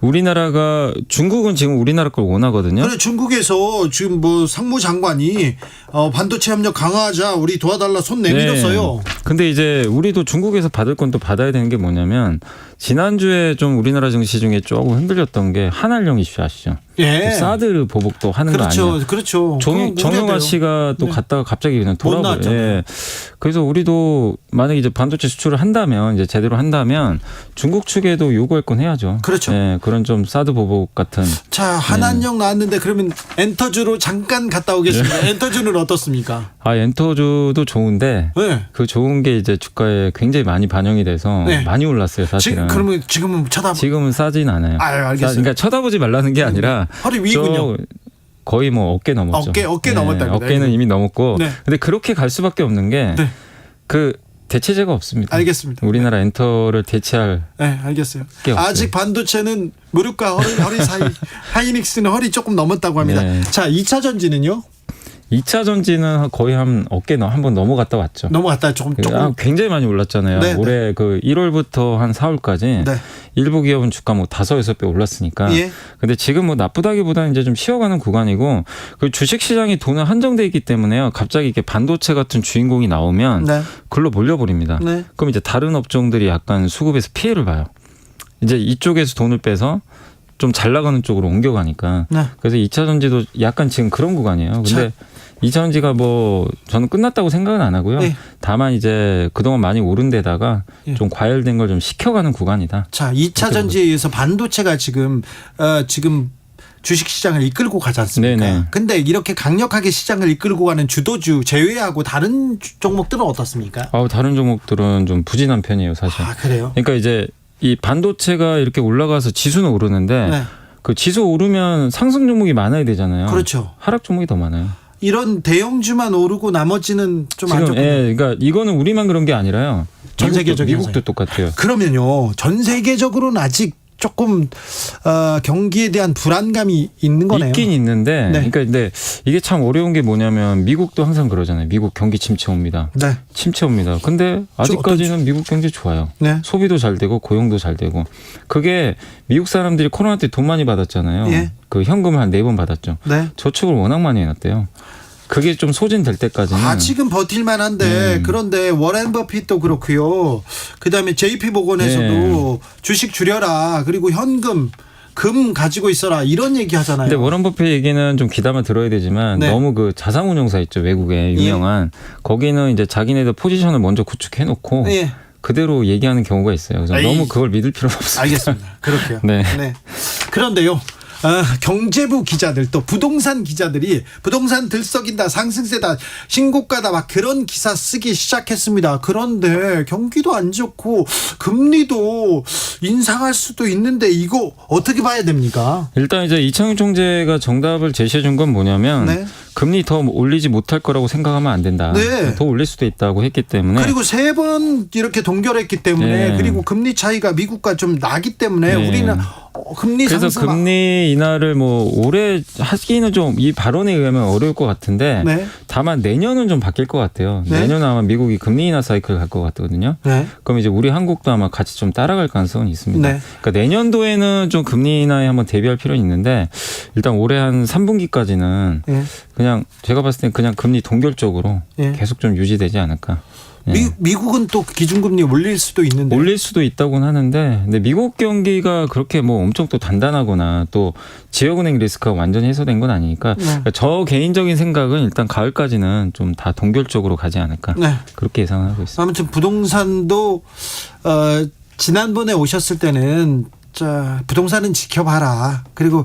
우리나라가 중국은 지금 우리나라 걸 원하거든요. 그래 중국에서 지금 뭐 상무장관이 반도체 협력 강화하자 우리 도와달라 손 내밀었어요. 네. 근데 이제 우리도 중국에서 받을 건 또 받아야 되는 게 뭐냐면 지난주에 좀 우리나라 증시 중에 조금 흔들렸던 게 한알령 이슈 아시죠? 예. 사드 보복도 하는 그렇죠. 거 아니에요? 그렇죠. 정영아 씨가 또 네. 갔다가 갑자기 그냥 돌아버려요. 나왔잖아요. 예. 그래서 우리도 만약에 이제 반도체 수출을 한다면 이제 제대로 한다면 중국 측에도 요구할 건 해야죠. 그렇죠. 예. 그런 좀 사드 보복 같은. 자 한한령 나왔는데 그러면 엔터주로 잠깐 갔다 오겠습니다. 네. 엔터주는 어떻습니까? 엔터주도 좋은데 네. 그 좋은 게 이제 주가에 굉장히 많이 반영이 돼서 네. 많이 올랐어요. 사실은. 그러면 지금은 지금은 싸진 않아요. 알겠어요. 그러니까 쳐다보지 말라는 게 아니라 허리 위군요. 거의 뭐 어깨 넘었죠. 어깨 넘었답니다. 어깨는 이미 넘었고. 네. 근데 그렇게 갈 수밖에 없는 게 그 대체제가 없습니다. 알겠습니다. 우리나라 엔터를 대체할. 네, 알겠어요. 게 없어요. 아직 반도체는 무릎과 허리 사이, 하이닉스는 허리 조금 넘었다고 합니다. 네. 자, 2차 전지는요? 2차 전지는 거의 한 어깨 한번 넘어갔다 왔죠. 넘어갔다 조금. 굉장히 많이 올랐잖아요. 네, 올해 그 1월부터 한 4월까지 네. 일부 기업은 주가 뭐 5-6배 올랐으니까. 예. 근데 지금 뭐 나쁘다기보다는 이제 좀 쉬어가는 구간이고 그 주식 시장이 돈은 한정돼 있기 때문에요. 갑자기 이렇게 반도체 같은 주인공이 나오면 네. 글로 몰려버립니다. 네. 그럼 이제 다른 업종들이 약간 수급에서 피해를 봐요. 이제 이쪽에서 돈을 빼서 좀 잘 나가는 쪽으로 옮겨가니까. 네. 그래서 2차 전지도 약간 지금 그런 구간이에요. 근데 2차 전지가 뭐 저는 끝났다고 생각은 안 하고요. 네. 다만 이제 그동안 많이 오른 데다가 좀 과열된 걸 좀 식혀가는 구간이다. 자, 2차 전지에 의해서 반도체가 지금 주식시장을 이끌고 가지 않습니까? 네네. 근데 이렇게 강력하게 시장을 이끌고 가는 주도주 제외하고 다른 종목들은 어떻습니까? 다른 종목들은 좀 부진한 편이에요, 사실. 아, 그래요? 그러니까 이제 이 반도체가 이렇게 올라가서 지수는 오르는데 네. 그 지수 오르면 상승 종목이 많아야 되잖아요. 그렇죠. 하락 종목이 더 많아요. 이런 대형주만 오르고 나머지는 좀 안 지금 좋군요. 그러니까 이거는 우리만 그런 게 아니라요. 전 세계적인 미국도 똑같아요. 그러면요, 전 세계적으로는 아직 조금 경기에 대한 불안감이 있는 거네요. 있긴 있는데, 네. 그러니까 근데 이게 참 어려운 게 뭐냐면 미국도 항상 그러잖아요. 미국 경기 침체 옵니다. 네. 침체 옵니다. 근데 아직까지는 미국 경제 좋아요. 네. 소비도 잘 되고 고용도 잘 되고. 그게 미국 사람들이 코로나 때 돈 많이 받았잖아요. 예. 그 현금을 한 4번 받았죠. 네. 저축을 워낙 많이 해놨대요. 그게 좀 소진될 때까지는 아직은 버틸만한데 그런데 워렌 버핏도 그렇고요. 그다음에 JP 모건에서도 주식 줄여라. 그리고 현금 금 가지고 있어라 이런 얘기 하잖아요. 근데 워런 버핏 얘기는 좀 귀담아 들어야 되지만 네. 너무 그 자산운용사 있죠, 외국에 유명한. 거기는 이제 자기네들 포지션을 먼저 구축해 놓고 예. 그대로 얘기하는 경우가 있어요. 그래서 너무 그걸 믿을 필요는 없습니다. 알겠습니다. 그렇게요. 네. 그런데요. 경제부 기자들 또 부동산 기자들이 부동산 들썩인다, 상승세다, 신고가다 막 그런 기사 쓰기 시작했습니다. 그런데 경기도 안 좋고 금리도 인상할 수도 있는데 이거 어떻게 봐야 됩니까? 일단 이제 이창용 총재가 정답을 제시해 준 건 뭐냐면 네. 금리 더 올리지 못할 거라고 생각하면 안 된다. 네. 더 올릴 수도 있다고 했기 때문에. 그리고 3번 이렇게 동결했기 때문에 네. 그리고 금리 차이가 미국과 좀 나기 때문에 네. 우리는 금리 그래서 상승 금리 인하를 뭐 올해 하기는 좀 이 발언에 의하면 어려울 것 같은데 네. 다만 내년은 좀 바뀔 것 같아요. 네. 내년은 아마 미국이 금리 인하 사이클 갈 것 같거든요. 네. 그럼 이제 우리 한국도 아마 같이 좀 따라갈 가능성은 있습니다. 네. 그러니까 내년도에는 좀 금리 인하에 한번 대비할 필요는 있는데 일단 올해 한 3분기까지는 네. 그냥 제가 봤을 땐 그냥 금리 동결 쪽으로 네. 계속 좀 유지되지 않을까. 네. 미국은 또 기준금리 올릴 수도 있는데. 올릴 수도 있다고는 하는데, 근데 미국 경기가 그렇게 뭐 엄청 또 단단하거나 또 지역은행 리스크가 완전히 해소된 건 아니니까 그러니까 저 개인적인 생각은 일단 가을까지는 좀 다 동결적으로 가지 않을까. 네. 그렇게 예상하고 있습니다. 아무튼 부동산도 지난번에 오셨을 때는 부동산은 지켜봐라. 그리고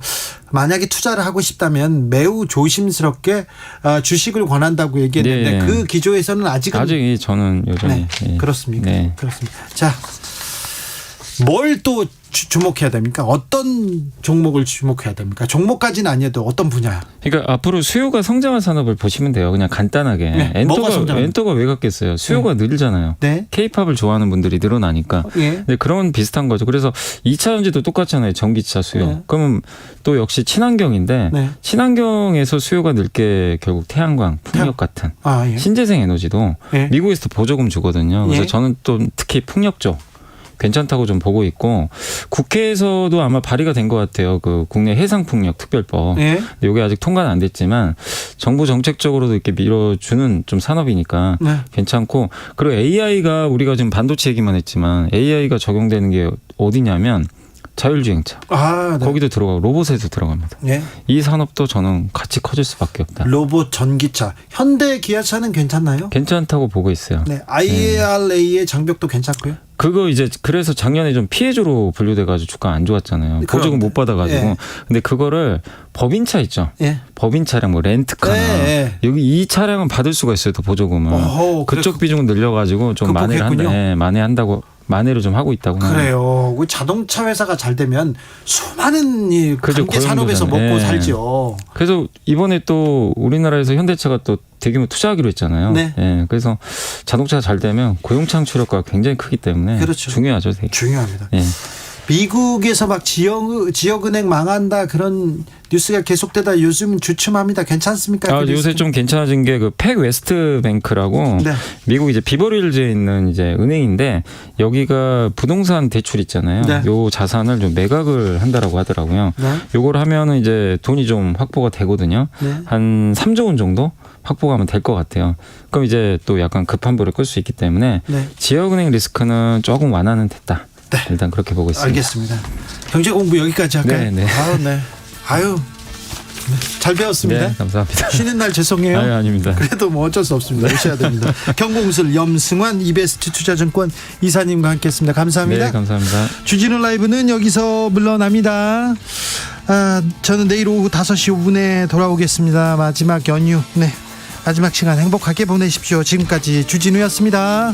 만약에 투자를 하고 싶다면 매우 조심스럽게 주식을 권한다고 얘기했는데 네. 그 기조에서는 아직 저는 여전히 네. 그렇습니까? 네. 그렇습니다. 자, 뭘 또 주목해야 됩니까? 어떤 종목을 주목해야 됩니까? 종목까지는 아니어도 어떤 분야? 그러니까 앞으로 수요가 성장할 산업을 보시면 돼요. 그냥 간단하게. 네. 뭐가 성장합니까? 엔터가 왜 갔겠어요? 수요가 늘잖아요. 네. K-팝을 좋아하는 분들이 늘어나니까. 예. 근데 그런 비슷한 거죠. 그래서 2차 전지도 똑같잖아요. 전기차 수요. 네. 그러면 또 역시 친환경인데 네. 친환경에서 수요가 늘 게 결국 태양광, 풍력 같은 예. 신재생 에너지도 예. 미국에서 보조금 주거든요. 그래서 예. 저는 또 특히 풍력 쪽 괜찮다고 좀 보고 있고 국회에서도 아마 발의가 된 것 같아요. 그 국내 해상풍력 특별법. 예. 근데 이게 아직 통과는 안 됐지만 정부 정책적으로도 이렇게 밀어주는 좀 산업이니까 네. 괜찮고 그리고 AI가 우리가 지금 반도체 얘기만 했지만 AI가 적용되는 게 어디냐면 자율주행차. 네. 거기도 들어가고 로봇에도 들어갑니다. 예. 이 산업도 저는 같이 커질 수밖에 없다. 로봇 전기차. 현대 기아차는 괜찮나요? 괜찮다고 보고 있어요. 네. IRA의 장벽도 괜찮고요. 그거 이제 그래서 작년에 좀 피해주로 분류돼가지고 주가 안 좋았잖아요. 보조금 못 받아가지고. 예. 근데 그거를 법인차 있죠. 예. 법인 차량 뭐 렌트카나 예. 여기 이 차량은 받을 수가 있어요. 또 보조금을. 어허, 그쪽 비중은 늘려가지고 좀 극복했군요. 만회한다고 만회를 좀 하고 있다고. 그래요. 자동차 회사가 잘 되면 수많은 이 관계 산업에서 먹고 살죠. 그래서 이번에 또 우리나라에서 현대차가 또 대규모 투자하기로 했잖아요. 네. 예, 그래서 자동차가 잘 되면 고용 창출 효과가 굉장히 크기 때문에 그렇죠. 중요하죠. 되게. 중요합니다. 예. 미국에서 막 지역은행 망한다 그런 뉴스가 계속되다 요즘 주춤합니다. 괜찮습니까? 요새 좀 괜찮아진 게 그 팩 웨스트 뱅크라고 네. 미국 이제 비버리힐즈에 있는 이제 은행인데 여기가 부동산 대출 있잖아요. 네. 요 자산을 좀 매각을 한다라고 하더라고요. 네. 요걸 하면은 이제 돈이 좀 확보가 되거든요. 네. 한 3조 원 정도 확보가 하면 될 것 같아요. 그럼 이제 또 약간 급한 불을 끌 수 있기 때문에 네. 지역은행 리스크는 조금 완화는 됐다. 네. 일단 그렇게 보고 있습니다. 알겠습니다. 경제 공부 여기까지 할까요? 네. 아유, 잘 배웠습니다. 네, 감사합니다. 쉬는 날 죄송해요. 아닙니다. 그래도 뭐 어쩔 수 없습니다. 오셔야 됩니다. 경공술 염승환 이베스트 투자증권 이사님과 함께했습니다. 감사합니다. 네, 감사합니다. 주진우 라이브는 여기서 물러납니다. 저는 내일 오후 5시 5분에 돌아오겠습니다. 마지막 연휴, 마지막 시간 행복하게 보내십시오. 지금까지 주진우였습니다.